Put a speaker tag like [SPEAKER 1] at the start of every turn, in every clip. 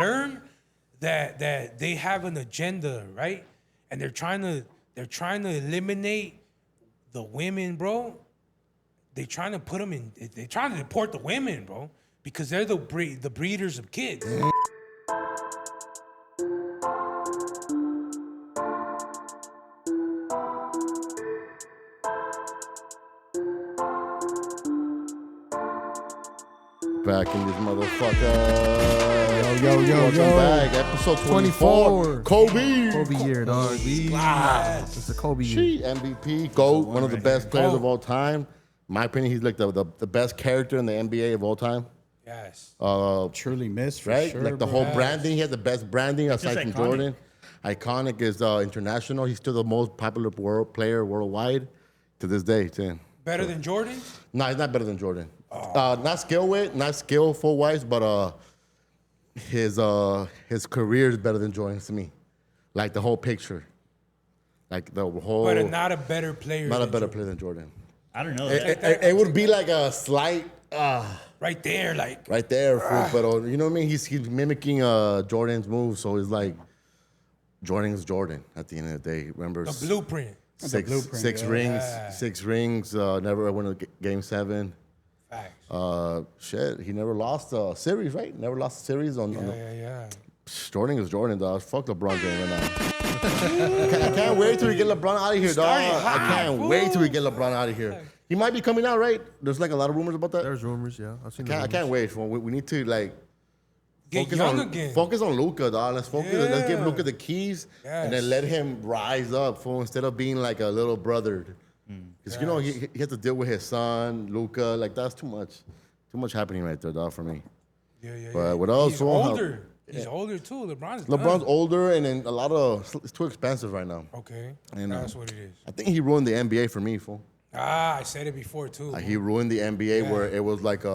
[SPEAKER 1] learn that they have an agenda, right? And they're trying to eliminate the women, bro. They're trying to put them in. They're trying to deport the women, bro, because they're the breeders of kids.
[SPEAKER 2] Back in this motherfucker.
[SPEAKER 3] Yo.
[SPEAKER 2] Welcome back. Episode 24. Kobe.
[SPEAKER 3] Kobe year, dog. It's a Kobe year.
[SPEAKER 2] MVP, GOAT, one of the best players of all time. In my opinion, he's like the best character in the NBA of all time.
[SPEAKER 1] Yes.
[SPEAKER 3] Truly missed, for
[SPEAKER 2] Right?
[SPEAKER 3] sure.
[SPEAKER 2] Like the
[SPEAKER 3] bro.
[SPEAKER 2] whole branding. He has the best branding aside from
[SPEAKER 4] iconic.
[SPEAKER 2] Jordan. Iconic is international. He's still the most popular player worldwide to this day. Too.
[SPEAKER 1] Better than Jordan?
[SPEAKER 2] No, he's not better than Jordan. Not skillful wise, but his career is better than Jordan's to me. Like the whole picture, like the whole.
[SPEAKER 1] But not a better player.
[SPEAKER 2] Not a
[SPEAKER 1] than
[SPEAKER 2] better
[SPEAKER 1] Jordan.
[SPEAKER 2] player than Jordan.
[SPEAKER 4] I don't know.
[SPEAKER 2] It would be like a slight
[SPEAKER 1] Right there, like.
[SPEAKER 2] right there, fool, but you know what I mean. He's mimicking Jordan's moves, so it's like Jordan's Jordan at the end of the day. Remember
[SPEAKER 1] The blueprint.
[SPEAKER 2] six rings, never won a game 7.
[SPEAKER 1] Facts.
[SPEAKER 2] Shit, he never lost a series, right? Never lost a series on.
[SPEAKER 1] Yeah.
[SPEAKER 2] Jordan is Jordan, dog. Fuck LeBron James right now. I can't wait till we get LeBron out of here, dog. I can't wait till we get LeBron out of here. He might be coming out, right? There's like a lot of rumors about that.
[SPEAKER 3] There's rumors, yeah. I've seen
[SPEAKER 2] I can't wait. We need to like
[SPEAKER 1] Get
[SPEAKER 2] focus
[SPEAKER 1] young
[SPEAKER 2] on
[SPEAKER 1] again.
[SPEAKER 2] focus on Luka, dog. Let's focus. Let's give
[SPEAKER 1] Yeah.
[SPEAKER 2] Luka the keys and then
[SPEAKER 1] Yes.
[SPEAKER 2] let him rise up, fool, instead of being like a little brother. Because you know he has to deal with his son, Luka. Like that's too much happening right there, dog, for me.
[SPEAKER 1] Yeah.
[SPEAKER 2] But what else?
[SPEAKER 1] He's
[SPEAKER 2] fool?
[SPEAKER 1] older. He's older too. LeBron's
[SPEAKER 2] LeBron's older, and then it's too expensive right now.
[SPEAKER 1] Okay.
[SPEAKER 2] You know.
[SPEAKER 1] That's what it is.
[SPEAKER 2] I think he ruined the NBA for me, fool.
[SPEAKER 1] I said it before too.
[SPEAKER 2] Like he ruined the NBA where it was like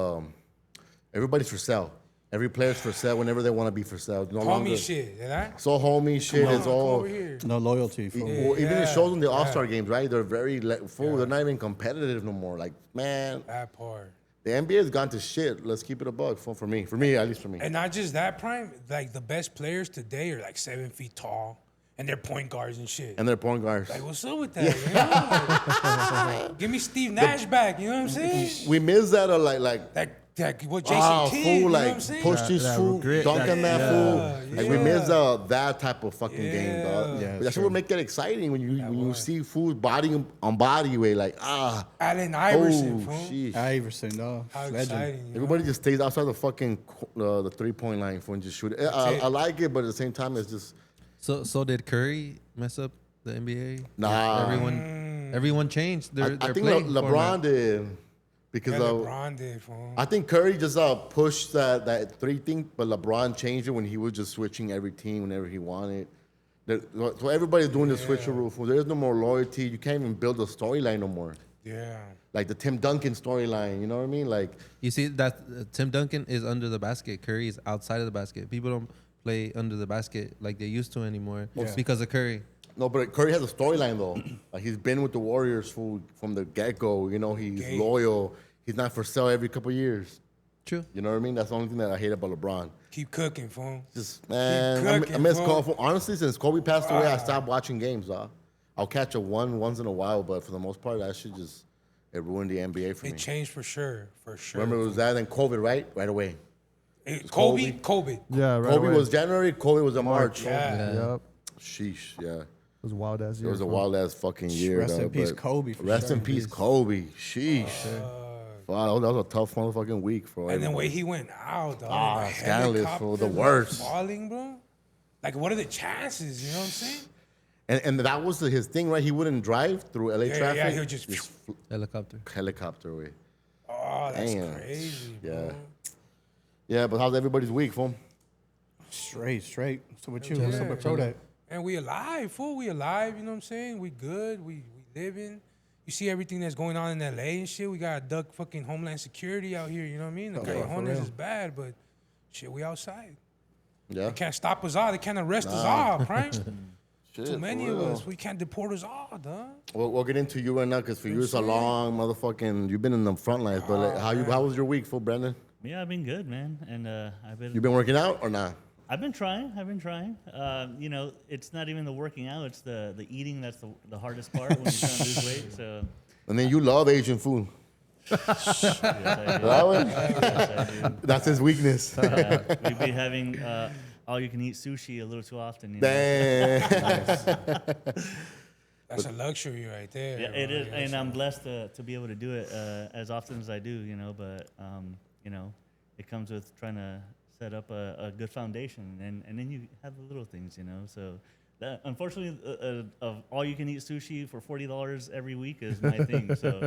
[SPEAKER 2] everybody's for sale. Every player's for sale whenever they want to be for sale. No longer.
[SPEAKER 1] Homie shit, you know?
[SPEAKER 2] So homie shit.
[SPEAKER 1] Come
[SPEAKER 2] It's
[SPEAKER 1] on, come
[SPEAKER 2] all.
[SPEAKER 1] over here.
[SPEAKER 3] No loyalty. Fool.
[SPEAKER 2] Well, even it
[SPEAKER 1] Yeah,
[SPEAKER 2] shows in the
[SPEAKER 1] yeah.
[SPEAKER 2] All-Star games, right? They're very full. They're not even competitive no more. Like, man,
[SPEAKER 1] That part.
[SPEAKER 2] the NBA has gone to shit. Let's keep it a buck for me. For me, at least for me.
[SPEAKER 1] And not just that, Prime. Like the best players today are like 7 feet tall, and they're point guards and shit.
[SPEAKER 2] And they're point guards.
[SPEAKER 1] Like, what's up with that? You know? Give me Steve Nash back. You know what I'm saying?
[SPEAKER 2] We miss that like
[SPEAKER 1] That what Jason Kidd.
[SPEAKER 2] fool,
[SPEAKER 1] You know what
[SPEAKER 2] like
[SPEAKER 1] I'm saying?
[SPEAKER 2] push this
[SPEAKER 3] That
[SPEAKER 2] fool,
[SPEAKER 3] grit,
[SPEAKER 2] dunk on that fool. Like we
[SPEAKER 1] yeah.
[SPEAKER 2] miss that type of fucking game, dog.
[SPEAKER 3] Yeah,
[SPEAKER 2] That's
[SPEAKER 3] true.
[SPEAKER 2] what make it exciting when you see fools body on body way, like
[SPEAKER 1] Allen Iverson.
[SPEAKER 2] oh
[SPEAKER 1] fool.
[SPEAKER 2] sheesh.
[SPEAKER 3] Iverson, dog.
[SPEAKER 1] How
[SPEAKER 3] Legend.
[SPEAKER 1] exciting. You know?
[SPEAKER 2] Everybody just stays outside the fucking the 3-point line for and just shoot it. I like it, but at the same time, it's just
[SPEAKER 5] So did Curry mess up the NBA?
[SPEAKER 2] Nah.
[SPEAKER 5] Everyone changed their
[SPEAKER 2] I think
[SPEAKER 5] playing
[SPEAKER 2] LeBron
[SPEAKER 5] format.
[SPEAKER 2] did because
[SPEAKER 1] Yeah, LeBron did, fool.
[SPEAKER 2] I think Curry just pushed that 3 thing, but LeBron changed it when he was just switching every team whenever he wanted. So everybody's doing the switcheroo. Fool. There's no more loyalty. You can't even build a storyline no more.
[SPEAKER 1] Yeah.
[SPEAKER 2] Like the Tim Duncan storyline, you know what I mean? Like,
[SPEAKER 5] You see that Tim Duncan is under the basket. Curry is outside of the basket. People don't play under the basket like they used to anymore because of Curry.
[SPEAKER 2] no, but Curry has a storyline though. Like he's been with the Warriors from the get-go. You know, he's loyal. He's not for sale every couple years.
[SPEAKER 5] True.
[SPEAKER 2] You know what I mean? That's the only thing that I hate about LeBron.
[SPEAKER 1] Keep cooking, fool.
[SPEAKER 2] Just, man,
[SPEAKER 1] cooking,
[SPEAKER 2] I miss
[SPEAKER 1] bro.
[SPEAKER 2] Kobe. Honestly, since Kobe passed away, I stopped watching games, dog. I'll catch a once in a while, but for the most part, that shit just, it ruined the NBA for me.
[SPEAKER 1] It changed for sure. For sure.
[SPEAKER 2] Remember, it was that and COVID, right? Right away.
[SPEAKER 1] Kobe.
[SPEAKER 3] Yeah, right.
[SPEAKER 2] Kobe
[SPEAKER 3] away.
[SPEAKER 2] was January, Kobe was in March.
[SPEAKER 1] Yeah.
[SPEAKER 3] Yep.
[SPEAKER 2] Sheesh, yeah.
[SPEAKER 3] It was a wild ass
[SPEAKER 2] It
[SPEAKER 3] year.
[SPEAKER 2] was a
[SPEAKER 3] fool.
[SPEAKER 2] wild ass fucking year.
[SPEAKER 3] Rest in
[SPEAKER 2] though,
[SPEAKER 3] peace,
[SPEAKER 2] but
[SPEAKER 3] Kobe, for
[SPEAKER 2] Rest
[SPEAKER 3] sure.
[SPEAKER 2] in peace, Kobe. Sheesh. Wow, that was a tough motherfucking week for
[SPEAKER 1] And then
[SPEAKER 2] everybody.
[SPEAKER 1] way he went out, dog. The
[SPEAKER 2] scandalous, fool, the
[SPEAKER 1] helicopter,
[SPEAKER 2] worst.
[SPEAKER 1] Falling, bro. Like, what are the chances? You know what I'm saying?
[SPEAKER 2] And that was his thing, right? He wouldn't drive through LA
[SPEAKER 1] Yeah,
[SPEAKER 2] traffic.
[SPEAKER 1] yeah, he would just
[SPEAKER 5] Helicopter.
[SPEAKER 2] helicopter way.
[SPEAKER 1] Oh, that's
[SPEAKER 2] Damn.
[SPEAKER 1] crazy.
[SPEAKER 2] Yeah.
[SPEAKER 1] Bro.
[SPEAKER 2] Yeah, but how's everybody's week, fool?
[SPEAKER 3] Straight. So with you, what's up with Kodak?
[SPEAKER 1] And we alive, fool. We alive, you know what I'm saying? We good. We living. You see everything that's going on in LA and shit. We got duck fucking Homeland Security out here, you know what I mean? The Callejones
[SPEAKER 3] real.
[SPEAKER 1] is bad, but shit, we outside.
[SPEAKER 2] Yeah.
[SPEAKER 1] They can't stop us all. They can't arrest us all, right?
[SPEAKER 2] Shit,
[SPEAKER 1] Too many
[SPEAKER 2] for
[SPEAKER 1] of
[SPEAKER 2] real.
[SPEAKER 1] us. We can't deport us all, dog.
[SPEAKER 2] We'll get into you right now because for you it's a long motherfucking. You've been in the front lines, but like, how was your week, fool, Brandon?
[SPEAKER 4] Yeah, I've been good, man. And I've been.
[SPEAKER 2] You been working out or not?
[SPEAKER 4] I've been trying. You know, it's not even the working out; it's the eating that's the hardest part when you're trying to lose weight. So.
[SPEAKER 2] And then you love Asian food.
[SPEAKER 4] Yes, I do.
[SPEAKER 2] That one?
[SPEAKER 4] Yes, I do.
[SPEAKER 2] That's his weakness.
[SPEAKER 4] We've been having all-you-can-eat sushi a little too often. You know?
[SPEAKER 2] Damn.
[SPEAKER 1] That's a luxury right there.
[SPEAKER 4] Yeah,
[SPEAKER 1] bro.
[SPEAKER 4] it is,
[SPEAKER 1] You know,
[SPEAKER 4] and
[SPEAKER 1] so-
[SPEAKER 4] I'm blessed to be able to do it as often as I do. You know, but you know, it comes with trying to set up a good foundation, and then you have the little things. You know, so. That, unfortunately, of all-you-can-eat sushi for $40 every week is my thing. So,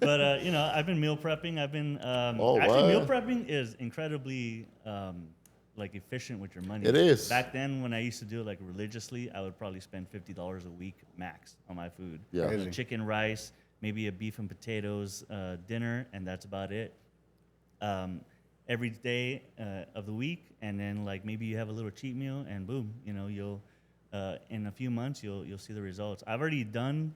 [SPEAKER 4] but you know, I've been meal prepping. I've been actually meal
[SPEAKER 2] what?
[SPEAKER 4] prepping is incredibly like efficient with your money.
[SPEAKER 2] It is.
[SPEAKER 4] Back then, when I used to do it like religiously, I would probably spend $50 a week max on my food.
[SPEAKER 2] Yeah.
[SPEAKER 3] Crazy.
[SPEAKER 4] Chicken, rice, maybe a beef and potatoes dinner, and that's about it. Every day of the week, and then like maybe you have a little cheat meal, and boom, you know, you'll in a few months you'll see the results. I've already done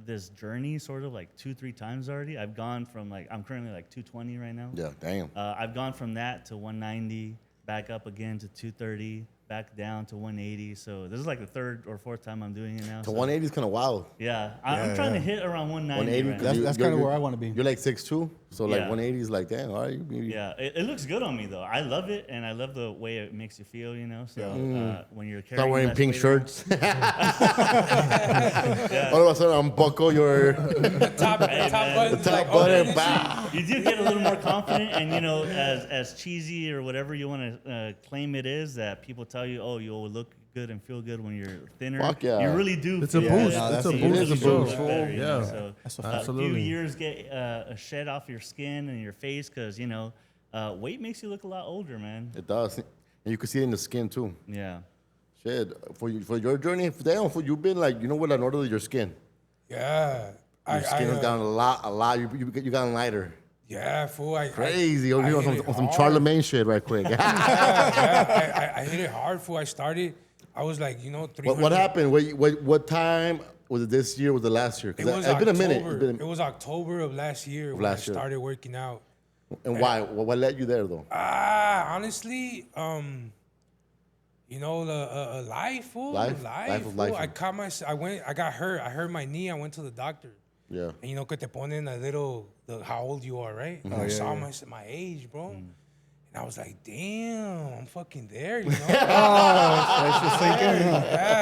[SPEAKER 4] this journey sort of like 2-3 times already. I've gone from like I'm currently like 220 right now.
[SPEAKER 2] Yeah, damn.
[SPEAKER 4] I've gone from that to 190, back up again to 230, back down to 180. So this is like the third or fourth time I'm doing it now.
[SPEAKER 2] To
[SPEAKER 4] so
[SPEAKER 2] 180 is kind of wild.
[SPEAKER 4] yeah, I'm trying to hit around 190.
[SPEAKER 2] 180.
[SPEAKER 4] Right now.
[SPEAKER 3] That's kind of where I want to be.
[SPEAKER 2] You're like 6'2", so like
[SPEAKER 4] Yeah.
[SPEAKER 2] 180 is like, damn, all right.
[SPEAKER 4] Yeah, it looks good on me though. I love it, and I love the way it makes you feel. You know, so when you're carrying
[SPEAKER 2] Start wearing
[SPEAKER 4] less
[SPEAKER 2] pink
[SPEAKER 4] weight around-
[SPEAKER 2] shirts. All of a sudden, unbuckle your
[SPEAKER 1] top
[SPEAKER 4] Hey, man.
[SPEAKER 1] buttons.
[SPEAKER 2] top
[SPEAKER 1] like,
[SPEAKER 2] button.
[SPEAKER 1] oh,
[SPEAKER 2] Bah.
[SPEAKER 4] You do get a little more confident, and you know, as cheesy or whatever you want to claim it is, that people tell you, oh, you'll look good and feel good when you're thinner.
[SPEAKER 2] Fuck yeah.
[SPEAKER 4] You really do.
[SPEAKER 6] It's a
[SPEAKER 4] feel
[SPEAKER 6] boost.
[SPEAKER 4] good.
[SPEAKER 3] It's a
[SPEAKER 4] You
[SPEAKER 3] boost
[SPEAKER 4] really
[SPEAKER 2] for
[SPEAKER 4] do
[SPEAKER 2] sure.
[SPEAKER 4] look better, you know,
[SPEAKER 6] Yeah.
[SPEAKER 4] so
[SPEAKER 3] That's a
[SPEAKER 4] a few
[SPEAKER 6] Absolutely.
[SPEAKER 4] years get a shed off your skin and your face, because you know, weight makes you look a lot older, man.
[SPEAKER 2] It does. And you can see it in the skin too.
[SPEAKER 4] Yeah.
[SPEAKER 2] Shit. For your journey, you've been like, you know what, an order of your skin.
[SPEAKER 1] Yeah.
[SPEAKER 2] Your skin has gotten a lot. You gotten lighter.
[SPEAKER 1] Yeah, fool.
[SPEAKER 2] Crazy. You're
[SPEAKER 1] hit
[SPEAKER 2] on
[SPEAKER 1] it
[SPEAKER 2] some
[SPEAKER 1] hard.
[SPEAKER 2] Charlemagne shit right quick.
[SPEAKER 1] I hit it hard, fool. I started, I was like, you know, 300.
[SPEAKER 2] What happened? What time was it this year? Was it last year?
[SPEAKER 1] It was
[SPEAKER 2] It's been a
[SPEAKER 1] October.
[SPEAKER 2] minute. It's been
[SPEAKER 1] It was October of last year when
[SPEAKER 2] last
[SPEAKER 1] I
[SPEAKER 2] year.
[SPEAKER 1] started working out.
[SPEAKER 2] and why? What led you there though?
[SPEAKER 1] Honestly, you know, life, fool.
[SPEAKER 2] Life of
[SPEAKER 1] fool.
[SPEAKER 2] life.
[SPEAKER 1] I got hurt. I hurt my knee. I went to the doctor.
[SPEAKER 2] Yeah.
[SPEAKER 1] And you know, que te ponen how old you are, right? And I saw my age, bro. And I was like, damn, I'm fucking there, you know? Yeah,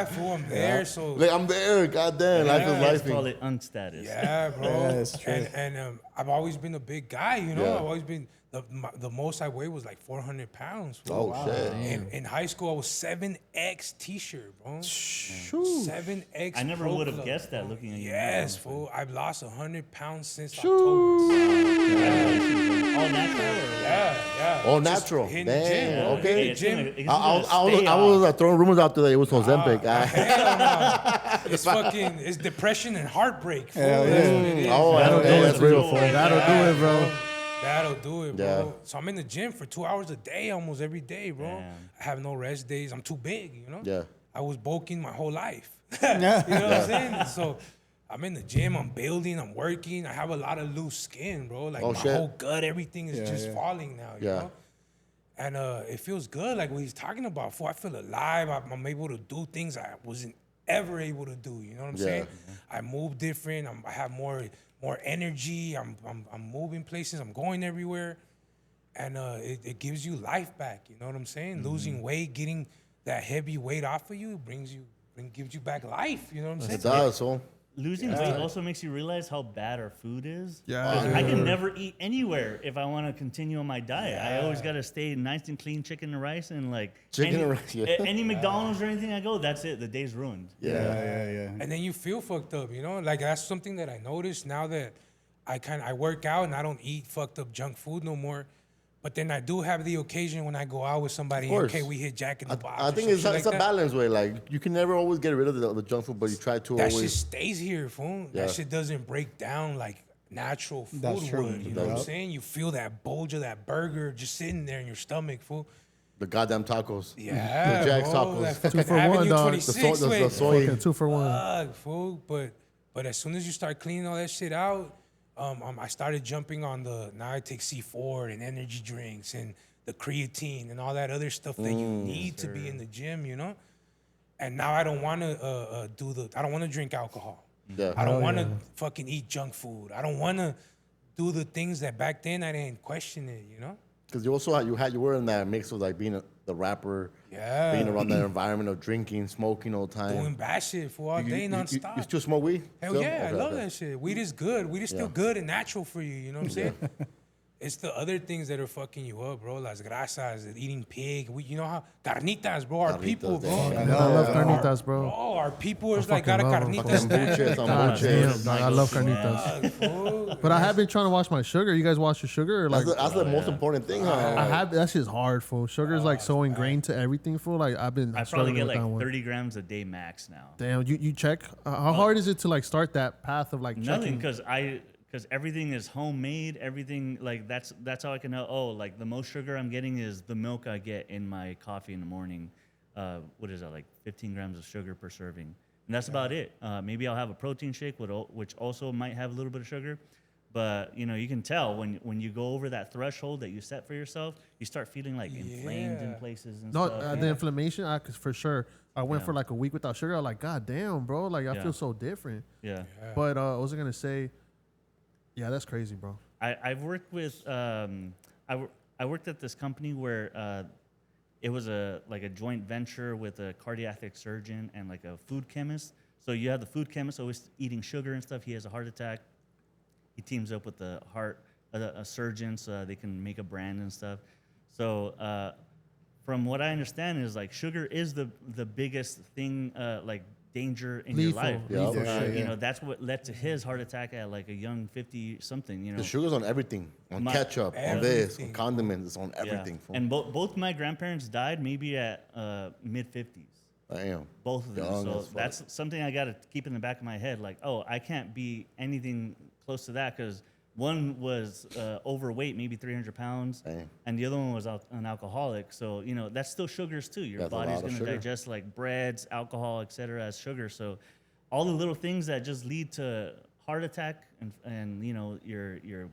[SPEAKER 1] fool, I'm there. So,
[SPEAKER 2] Like I'm there. Goddamn, life is
[SPEAKER 4] Let's
[SPEAKER 2] life.
[SPEAKER 4] call it unstatus.
[SPEAKER 1] yeah, bro.
[SPEAKER 3] Yeah, that's true.
[SPEAKER 1] And I've always been a big guy, you know?
[SPEAKER 2] Yeah.
[SPEAKER 1] I've always been, the most I weighed was like 400 pounds.
[SPEAKER 2] Oh
[SPEAKER 1] fool.
[SPEAKER 2] shit.
[SPEAKER 1] In high school, I was 7X t-shirt, bro. 7X.
[SPEAKER 4] I never
[SPEAKER 1] Pro
[SPEAKER 4] would have
[SPEAKER 1] Club,
[SPEAKER 4] guessed that
[SPEAKER 1] bro.
[SPEAKER 4] looking at you.
[SPEAKER 1] Yes, fool. I've lost 100 pounds since October.
[SPEAKER 4] All natural. Or?
[SPEAKER 1] Yeah.
[SPEAKER 2] All
[SPEAKER 1] Just
[SPEAKER 2] natural.
[SPEAKER 1] hitting the gym,
[SPEAKER 2] Damn.
[SPEAKER 1] bro.
[SPEAKER 2] Okay.
[SPEAKER 1] Hitting
[SPEAKER 4] Hey,
[SPEAKER 1] the
[SPEAKER 4] it's
[SPEAKER 1] gym.
[SPEAKER 4] gonna- it's
[SPEAKER 2] I
[SPEAKER 4] gonna stay
[SPEAKER 2] was
[SPEAKER 4] off.
[SPEAKER 2] throwing rumors out there that it was Ozempic.
[SPEAKER 1] Hell no. It's fucking, it's depression and heartbreak, fool.
[SPEAKER 3] Hell
[SPEAKER 1] That's
[SPEAKER 3] yeah.
[SPEAKER 1] what it is.
[SPEAKER 2] Oh,
[SPEAKER 4] That'll
[SPEAKER 2] yeah,
[SPEAKER 4] do
[SPEAKER 2] that's
[SPEAKER 4] it.
[SPEAKER 2] real.
[SPEAKER 6] That'll do it, bro.
[SPEAKER 1] That'll do it, bro.
[SPEAKER 2] Yeah.
[SPEAKER 1] So I'm in the gym for 2 hours a day, almost every day, bro.
[SPEAKER 4] Damn.
[SPEAKER 1] I have no rest days. I'm too big, you know?
[SPEAKER 2] Yeah.
[SPEAKER 1] I was bulking my whole life. You know what I'm saying? So I'm in the gym, I'm building, I'm working. I have a lot of loose skin, bro. Like
[SPEAKER 2] Oh,
[SPEAKER 1] my
[SPEAKER 2] shit.
[SPEAKER 1] whole gut, everything is just
[SPEAKER 3] yeah.
[SPEAKER 1] falling now, you
[SPEAKER 2] Yeah.
[SPEAKER 1] know? And it feels good, like what he's talking about. I feel alive. I'm able to do things I wasn't ever able to do. You know what I'm
[SPEAKER 2] Yeah.
[SPEAKER 1] saying? I move different. I have more energy. I'm moving places. I'm going everywhere, and it gives you life back. You know what I'm saying? Losing weight, getting that heavy weight off of you, gives you back life. You know what I'm saying?
[SPEAKER 2] It does. So
[SPEAKER 4] Losing weight also makes you realize how bad our food is.
[SPEAKER 6] Yeah.
[SPEAKER 4] 'Cause I can never eat anywhere if I want to continue on my diet. I always got to stay nice and clean chicken and rice, and like
[SPEAKER 2] Chicken
[SPEAKER 4] any,
[SPEAKER 2] and rice, yeah.
[SPEAKER 4] any McDonald's or anything I go, that's it. The day's ruined.
[SPEAKER 2] yeah.
[SPEAKER 1] And then you feel fucked up, you know? Like that's something that I noticed now that I work out and I don't eat fucked up junk food no more. But then I do have the occasion when I go out with somebody,
[SPEAKER 2] course.
[SPEAKER 1] okay, we hit Jack in the Box.
[SPEAKER 2] I
[SPEAKER 1] or
[SPEAKER 2] think
[SPEAKER 1] some
[SPEAKER 2] it's
[SPEAKER 1] shit
[SPEAKER 2] a
[SPEAKER 1] like that.
[SPEAKER 2] balance way. Like you can never always get rid of the junk food, but you try to
[SPEAKER 1] That
[SPEAKER 2] always.
[SPEAKER 1] shit stays here, fool.
[SPEAKER 2] Yeah.
[SPEAKER 1] That shit doesn't break down like natural food
[SPEAKER 3] That's true.
[SPEAKER 1] would. You know what I'm saying? You feel that bulge of that burger just sitting there in your stomach, fool.
[SPEAKER 2] The goddamn tacos.
[SPEAKER 1] Yeah,
[SPEAKER 2] The Jack's
[SPEAKER 1] bro,
[SPEAKER 2] tacos.
[SPEAKER 1] that fucking
[SPEAKER 6] 2 for 1,
[SPEAKER 1] Avenue
[SPEAKER 6] dog.
[SPEAKER 1] 26
[SPEAKER 2] The
[SPEAKER 1] with.
[SPEAKER 2] soy.
[SPEAKER 6] Fucking 2 for 1.
[SPEAKER 1] Fuck, fool. But as soon as you start cleaning all that shit out, I started jumping on now I take C4 and energy drinks and the creatine and all that other stuff that you need to be in the gym, you know? And now I don't want to I don't want to drink alcohol.
[SPEAKER 2] Yeah.
[SPEAKER 1] I don't want to fucking eat junk food. I don't want to do the things that back then I didn't question it, you know?
[SPEAKER 2] Because you also you were in that mix of like being the rapper,
[SPEAKER 1] Yeah.
[SPEAKER 2] being around that environment of drinking, smoking all the time.
[SPEAKER 1] Doing bad shit for all day nonstop.
[SPEAKER 2] You still smoke weed?
[SPEAKER 1] Hell
[SPEAKER 2] Still?
[SPEAKER 1] yeah,
[SPEAKER 2] Okay,
[SPEAKER 1] I love
[SPEAKER 2] okay.
[SPEAKER 1] that shit. Weed is good. Weed is still good and natural for you. You know what I'm saying? It's the other things that are fucking you up, bro. Las grasas, eating pig. You know how carnitas, bro. Our people, bro.
[SPEAKER 2] yeah.
[SPEAKER 3] I know. I love carnitas, bro.
[SPEAKER 1] Bro, our people is like got a
[SPEAKER 3] fucking love 'em.
[SPEAKER 1] carnitas stand.
[SPEAKER 2] Kombucha,
[SPEAKER 3] God
[SPEAKER 2] kombucha.
[SPEAKER 3] damn, dog, I love carnitas.
[SPEAKER 1] Fool.
[SPEAKER 3] But I have been trying to watch my sugar. You guys watch your sugar? Or like,
[SPEAKER 2] That's the most important thing, huh?
[SPEAKER 3] I have. That shit's hard, fool. Sugar is like so ingrained to everything, fool. Like
[SPEAKER 4] I
[SPEAKER 3] I've been
[SPEAKER 4] probably
[SPEAKER 3] struggling
[SPEAKER 4] get
[SPEAKER 3] with that
[SPEAKER 4] like
[SPEAKER 3] one.
[SPEAKER 4] 30 grams a day max now.
[SPEAKER 3] Damn, you check. How hard is it to like start that path of like
[SPEAKER 4] Nothing,
[SPEAKER 3] checking?
[SPEAKER 4] because everything is homemade. Everything like that's how I can know. Oh, like the most sugar I'm getting is the milk I get in my coffee in the morning. What is that, like 15 grams of sugar per serving, and that's about it. Maybe I'll have a protein shake, which also might have a little bit of sugar. But you know, you can tell when you go over that threshold that you set for yourself, you start feeling like inflamed in places and
[SPEAKER 3] No,
[SPEAKER 4] stuff.
[SPEAKER 3] the inflammation, for sure. I went for like a week without sugar. I was like, God damn, bro. Like I feel so different.
[SPEAKER 4] Yeah.
[SPEAKER 3] But what was I gonna say? Yeah, that's crazy, bro.
[SPEAKER 4] I've worked with I worked at this company where it was a joint venture with a cardiac surgeon and like a food chemist. So you have the food chemist always eating sugar and stuff. He has a heart attack. He teams up with the a surgeon so they can make a brand and stuff. So from what I understand is like sugar is the biggest thing like danger in your life. You know, that's what led to his heart attack at like a young 50 something, you know.
[SPEAKER 2] The sugar's on everything, on ketchup, on this, on condiments, it's on everything.
[SPEAKER 4] Yeah. And both my grandparents died maybe at mid 50s.
[SPEAKER 2] Damn.
[SPEAKER 4] Both of them.
[SPEAKER 2] Young
[SPEAKER 4] So
[SPEAKER 2] as fuck.
[SPEAKER 4] that's something I got to keep in the back of my head. Like, oh, I can't be anything close to that because one was overweight, maybe 300 pounds,
[SPEAKER 2] Damn.
[SPEAKER 4] and the other one was an alcoholic. So, you know, that's still sugars too. Your
[SPEAKER 2] That's a
[SPEAKER 4] body's
[SPEAKER 2] lot of
[SPEAKER 4] going to
[SPEAKER 2] sugar.
[SPEAKER 4] digest like breads, alcohol, et cetera, as sugar. So all the little things that just lead to heart attack and you know, your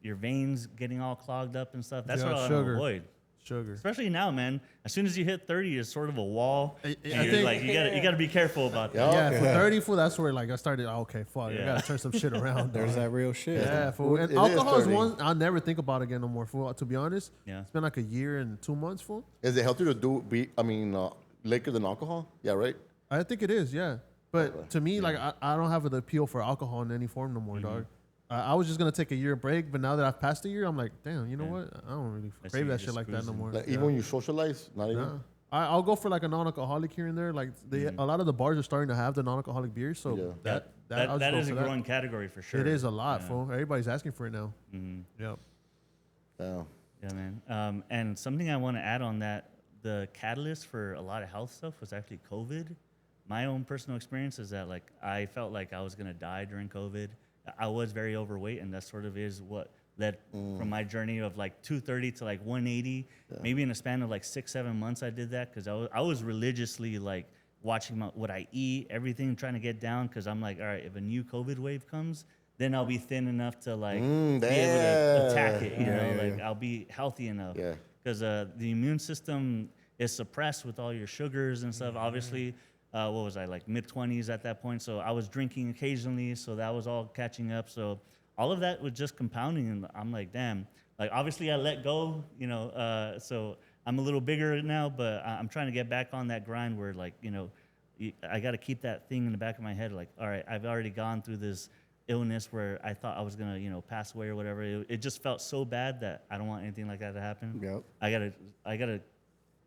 [SPEAKER 4] veins getting all clogged up and stuff. That's
[SPEAKER 3] Yeah,
[SPEAKER 4] what I want
[SPEAKER 3] sugar.
[SPEAKER 4] to avoid.
[SPEAKER 3] Sugar.
[SPEAKER 4] Especially now, man. As soon as you hit 30, it's sort of a wall.
[SPEAKER 3] I
[SPEAKER 4] And you're
[SPEAKER 3] think-
[SPEAKER 4] like you gotta be careful about that.
[SPEAKER 3] Yeah, for 30, fool, that's where like I started. Okay, fuck, I
[SPEAKER 4] Yeah.
[SPEAKER 3] gotta turn some shit around.
[SPEAKER 6] There's
[SPEAKER 3] dog.
[SPEAKER 6] that real shit.
[SPEAKER 3] Yeah, fool. And
[SPEAKER 2] It is
[SPEAKER 3] alcohol is
[SPEAKER 2] 30.
[SPEAKER 3] one I'll never think about again no more, fool. To be honest,
[SPEAKER 4] Yeah.
[SPEAKER 3] it's been like a year and 2 months, fool.
[SPEAKER 2] Is it healthier to liquor than alcohol? Yeah, right?
[SPEAKER 3] I think it is, yeah. But to me, like I don't have the appeal for alcohol in any form no more, dog. I was just gonna take a year break, but now that I've passed a year, I'm like, damn, you know what? I don't really
[SPEAKER 4] I see
[SPEAKER 3] crave
[SPEAKER 4] you
[SPEAKER 3] that
[SPEAKER 4] just
[SPEAKER 3] shit like that no
[SPEAKER 4] cruising.
[SPEAKER 3] more.
[SPEAKER 2] Like,
[SPEAKER 3] Yeah.
[SPEAKER 2] even when you socialize, not even.
[SPEAKER 3] Nah. I'll go for like a non-alcoholic here and there. Like a lot of the bars are starting to have the non-alcoholic beers, so
[SPEAKER 2] Yeah.
[SPEAKER 3] I'll just
[SPEAKER 4] That
[SPEAKER 3] go
[SPEAKER 4] is a
[SPEAKER 3] for that.
[SPEAKER 4] growing category for sure.
[SPEAKER 3] It is a lot,
[SPEAKER 4] Yeah.
[SPEAKER 3] fool. Everybody's asking for it now. Yep.
[SPEAKER 2] Yeah.
[SPEAKER 4] Yeah, man. And something I want to add on that, the catalyst for a lot of health stuff was actually COVID. My own personal experience is that like I felt like I was gonna die during COVID. I was very overweight, and that sort of is what led from my journey of like 230 to like 180. Maybe in a span of like 6-7 months, I did that because I was religiously like watching what I eat, everything, trying to get down. Because I'm like, all right, if a new COVID wave comes, then I'll be thin enough to like be able to attack it. You know, like I'll be healthy enough.
[SPEAKER 2] Yeah.
[SPEAKER 4] Because the immune system is suppressed with all your sugars and stuff. Obviously, what was I, like mid-20s at that point? So I was drinking occasionally, so that was all catching up. So all of that was just compounding, and I'm like, damn. Like, obviously, I let go, you know, so I'm a little bigger now, but I'm trying to get back on that grind where, like, you know, I got to keep that thing in the back of my head, like, all right, I've already gone through this illness where I thought I was gonna, you know, pass away or whatever. It just felt so bad that I don't want anything like that to happen.
[SPEAKER 6] Yep.
[SPEAKER 4] I gotta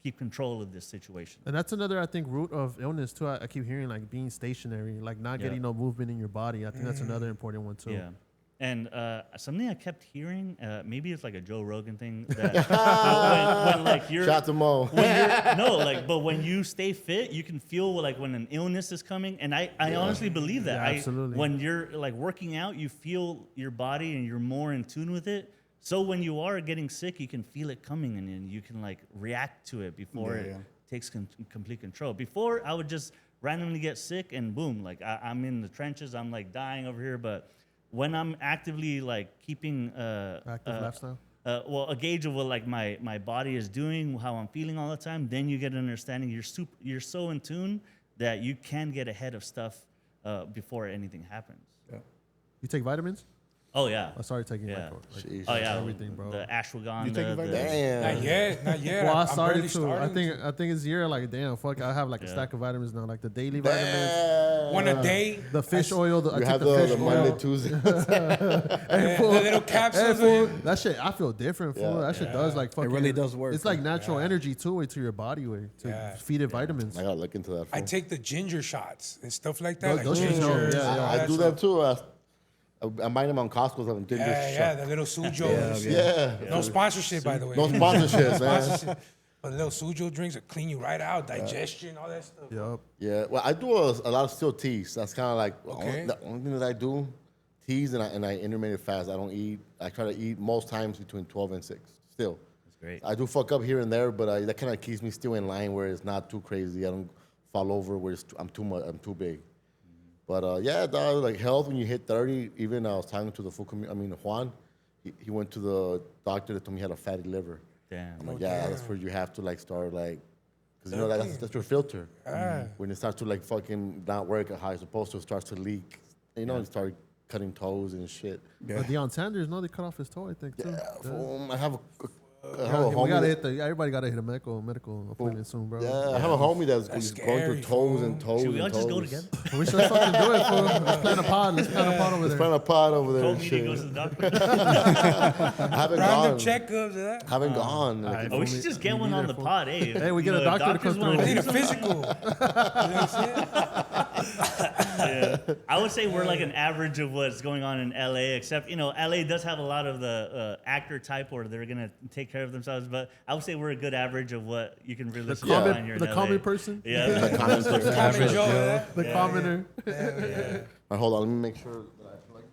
[SPEAKER 4] keep control of this situation.
[SPEAKER 3] And that's another, I think, root of illness too. I keep hearing like being stationary, like not getting no movement in your body. I think that's another important one too.
[SPEAKER 4] Yeah. And something I kept hearing, maybe it's like a Joe Rogan thing, that when like you're,
[SPEAKER 2] Shout to Mo.
[SPEAKER 4] but when you stay fit, you can feel like when an illness is coming. And I honestly believe that.
[SPEAKER 3] Yeah, absolutely.
[SPEAKER 4] When you're like working out, you feel your body and you're more in tune with it. So when you are getting sick, you can feel it coming and then you can like react to it before it takes complete control. Before, I would just randomly get sick and boom, like I'm in the trenches, I'm like dying over here. But when I'm actively like keeping
[SPEAKER 3] Active lifestyle.
[SPEAKER 4] well, a gauge of what like my body is doing, how I'm feeling all the time, then you get an understanding. You're so in tune that you can get ahead of stuff before anything happens.
[SPEAKER 3] You take vitamins?
[SPEAKER 4] Oh yeah.
[SPEAKER 3] I started taking
[SPEAKER 4] Yeah.
[SPEAKER 2] Jeez.
[SPEAKER 4] Oh yeah.
[SPEAKER 3] everything, bro.
[SPEAKER 4] The ashwagandha.
[SPEAKER 6] You taking
[SPEAKER 4] the-
[SPEAKER 6] vitamins?
[SPEAKER 2] Damn.
[SPEAKER 1] Not yet.
[SPEAKER 3] Well, I
[SPEAKER 1] I'm
[SPEAKER 3] started
[SPEAKER 1] barely
[SPEAKER 3] to.
[SPEAKER 1] starting
[SPEAKER 3] I think it's a year. Like, damn, fuck. I have like a
[SPEAKER 4] Yeah.
[SPEAKER 3] stack of vitamins now, like the daily vitamins,
[SPEAKER 2] Damn.
[SPEAKER 1] one a day.
[SPEAKER 3] the fish oil. I
[SPEAKER 2] You
[SPEAKER 3] take
[SPEAKER 2] have
[SPEAKER 3] the fish
[SPEAKER 2] the Monday,
[SPEAKER 3] oil.
[SPEAKER 2] Tuesday.
[SPEAKER 1] The little
[SPEAKER 3] Hey,
[SPEAKER 1] capsules.
[SPEAKER 3] fool, that shit, I feel different, fool.
[SPEAKER 2] Yeah.
[SPEAKER 3] That shit does like fucking.
[SPEAKER 6] really does work,
[SPEAKER 3] It's like natural energy too, way to your body, way to
[SPEAKER 1] Yeah.
[SPEAKER 3] feed it vitamins.
[SPEAKER 2] I gotta look into that.
[SPEAKER 1] I
[SPEAKER 2] fool.
[SPEAKER 1] take the ginger shots and stuff like that.
[SPEAKER 3] Those
[SPEAKER 1] like
[SPEAKER 3] shits help,
[SPEAKER 1] ginger.
[SPEAKER 3] yeah, yeah.
[SPEAKER 2] I do that too. I buy them on Costco. I'm ginger
[SPEAKER 1] Yeah,
[SPEAKER 2] shot.
[SPEAKER 1] the little sujo.
[SPEAKER 2] Yeah.
[SPEAKER 1] No sponsorship, by the way.
[SPEAKER 2] No sponsorships, man.
[SPEAKER 1] Sponsorship. But little sujo drinks will clean you right out, digestion, all that stuff.
[SPEAKER 3] Yup.
[SPEAKER 2] Yeah. Well, I do a lot of still teas. That's kind of like
[SPEAKER 1] Okay.
[SPEAKER 2] the only thing that I do. Teas and I intermittent fast. I don't eat. I try to eat most times between 12 and 6. Still.
[SPEAKER 4] That's great.
[SPEAKER 2] I do fuck up here and there, but that kind of keeps me still in line where it's not too crazy. I don't fall over where I'm too much. I'm too big. But yeah, dog, like health when you hit 30. Even I was talking to the full community. I mean, Juan, he went to the doctor that told me he had a fatty liver.
[SPEAKER 4] Damn.
[SPEAKER 2] I'm like, yeah, that's where you have to like start like, because you know that's your filter. When it starts to like fucking not work how it's supposed to, it starts to leak. You know, you start cutting toes and shit.
[SPEAKER 6] Yeah.
[SPEAKER 3] But Deion Sanders, no, they cut off his toe, I think too.
[SPEAKER 2] I have a
[SPEAKER 3] Yeah,
[SPEAKER 2] homie.
[SPEAKER 3] we gotta hit everybody gotta hit a medical appointment soon, bro.
[SPEAKER 2] I have a homie that's going
[SPEAKER 1] scary,
[SPEAKER 2] through toes
[SPEAKER 1] fool.
[SPEAKER 2] and toes.
[SPEAKER 4] Should we all
[SPEAKER 2] and
[SPEAKER 4] just go
[SPEAKER 2] toes.
[SPEAKER 4] together?
[SPEAKER 3] We should fucking do it, fool. Let's plan a pod. Let's plan a pod over
[SPEAKER 2] Let's
[SPEAKER 3] there.
[SPEAKER 2] find a pot over there
[SPEAKER 4] Told
[SPEAKER 2] and
[SPEAKER 4] me to
[SPEAKER 2] shit.
[SPEAKER 4] go to the doctor.
[SPEAKER 2] I haven't
[SPEAKER 1] Random
[SPEAKER 2] gone.
[SPEAKER 1] checkups and that.
[SPEAKER 2] Haven't gone. Like,
[SPEAKER 3] alright.
[SPEAKER 4] Oh, we should just get
[SPEAKER 3] We
[SPEAKER 4] one
[SPEAKER 3] need
[SPEAKER 4] on
[SPEAKER 3] it
[SPEAKER 4] the
[SPEAKER 3] for-
[SPEAKER 4] pod. Hey,
[SPEAKER 3] Hey, we
[SPEAKER 4] you
[SPEAKER 3] get a
[SPEAKER 4] know,
[SPEAKER 3] doctor to
[SPEAKER 4] doctors
[SPEAKER 3] come
[SPEAKER 4] wanna
[SPEAKER 3] through.
[SPEAKER 1] I need
[SPEAKER 4] do
[SPEAKER 1] a physical. You know what I'm saying?
[SPEAKER 4] Yeah. I would say we're like an average of what's going on in LA, except, you know, LA does have a lot of the actor type where they're going to take care of themselves. But I would say we're a good average of what you can really see
[SPEAKER 3] common-
[SPEAKER 4] when you're in
[SPEAKER 3] the
[SPEAKER 4] LA.
[SPEAKER 3] common person?
[SPEAKER 4] Yeah.
[SPEAKER 2] the comments are-
[SPEAKER 1] Common
[SPEAKER 5] Average
[SPEAKER 1] Joe,
[SPEAKER 5] Joe.
[SPEAKER 1] yeah.
[SPEAKER 3] The commoner.
[SPEAKER 2] Alright, hold on, let me make sure that I like.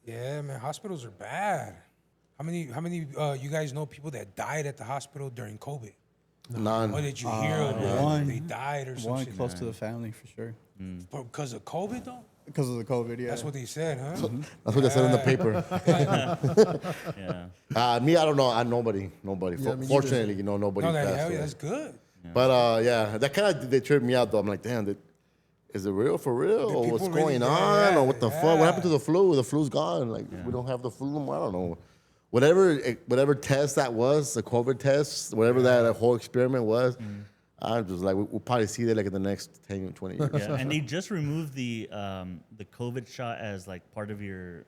[SPEAKER 1] Yeah, man, hospitals are bad. How many you guys know people that died at the hospital during COVID?
[SPEAKER 2] None.
[SPEAKER 1] Or did you hear that
[SPEAKER 6] one-
[SPEAKER 1] they died or
[SPEAKER 6] One
[SPEAKER 1] something?
[SPEAKER 6] close to the family for sure.
[SPEAKER 1] Because of COVID, though?
[SPEAKER 6] Because of the COVID, yeah.
[SPEAKER 1] That's what they said, huh?
[SPEAKER 2] That's what they said in the paper.
[SPEAKER 4] Yeah.
[SPEAKER 2] Me, I don't know. Nobody.
[SPEAKER 3] Yeah, me neither.
[SPEAKER 2] Fortunately, nobody
[SPEAKER 1] No,
[SPEAKER 2] passed
[SPEAKER 1] hell
[SPEAKER 2] away.
[SPEAKER 1] yeah, that's good.
[SPEAKER 2] But yeah, that kind of they tripped me out though. I'm like, damn, is it real for real?
[SPEAKER 1] Did
[SPEAKER 2] Or what's
[SPEAKER 1] people really-
[SPEAKER 2] going on?
[SPEAKER 1] yeah,
[SPEAKER 2] Or what the fuck? What happened to the flu? The flu's gone. Like we don't have the flu anymore. I don't know. Whatever test that was, the COVID test, whatever that whole experiment was, I'm just like, we'll probably see that like in the next 10, 20 years.
[SPEAKER 4] Yeah, and they just removed the COVID shot as like part of your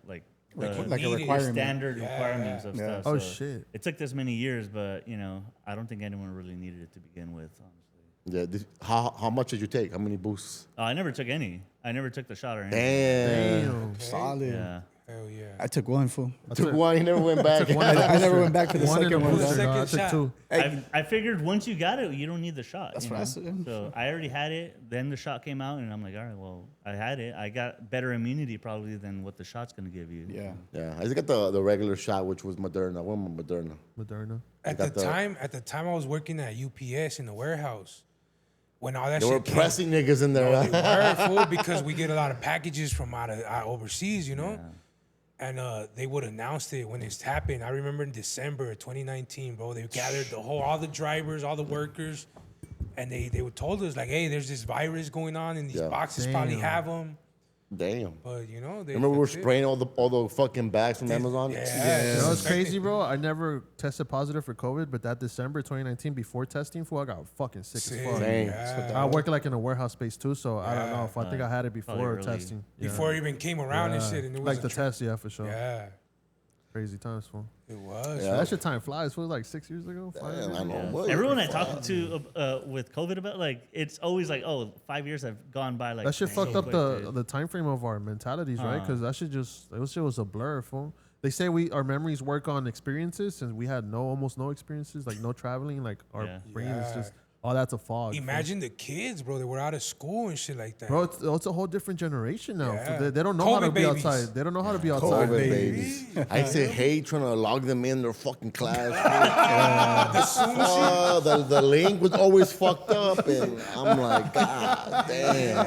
[SPEAKER 4] like
[SPEAKER 6] like a
[SPEAKER 1] needed
[SPEAKER 6] requirement.
[SPEAKER 4] standard requirements of
[SPEAKER 6] Yeah.
[SPEAKER 4] stuff.
[SPEAKER 3] Oh,
[SPEAKER 4] So
[SPEAKER 3] shit.
[SPEAKER 4] It took this many years, but you know, I don't think anyone really needed it to begin with. Honestly,
[SPEAKER 2] Yeah. How much did you take? How many boosts?
[SPEAKER 4] I never took any. I never took the shot or anything.
[SPEAKER 2] Damn.
[SPEAKER 3] Damn.
[SPEAKER 6] Solid.
[SPEAKER 4] Yeah.
[SPEAKER 1] Hell yeah.
[SPEAKER 6] I took one, fool.
[SPEAKER 2] Took one, you never went back.
[SPEAKER 6] I never went back to the
[SPEAKER 3] One in a
[SPEAKER 6] second one.
[SPEAKER 3] booster,
[SPEAKER 6] dog.
[SPEAKER 1] Second
[SPEAKER 3] no, I took
[SPEAKER 1] shot.
[SPEAKER 3] two.
[SPEAKER 4] I figured once you got it, you don't need the shot.
[SPEAKER 6] That's
[SPEAKER 4] you
[SPEAKER 6] what I
[SPEAKER 4] know?
[SPEAKER 6] said.
[SPEAKER 4] So I already had it. Then the shot came out, and I'm like, all right, well, I had it. I got better immunity probably than what the shot's gonna give you.
[SPEAKER 6] Yeah.
[SPEAKER 2] Yeah, I just got the regular shot, which was Moderna. One more Moderna.
[SPEAKER 3] Moderna.
[SPEAKER 1] At
[SPEAKER 2] got
[SPEAKER 1] the
[SPEAKER 2] the-
[SPEAKER 1] time I was working at UPS in the warehouse. When all that
[SPEAKER 2] They
[SPEAKER 1] shit
[SPEAKER 2] were
[SPEAKER 1] came-
[SPEAKER 2] pressing niggas in there.
[SPEAKER 1] No, they were, fool, because we get a lot of packages from out overseas, you know? And they would announce it when it's happened. I remember in December of 2019, bro, they gathered all the drivers, all the workers, and they told us, like, hey, there's this virus going on, and these
[SPEAKER 2] Yeah.
[SPEAKER 1] boxes probably
[SPEAKER 3] Damn.
[SPEAKER 1] have them.
[SPEAKER 2] Damn.
[SPEAKER 1] But, you know, they
[SPEAKER 2] Remember we were
[SPEAKER 1] fixed it.
[SPEAKER 2] spraying all the fucking bags from Amazon?
[SPEAKER 1] Yeah.
[SPEAKER 3] You know what's
[SPEAKER 1] Suspected.
[SPEAKER 3] crazy, bro? I never tested positive for COVID, but that December 2019, before testing, fool, I got fucking sick as fuck.
[SPEAKER 2] Dang.
[SPEAKER 1] Yeah.
[SPEAKER 3] I work like in a warehouse space too, so I don't know if I think I had it before
[SPEAKER 4] early.
[SPEAKER 3] testing. Yeah.
[SPEAKER 1] Before it even came around and
[SPEAKER 3] Yeah.
[SPEAKER 1] shit. And it was
[SPEAKER 3] like
[SPEAKER 1] a
[SPEAKER 3] the test, yeah, for sure.
[SPEAKER 1] Yeah,
[SPEAKER 3] Crazy times, fool.
[SPEAKER 1] it was.
[SPEAKER 2] Yeah.
[SPEAKER 3] That shit time flies. Fool, like 6 years ago. 5 years
[SPEAKER 2] Damn, I
[SPEAKER 3] ago.
[SPEAKER 2] know. What?
[SPEAKER 4] Everyone I talk to with COVID about, like, it's always like, oh, 5 years have gone by. Like
[SPEAKER 3] That shit
[SPEAKER 4] so
[SPEAKER 3] fucked up
[SPEAKER 4] quick,
[SPEAKER 3] the
[SPEAKER 4] dude.
[SPEAKER 3] the time frame of our mentalities, right? Because that shit was a blur, fool. They say our memories work on experiences, since we had almost no experiences, like no traveling, like our
[SPEAKER 4] Yeah.
[SPEAKER 3] brain is just Oh, that's a fog. fool.
[SPEAKER 1] Imagine the kids, bro. They were out of school and shit like that.
[SPEAKER 3] Bro, it's a whole different generation now.
[SPEAKER 1] Yeah.
[SPEAKER 3] They don't know how to
[SPEAKER 1] COVID
[SPEAKER 3] be
[SPEAKER 1] babies.
[SPEAKER 3] outside. They don't know how to be outside.
[SPEAKER 2] COVID babies. I used to hate trying to log them in their fucking class. The link was always fucked up, and I'm like, God damn.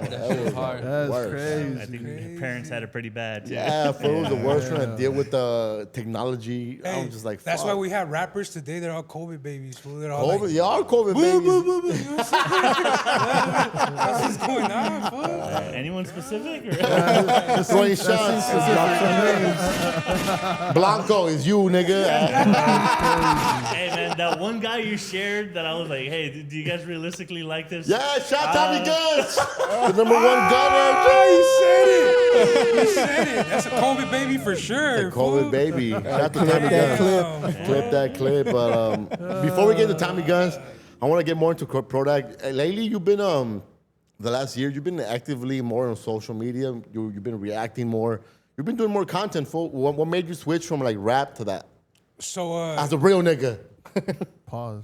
[SPEAKER 2] fool. That was
[SPEAKER 5] hard.
[SPEAKER 3] That's
[SPEAKER 2] worse.
[SPEAKER 3] crazy.
[SPEAKER 4] I think parents had it pretty bad. Too.
[SPEAKER 2] Yeah, fool, it was the worst trying to deal with the technology. I
[SPEAKER 1] Hey,
[SPEAKER 2] was just like,
[SPEAKER 1] that's
[SPEAKER 2] fuck.
[SPEAKER 1] why we have rappers today. They're all COVID babies. Fool. They're all
[SPEAKER 2] COVID,
[SPEAKER 1] like,
[SPEAKER 2] y'all COVID
[SPEAKER 1] boo,
[SPEAKER 2] babies.
[SPEAKER 1] boo, boo, boo. You know what I'm saying? That's what's going on, fool.
[SPEAKER 4] Anyone specific? Or?
[SPEAKER 2] Throwing shots. Blanco is you, nigga.
[SPEAKER 4] Hey man, that one guy you shared that I was like, hey, do you guys realistically like this?
[SPEAKER 2] Yeah, shout Tommy Guns. The number one gunner.
[SPEAKER 1] He said it. That's a COVID baby for sure.
[SPEAKER 2] The COVID
[SPEAKER 1] fool.
[SPEAKER 2] baby. Shout out to Tommy
[SPEAKER 6] that
[SPEAKER 2] Guns. Clip that clip. But before we get to Tommy Guns, I want to get more into product. Lately, you've been the last year, you've been actively more on social media. You've been reacting more. You've been doing more content. What made you switch from like rap to that?
[SPEAKER 1] So,
[SPEAKER 2] As a real nigga.
[SPEAKER 3] Pause.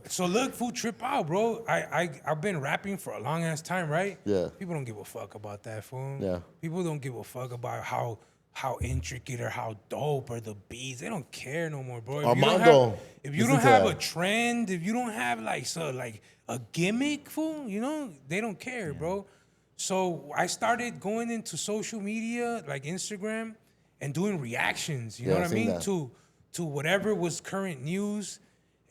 [SPEAKER 1] so look, fool, trip out, bro. I've been rapping for a long ass time, right?
[SPEAKER 2] Yeah.
[SPEAKER 1] People don't give a fuck about that, fool.
[SPEAKER 2] Yeah.
[SPEAKER 1] People don't give a fuck about how intricate or how dope or the beats. They don't care no more, bro.
[SPEAKER 2] Armando,
[SPEAKER 1] If you
[SPEAKER 2] listen
[SPEAKER 1] don't
[SPEAKER 2] to
[SPEAKER 1] have
[SPEAKER 2] that.
[SPEAKER 1] a trend, if you don't have like a gimmick, fool, you know, they don't care, bro. So I started going into social media like Instagram and doing reactions. You know
[SPEAKER 2] Yeah,
[SPEAKER 1] what I
[SPEAKER 2] I've seen
[SPEAKER 1] mean?
[SPEAKER 2] that.
[SPEAKER 1] To whatever was current news.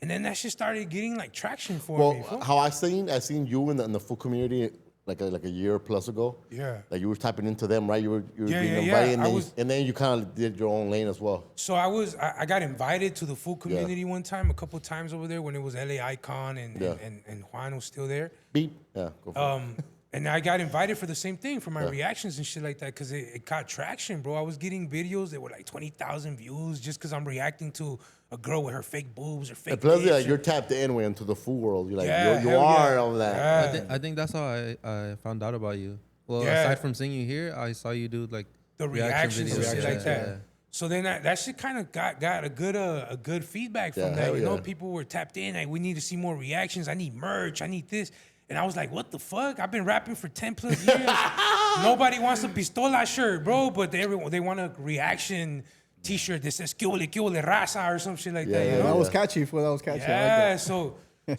[SPEAKER 1] And then that shit started getting like traction for me.
[SPEAKER 2] Well,
[SPEAKER 1] fool.
[SPEAKER 2] how I seen you in the full community like a year plus ago.
[SPEAKER 1] Yeah.
[SPEAKER 2] Like you were tapping into them, right? You were
[SPEAKER 1] Yeah,
[SPEAKER 2] being
[SPEAKER 1] yeah,
[SPEAKER 2] invited,
[SPEAKER 1] yeah.
[SPEAKER 2] and then you kind of did your own lane as well.
[SPEAKER 1] So I got invited to the full community one time, a couple times over there when it was LA Icon and Juan was still there.
[SPEAKER 2] Beep. Yeah. Go for it.
[SPEAKER 1] And I got invited for the same thing, for my reactions and shit like that, because it got traction, bro. I was getting videos that were like 20,000 views just because I'm reacting to a girl with her fake boobs or fake
[SPEAKER 2] And plus,
[SPEAKER 1] tits.
[SPEAKER 2] like, you're tapped in way into the full world. You're like,
[SPEAKER 1] Yeah,
[SPEAKER 2] you
[SPEAKER 1] hell
[SPEAKER 2] are
[SPEAKER 1] yeah.
[SPEAKER 2] on that.
[SPEAKER 1] Yeah.
[SPEAKER 5] I think that's how I found out about you. Well,
[SPEAKER 1] Yeah.
[SPEAKER 5] aside from seeing you here, I saw you do like
[SPEAKER 1] The
[SPEAKER 5] reaction
[SPEAKER 1] reactions and
[SPEAKER 5] videos.
[SPEAKER 1] shit like
[SPEAKER 5] Yeah.
[SPEAKER 1] that. So then that shit kind of got a good feedback from
[SPEAKER 2] Yeah,
[SPEAKER 1] that.
[SPEAKER 2] hell
[SPEAKER 1] You know,
[SPEAKER 2] yeah.
[SPEAKER 1] people were tapped in. Like, we need to see more reactions. I need merch. I need this. And I was like, what the fuck? I've been rapping for 10 plus years. Nobody wants a pistola shirt, bro. But they want a reaction t-shirt that says "Que huele raza" or some shit like that.
[SPEAKER 2] Yeah,
[SPEAKER 1] You know?
[SPEAKER 6] That was catchy, fool. That was catchy. I like
[SPEAKER 1] Yeah,
[SPEAKER 6] that.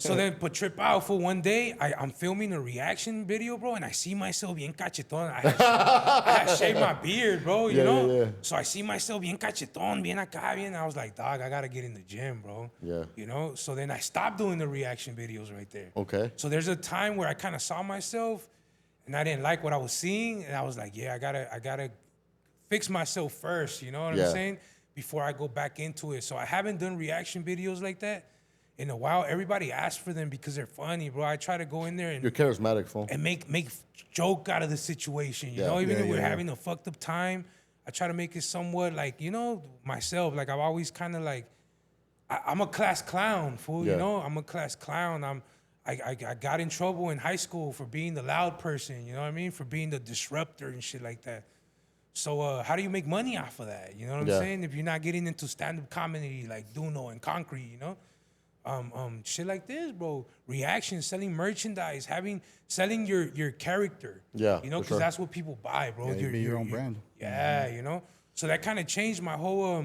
[SPEAKER 1] so then, but trip out for one day, I'm filming a reaction video, bro, and I see myself bien cacheton. I had shaved my beard, bro, you
[SPEAKER 2] Yeah,
[SPEAKER 1] know?
[SPEAKER 2] yeah, yeah.
[SPEAKER 1] So I see myself bien cacheton, bien acá, bien. I was like, dog, I gotta get in the gym, bro.
[SPEAKER 2] Yeah.
[SPEAKER 1] You know? So then I stopped doing the reaction videos right there.
[SPEAKER 2] Okay.
[SPEAKER 1] So there's a time where I kind of saw myself and I didn't like what I was seeing, and I was like, yeah, I gotta fix myself first, you know what
[SPEAKER 2] Yeah.
[SPEAKER 1] I'm saying? Before I go back into it. So I haven't done reaction videos like that in a while. Everybody asks for them because they're funny, bro. I try to go in there
[SPEAKER 2] You're charismatic, fool.
[SPEAKER 1] and make joke out of the situation, you
[SPEAKER 2] Yeah.
[SPEAKER 1] know? Even
[SPEAKER 6] Yeah,
[SPEAKER 1] if we're
[SPEAKER 6] yeah,
[SPEAKER 1] having a fucked up time, I try to make it somewhat like, you know, myself. Like, I've always kind of like, I'm a class clown, fool,
[SPEAKER 2] Yeah.
[SPEAKER 1] you know? I'm a class clown. I got in trouble in high school for being the loud person, you know what I mean? For being the disruptor and shit like that. So how do you make money off of that? You know what
[SPEAKER 2] Yeah.
[SPEAKER 1] I'm saying? If you're not getting into stand-up comedy like Duno and Concrete, you know? Shit like this, bro. Reactions, selling merchandise, selling your character.
[SPEAKER 2] Yeah,
[SPEAKER 1] You know,
[SPEAKER 2] for
[SPEAKER 1] because
[SPEAKER 2] sure.
[SPEAKER 1] that's what people buy, bro.
[SPEAKER 6] Yeah, you be your own brand.
[SPEAKER 1] Yeah, you know? So that kind of changed my whole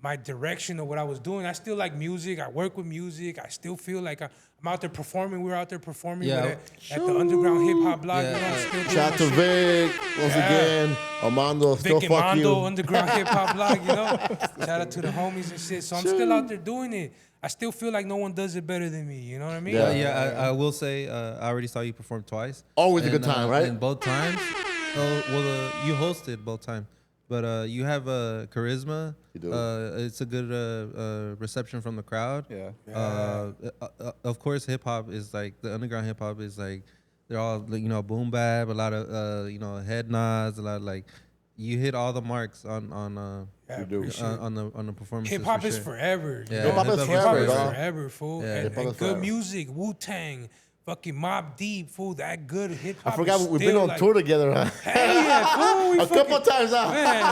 [SPEAKER 1] my direction of what I was doing. I still like music. I work with music. I still feel like I'm out there performing. We're out there performing
[SPEAKER 5] Yeah.
[SPEAKER 1] at the underground hip hop blog.
[SPEAKER 5] Yeah.
[SPEAKER 1] You know, I'm still doing
[SPEAKER 2] Shout
[SPEAKER 1] my
[SPEAKER 2] to
[SPEAKER 1] shit.
[SPEAKER 2] Vic once again. Armando, still
[SPEAKER 1] Vic
[SPEAKER 2] fuck
[SPEAKER 1] Armando,
[SPEAKER 2] you.
[SPEAKER 1] underground hip hop blog, you know? Shout out to the homies and shit. So I'm still out there doing it. I still feel like no one does it better than me. You know what I mean?
[SPEAKER 2] Yeah.
[SPEAKER 5] I will say I already saw you perform twice.
[SPEAKER 2] Always a good
[SPEAKER 5] And,
[SPEAKER 2] time, right?
[SPEAKER 5] And both times, you hosted both times, but you have charisma.
[SPEAKER 2] You do.
[SPEAKER 5] It's a good reception from the crowd.
[SPEAKER 6] Yeah.
[SPEAKER 5] Of course, hip hop is like the underground hip hop is like they're all boom bap, a lot of head nods, a lot of like you hit all the marks on
[SPEAKER 1] Yeah,
[SPEAKER 2] You do.
[SPEAKER 1] appreciate it.
[SPEAKER 5] on the performance.
[SPEAKER 1] Hip hop is forever. you
[SPEAKER 5] Yeah,
[SPEAKER 1] know?
[SPEAKER 2] Hip-hop is
[SPEAKER 1] Hip-hop
[SPEAKER 2] forever,
[SPEAKER 1] is
[SPEAKER 2] dog.
[SPEAKER 1] forever, fool.
[SPEAKER 5] Yeah.
[SPEAKER 1] And
[SPEAKER 2] Hip-hop is
[SPEAKER 1] good
[SPEAKER 2] forever.
[SPEAKER 1] music, Wu-Tang, fucking Mobb Deep, fool. That good hip
[SPEAKER 2] I
[SPEAKER 1] hop.
[SPEAKER 2] forgot
[SPEAKER 1] is
[SPEAKER 2] we've been
[SPEAKER 1] still
[SPEAKER 2] on
[SPEAKER 1] like,
[SPEAKER 2] tour together, huh?
[SPEAKER 1] Hell yeah, fool. We
[SPEAKER 2] A couple
[SPEAKER 1] fucking-
[SPEAKER 2] times, huh?
[SPEAKER 1] Man,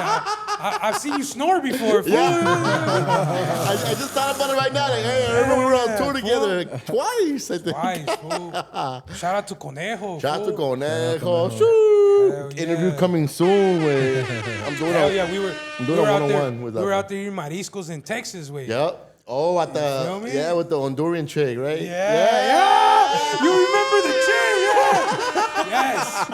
[SPEAKER 1] I've seen you snore before, fool.
[SPEAKER 2] I just thought about it right now. Like, hey, I remember we were on tour together like, twice. I think.
[SPEAKER 1] Twice, fool. Shout out to Conejo.
[SPEAKER 2] Shout out to
[SPEAKER 1] fool.
[SPEAKER 2] Conejo. Shoot.
[SPEAKER 1] Hell yeah.
[SPEAKER 2] Interview coming soon. With I'm doing
[SPEAKER 1] Hell
[SPEAKER 2] a,
[SPEAKER 1] yeah, we were
[SPEAKER 2] I'm doing a
[SPEAKER 1] out there.
[SPEAKER 2] one-on-one with
[SPEAKER 1] We
[SPEAKER 2] that
[SPEAKER 1] were
[SPEAKER 2] one.
[SPEAKER 1] out there eating mariscos in Texas, wait.
[SPEAKER 2] Yep. Oh, at
[SPEAKER 1] feel
[SPEAKER 2] the
[SPEAKER 1] me?
[SPEAKER 2] with the Honduran chick, right?
[SPEAKER 1] Yeah. You remember the chick? Yeah. Yes.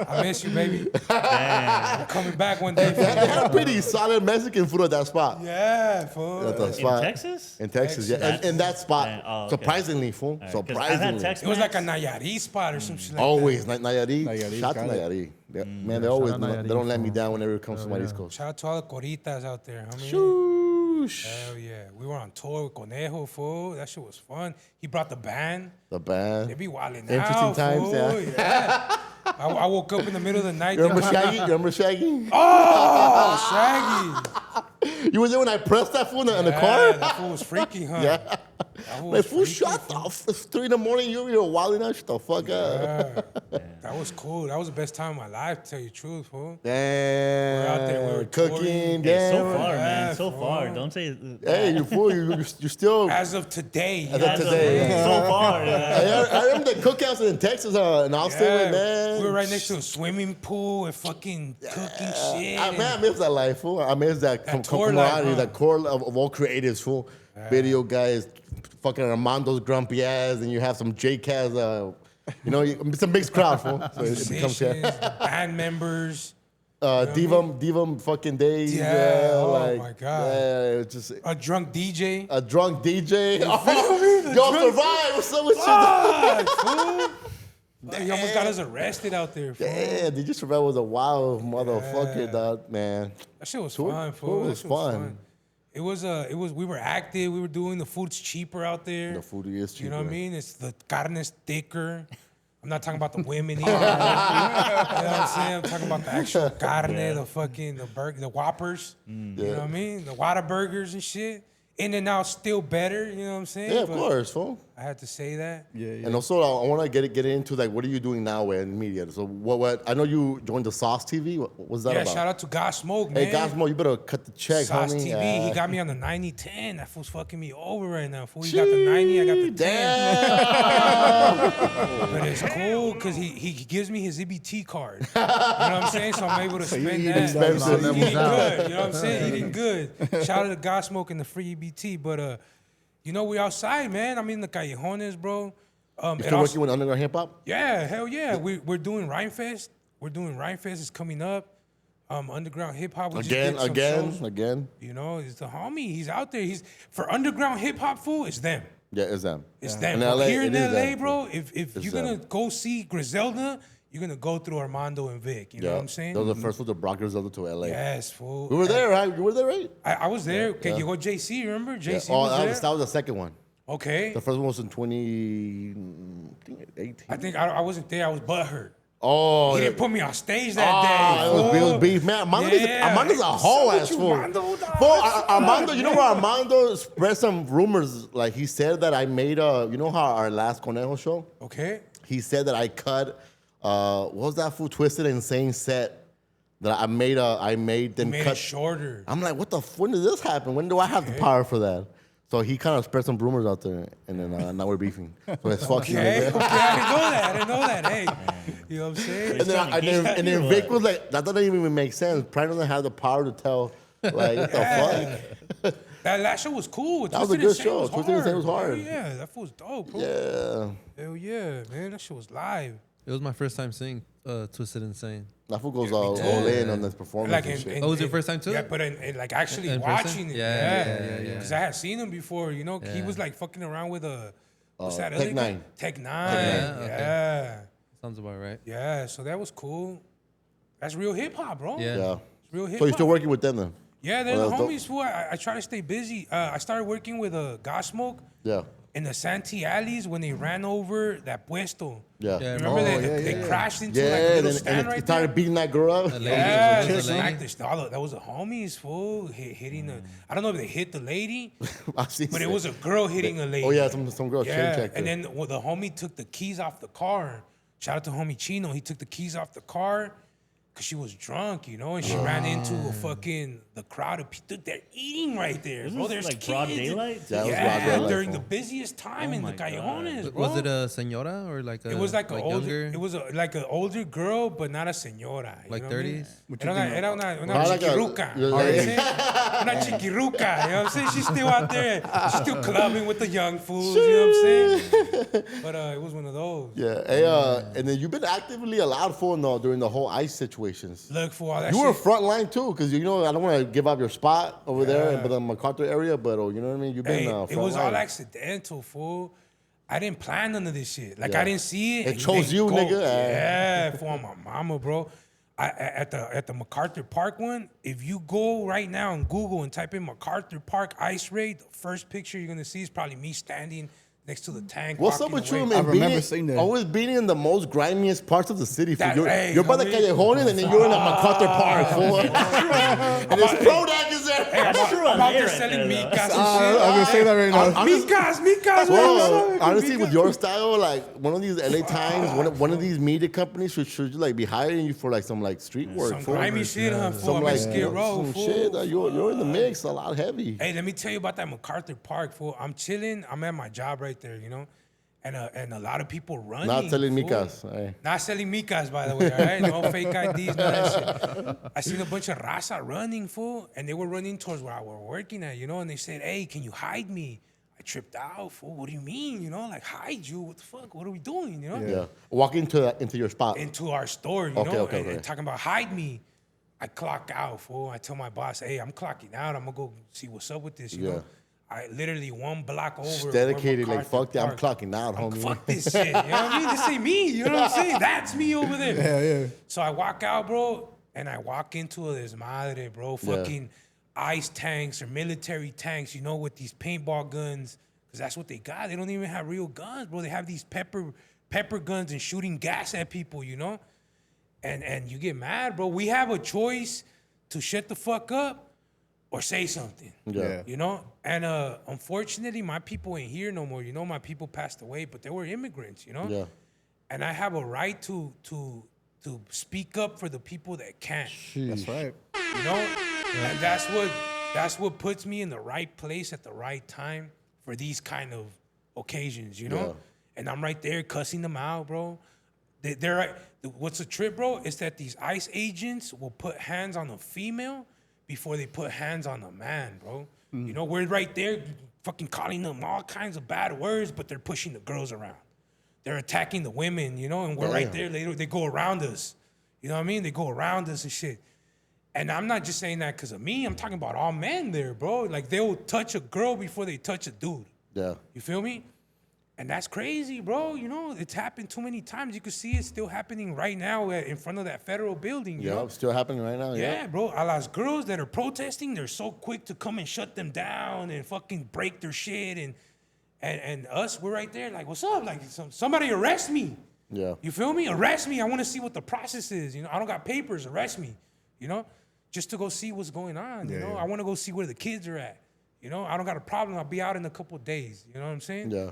[SPEAKER 1] I miss you, baby. I'm coming back one day.
[SPEAKER 2] They had a pretty solid Mexican food at that spot.
[SPEAKER 1] Yeah, fool.
[SPEAKER 2] At the
[SPEAKER 4] In
[SPEAKER 2] spot.
[SPEAKER 4] Texas?
[SPEAKER 2] In Texas, yeah.
[SPEAKER 4] Texas.
[SPEAKER 2] In that spot.
[SPEAKER 4] Yeah, oh, okay.
[SPEAKER 2] Surprisingly, fool.
[SPEAKER 4] 'Cause I've had
[SPEAKER 2] Surprisingly.
[SPEAKER 4] Tex
[SPEAKER 1] It was like a
[SPEAKER 4] Mex.
[SPEAKER 1] Nayarit spot or some shit like
[SPEAKER 2] Always. Nayarit.
[SPEAKER 6] Nayarit,
[SPEAKER 2] Shout to
[SPEAKER 6] got it.
[SPEAKER 2] Nayarit. Man, they always
[SPEAKER 3] shout out Nayarit,
[SPEAKER 2] they don't let me
[SPEAKER 3] fool.
[SPEAKER 2] down whenever it comes to
[SPEAKER 3] yeah.
[SPEAKER 2] Mariscos.
[SPEAKER 1] that. Shout out to all the coritas out there, homie.
[SPEAKER 2] Shoosh.
[SPEAKER 1] Hell yeah. We were on tour with Conejo, fool. That shit was fun. He brought the band.
[SPEAKER 2] The
[SPEAKER 1] They
[SPEAKER 2] band.
[SPEAKER 1] be wilding
[SPEAKER 2] Interesting
[SPEAKER 1] out,
[SPEAKER 2] times,
[SPEAKER 1] fool.
[SPEAKER 2] yeah.
[SPEAKER 1] I woke up in the middle of the night.
[SPEAKER 2] You remember
[SPEAKER 1] there.
[SPEAKER 2] Shaggy? You remember Shaggy?
[SPEAKER 1] Oh, Shaggy.
[SPEAKER 2] You were there when I pressed that fool in the
[SPEAKER 1] Yeah,
[SPEAKER 2] car?
[SPEAKER 1] that fool was freaky, huh?
[SPEAKER 2] Yeah.
[SPEAKER 1] That fool
[SPEAKER 2] Like,
[SPEAKER 1] was
[SPEAKER 2] fool,
[SPEAKER 1] freaky,
[SPEAKER 2] shut
[SPEAKER 1] fool.
[SPEAKER 2] off. It's 3 in the morning. You're wilding out. Shut the fuck up.
[SPEAKER 1] That was cool. That was the best time of my life, to tell you the truth, fool.
[SPEAKER 2] Damn.
[SPEAKER 1] out there, we were
[SPEAKER 2] cooking.
[SPEAKER 1] touring.
[SPEAKER 4] Hey, so
[SPEAKER 2] Damn.
[SPEAKER 4] far, man.
[SPEAKER 1] Yeah,
[SPEAKER 4] So
[SPEAKER 1] fool.
[SPEAKER 4] far. Don't say.
[SPEAKER 2] Hey, you fool. You're still.
[SPEAKER 1] As of today.
[SPEAKER 2] As of today, yeah.
[SPEAKER 4] So far. Yeah.
[SPEAKER 2] I remember the cookouts in Texas in Austin,
[SPEAKER 1] Yeah,
[SPEAKER 2] man.
[SPEAKER 1] we were right next to a swimming pool and fucking cooking shit.
[SPEAKER 2] I miss that life, fool. I miss that
[SPEAKER 1] tour life,
[SPEAKER 2] camaraderie,
[SPEAKER 1] huh?
[SPEAKER 2] that core of all creatives, fool. Video guys, fucking Armando's grumpy ass, and you have some J-Caz, it's a mixed crowd, fool. So it becomes,
[SPEAKER 1] Musicians, the band members,
[SPEAKER 2] Divam fucking days.
[SPEAKER 1] Yeah, oh
[SPEAKER 2] like,
[SPEAKER 1] my God.
[SPEAKER 2] Yeah, it's just
[SPEAKER 1] a drunk DJ.
[SPEAKER 2] a drunk DJ.
[SPEAKER 1] me?
[SPEAKER 2] Oh,
[SPEAKER 1] The
[SPEAKER 2] y'all
[SPEAKER 1] drunk-
[SPEAKER 2] survived. What's up with you?
[SPEAKER 1] Fuck, fool. He almost got us arrested out there, fool.
[SPEAKER 2] Damn, Did You Survive was a wild motherfucker, dog, man.
[SPEAKER 1] That shit was
[SPEAKER 2] Tour-
[SPEAKER 1] fun,
[SPEAKER 2] tour
[SPEAKER 1] fool. That
[SPEAKER 2] was
[SPEAKER 1] shit
[SPEAKER 2] fun.
[SPEAKER 1] It was, we were active. We were doing, the food's cheaper out there.
[SPEAKER 2] The food is cheaper.
[SPEAKER 1] You know what I mean? It's the carne's thicker. I'm not talking about the women either. You know what I'm saying? I'm talking about the actual carne, the burger, the Whoppers. You know what I mean? The Whataburgers and shit. In and out still better. You know what I'm saying?
[SPEAKER 2] Yeah, of
[SPEAKER 1] But
[SPEAKER 2] course, fool.
[SPEAKER 1] I had to say that.
[SPEAKER 6] Yeah.
[SPEAKER 2] And also, I want to get into like, what are you doing now in media? So, what? I know you joined the Sauce TV. What was that
[SPEAKER 1] Yeah,
[SPEAKER 2] about?
[SPEAKER 1] shout out to God Smoke, man.
[SPEAKER 2] Hey, Cosmo, you better cut the check,
[SPEAKER 1] Sauce
[SPEAKER 2] homie.
[SPEAKER 1] TV. He got me on the 90-10. That fool's fucking me over right now. Fool, he got the 90, I got the 10.
[SPEAKER 2] Damn.
[SPEAKER 1] But it's cool because he gives me his EBT card. You know what I'm saying? So I'm able to spend
[SPEAKER 6] eating
[SPEAKER 1] that.
[SPEAKER 2] expensive.
[SPEAKER 1] Eating good. You know what I'm saying? Eating good. Shout out to God Smoke and the free EBT. But, we outside, man. I'm in the callejones, bro.
[SPEAKER 2] You still working with underground hip hop?
[SPEAKER 1] Yeah, hell yeah. We're doing Rhymefest. It's coming up. Underground hip hop. We just did some shows.
[SPEAKER 2] Again.
[SPEAKER 1] You know, it's the homie. He's out there. He's for underground hip hop, fool. It's them.
[SPEAKER 2] Yeah, it's them.
[SPEAKER 1] It's them.
[SPEAKER 2] In
[SPEAKER 1] Bro.
[SPEAKER 2] LA,
[SPEAKER 1] Here in
[SPEAKER 2] it is
[SPEAKER 1] LA,
[SPEAKER 2] them.
[SPEAKER 1] bro, if
[SPEAKER 2] It's
[SPEAKER 1] you're gonna
[SPEAKER 2] them.
[SPEAKER 1] go see Griselda, you're gonna go through Armando and Vic. You know what I'm saying?
[SPEAKER 2] Those are the first ones that brought Griselda to LA.
[SPEAKER 1] Yes, fool.
[SPEAKER 2] We were there, right? You were there, right?
[SPEAKER 1] I was there. Okay,
[SPEAKER 2] yeah.
[SPEAKER 1] you go JC, remember? JC
[SPEAKER 2] Oh,
[SPEAKER 1] was there.
[SPEAKER 2] that was the second one.
[SPEAKER 1] Okay.
[SPEAKER 2] The first one was in 2018.
[SPEAKER 1] I think I wasn't there. I was butthurt.
[SPEAKER 2] Oh,
[SPEAKER 1] He
[SPEAKER 2] yeah.
[SPEAKER 1] didn't put me on stage that day.
[SPEAKER 2] It was
[SPEAKER 1] fool.
[SPEAKER 2] beef, man. Armando's a
[SPEAKER 1] What's
[SPEAKER 2] whole
[SPEAKER 1] up with
[SPEAKER 2] ass
[SPEAKER 1] you,
[SPEAKER 2] fool.
[SPEAKER 1] Armando, dog?
[SPEAKER 2] Fool, Armando, you know where Armando spread some rumors? Like he said that I made you know how our last Conejo show?
[SPEAKER 1] Okay.
[SPEAKER 2] He said that I cut, what was that fool? Twisted Insane set that I made then
[SPEAKER 1] Made
[SPEAKER 2] cut.
[SPEAKER 1] it shorter.
[SPEAKER 2] I'm like, when did this happen? When do I have the power for that? So he kind of spread some rumors out there, and then now we're beefing. So it's fucking.
[SPEAKER 1] Okay, I didn't know that. Hey, you know what I'm saying?
[SPEAKER 2] And then Vic was like, that doesn't even make sense. Prime doesn't have the power to tell, like, what the fuck?
[SPEAKER 1] That last show was cool.
[SPEAKER 2] That was a
[SPEAKER 1] Twisted
[SPEAKER 2] good
[SPEAKER 1] Insane
[SPEAKER 2] show. Twisted Insane was hard.
[SPEAKER 1] Hell yeah, that fool was dope. Bro.
[SPEAKER 2] Yeah.
[SPEAKER 1] Hell yeah, man. That shit was live.
[SPEAKER 5] It was my first time seeing Twisted Insane.
[SPEAKER 2] That fool goes all in on this performance
[SPEAKER 1] Like
[SPEAKER 2] and shit.
[SPEAKER 5] Oh, was it your first time too?
[SPEAKER 1] Yeah, but like actually
[SPEAKER 5] In person?
[SPEAKER 1] watching it.
[SPEAKER 5] Yeah.
[SPEAKER 1] Because I had seen him before. You know, he
[SPEAKER 5] Yeah.
[SPEAKER 1] was like fucking around with what's that
[SPEAKER 2] Tech
[SPEAKER 1] other guy?
[SPEAKER 2] Nine.
[SPEAKER 1] Tech Nine.
[SPEAKER 5] Yeah, okay.
[SPEAKER 1] Yeah.
[SPEAKER 5] Sounds about right.
[SPEAKER 1] Yeah. So that was cool. That's real hip hop, bro.
[SPEAKER 5] Yeah.
[SPEAKER 2] Yeah.
[SPEAKER 1] It's real hip
[SPEAKER 2] So
[SPEAKER 1] hop.
[SPEAKER 2] you're still working with them then?
[SPEAKER 1] Yeah, they're
[SPEAKER 2] Well,
[SPEAKER 1] the
[SPEAKER 2] that's
[SPEAKER 1] homies. Fool. I try to stay busy. I started working with God Smoke
[SPEAKER 2] Yeah.
[SPEAKER 1] in the Santee alleys when they ran over that puesto.
[SPEAKER 2] Yeah.
[SPEAKER 5] Yeah,
[SPEAKER 1] Remember
[SPEAKER 2] Oh,
[SPEAKER 1] they crashed into
[SPEAKER 2] Yeah,
[SPEAKER 1] like a little
[SPEAKER 2] and
[SPEAKER 1] stand
[SPEAKER 2] it
[SPEAKER 1] right
[SPEAKER 2] started
[SPEAKER 1] there.
[SPEAKER 2] beating that girl up.
[SPEAKER 5] The lady.
[SPEAKER 1] Yeah,
[SPEAKER 5] Was it
[SPEAKER 1] they
[SPEAKER 5] the lady?
[SPEAKER 1] smacked that was the homies, fool, hitting the. I don't know if they hit the lady,
[SPEAKER 2] I've seen
[SPEAKER 1] but it
[SPEAKER 2] some-
[SPEAKER 1] was a girl hitting a lady.
[SPEAKER 2] Oh, yeah, some girl shade
[SPEAKER 1] Yeah,
[SPEAKER 2] checked
[SPEAKER 1] and
[SPEAKER 2] her.
[SPEAKER 1] then the homie took the keys off the car. Shout out to homie Chino. He took the keys off the car, Cause she was drunk, you know, and she ran into the crowd of people. Dude, they're eating right there,
[SPEAKER 4] Was
[SPEAKER 1] bro.
[SPEAKER 4] this
[SPEAKER 1] There's
[SPEAKER 4] like
[SPEAKER 1] kids.
[SPEAKER 4] broad daylight?
[SPEAKER 2] Yeah, it was
[SPEAKER 1] Yeah,
[SPEAKER 2] broad daylight,
[SPEAKER 1] during
[SPEAKER 2] fool.
[SPEAKER 1] the busiest time in the
[SPEAKER 4] my God.
[SPEAKER 1] Cayones, bro.
[SPEAKER 5] Was it a senora or like a?
[SPEAKER 1] It was like an older.
[SPEAKER 5] younger?
[SPEAKER 1] It was like an older girl, but not a señora. You
[SPEAKER 5] Like
[SPEAKER 1] know what I mean?
[SPEAKER 5] 30s?
[SPEAKER 1] Era una
[SPEAKER 2] Like a-
[SPEAKER 1] chiquiruca. You know what I'm saying? Una chiquiruca. You know what I'm saying? She's still out there. She's still clubbing with the young fools. You know what I'm saying? But it was one of those.
[SPEAKER 2] Yeah. Hey, and then you've been actively allowed for no during the whole ICE situations.
[SPEAKER 1] Look for all that
[SPEAKER 2] You
[SPEAKER 1] shit.
[SPEAKER 2] were front line too, because you know I don't want to give up your spot over there, but the MacArthur area. But you know what I mean. You've been
[SPEAKER 1] Hey,
[SPEAKER 2] front
[SPEAKER 1] it was
[SPEAKER 2] line.
[SPEAKER 1] all accidental, fool. I didn't plan none of this shit. Like
[SPEAKER 2] Yeah.
[SPEAKER 1] I didn't see it.
[SPEAKER 2] It
[SPEAKER 1] and
[SPEAKER 2] chose
[SPEAKER 1] they
[SPEAKER 2] you,
[SPEAKER 1] go.
[SPEAKER 2] nigga.
[SPEAKER 1] Yeah, for my mama, bro. At the MacArthur Park one, if you go right now on Google and type in MacArthur Park ice raid, the first picture you're gonna see is probably me standing next to the tank.
[SPEAKER 2] What's up
[SPEAKER 1] walking
[SPEAKER 2] with you,
[SPEAKER 1] away.
[SPEAKER 2] man?
[SPEAKER 6] I remember
[SPEAKER 2] Being-
[SPEAKER 6] seeing that.
[SPEAKER 2] Always being in the most grimiest parts of the city. Fool.
[SPEAKER 1] That-
[SPEAKER 2] You're,
[SPEAKER 1] hey,
[SPEAKER 2] you're by the
[SPEAKER 1] homie.
[SPEAKER 2] Callejones and then you're in a MacArthur Park, fool. And there's Prodac is there.
[SPEAKER 4] That's true.
[SPEAKER 1] I'm out there
[SPEAKER 4] Right
[SPEAKER 1] selling
[SPEAKER 4] there, though.
[SPEAKER 1] mikas and
[SPEAKER 6] I
[SPEAKER 1] shit.
[SPEAKER 6] was gonna say that right now.
[SPEAKER 1] Mikas,
[SPEAKER 2] Well,
[SPEAKER 1] man.
[SPEAKER 2] honestly, with your style, like one of these LA Times, one of these media companies should like be hiring you for like some like street work.
[SPEAKER 1] Some
[SPEAKER 2] fool.
[SPEAKER 1] grimy shit, huh? Fool.
[SPEAKER 2] Some
[SPEAKER 1] I'm
[SPEAKER 2] like
[SPEAKER 1] in Skid Row,
[SPEAKER 2] some
[SPEAKER 1] fool.
[SPEAKER 2] shit. You're in the mix, a lot heavy.
[SPEAKER 1] Hey, let me tell you about that MacArthur Park, fool. I'm chilling. I'm at my job right there, you know, and a lot of people running.
[SPEAKER 2] Not telling
[SPEAKER 1] fool.
[SPEAKER 2] Mikas. Hey.
[SPEAKER 1] Not selling mikas, by the way. All right, no fake IDs, none of that shit. I seen a bunch of raza running, fool, and they were running towards where I was working at, you know. And they said, "Hey, can you hide me?" I tripped out, fool. What do you mean? You know, like hide you? What the fuck? What are we doing? You know,
[SPEAKER 2] Yeah. Walk into your spot.
[SPEAKER 1] into our store, you
[SPEAKER 2] Okay,
[SPEAKER 1] know,
[SPEAKER 2] okay,
[SPEAKER 1] and
[SPEAKER 2] okay.
[SPEAKER 1] talking about hide me. I clock out, fool. I tell my boss, "Hey, I'm clocking out. I'm gonna go see what's up with this." You know, I literally one block over.
[SPEAKER 2] Just
[SPEAKER 1] where
[SPEAKER 2] dedicated, like
[SPEAKER 1] MacArthur
[SPEAKER 2] fuck that. I'm
[SPEAKER 1] Park.
[SPEAKER 2] clocking out, homie.
[SPEAKER 1] Fuck this shit. You know what I mean? This ain't me. You know what I'm saying? That's me over there.
[SPEAKER 6] Yeah.
[SPEAKER 1] So I walk out, bro, and I walk into a desmadre, bro. Fucking ice tanks or military tanks, you know, with these paintball guns. Because that's what they got. They don't even have real guns, bro. They have these pepper guns and shooting gas at people, you know? And you get mad, bro. We have a choice to shut the fuck up or say something.
[SPEAKER 2] Yeah.
[SPEAKER 1] You know? And unfortunately, my people ain't here no more. You know, my people passed away, but they were immigrants, you know?
[SPEAKER 2] Yeah.
[SPEAKER 1] And I have a right to speak up for the people that can't.
[SPEAKER 6] That's right.
[SPEAKER 1] You know? And that's what puts me in the right place at the right time for these kind of occasions, you know?
[SPEAKER 2] Yeah.
[SPEAKER 1] And I'm right there cussing them out, bro. They're right. What's a trip, bro? Is that these ICE agents will put hands on a female before they put hands on a man, bro. You know, we're right there fucking calling them all kinds of bad words, but they're pushing the girls around. They're attacking the women, you know, and we're right there. They go around us. You know what I mean? They go around us and shit. And I'm not just saying that because of me. I'm talking about all men there, bro. Like, they'll touch a girl before they touch a dude.
[SPEAKER 2] Yeah.
[SPEAKER 1] You feel me? And that's crazy, bro. You know, it's happened too many times. You can see it still happening right now in front of that federal building, you
[SPEAKER 2] Yeah.
[SPEAKER 1] know?
[SPEAKER 2] Still happening right now.
[SPEAKER 1] Yeah, bro. A las girls that are protesting, they're so quick to come and shut them down and fucking break their shit. And us, we're right there like, what's up? Like, somebody arrest me.
[SPEAKER 2] Yeah.
[SPEAKER 1] You feel me? Arrest me. I want to see what the process is. You know, I don't got papers. Arrest me. You know, just to go see what's going on. You know, I want to go see where the kids are at. You know, I don't got a problem. I'll be out in a couple of days. You know what I'm saying?
[SPEAKER 2] Yeah.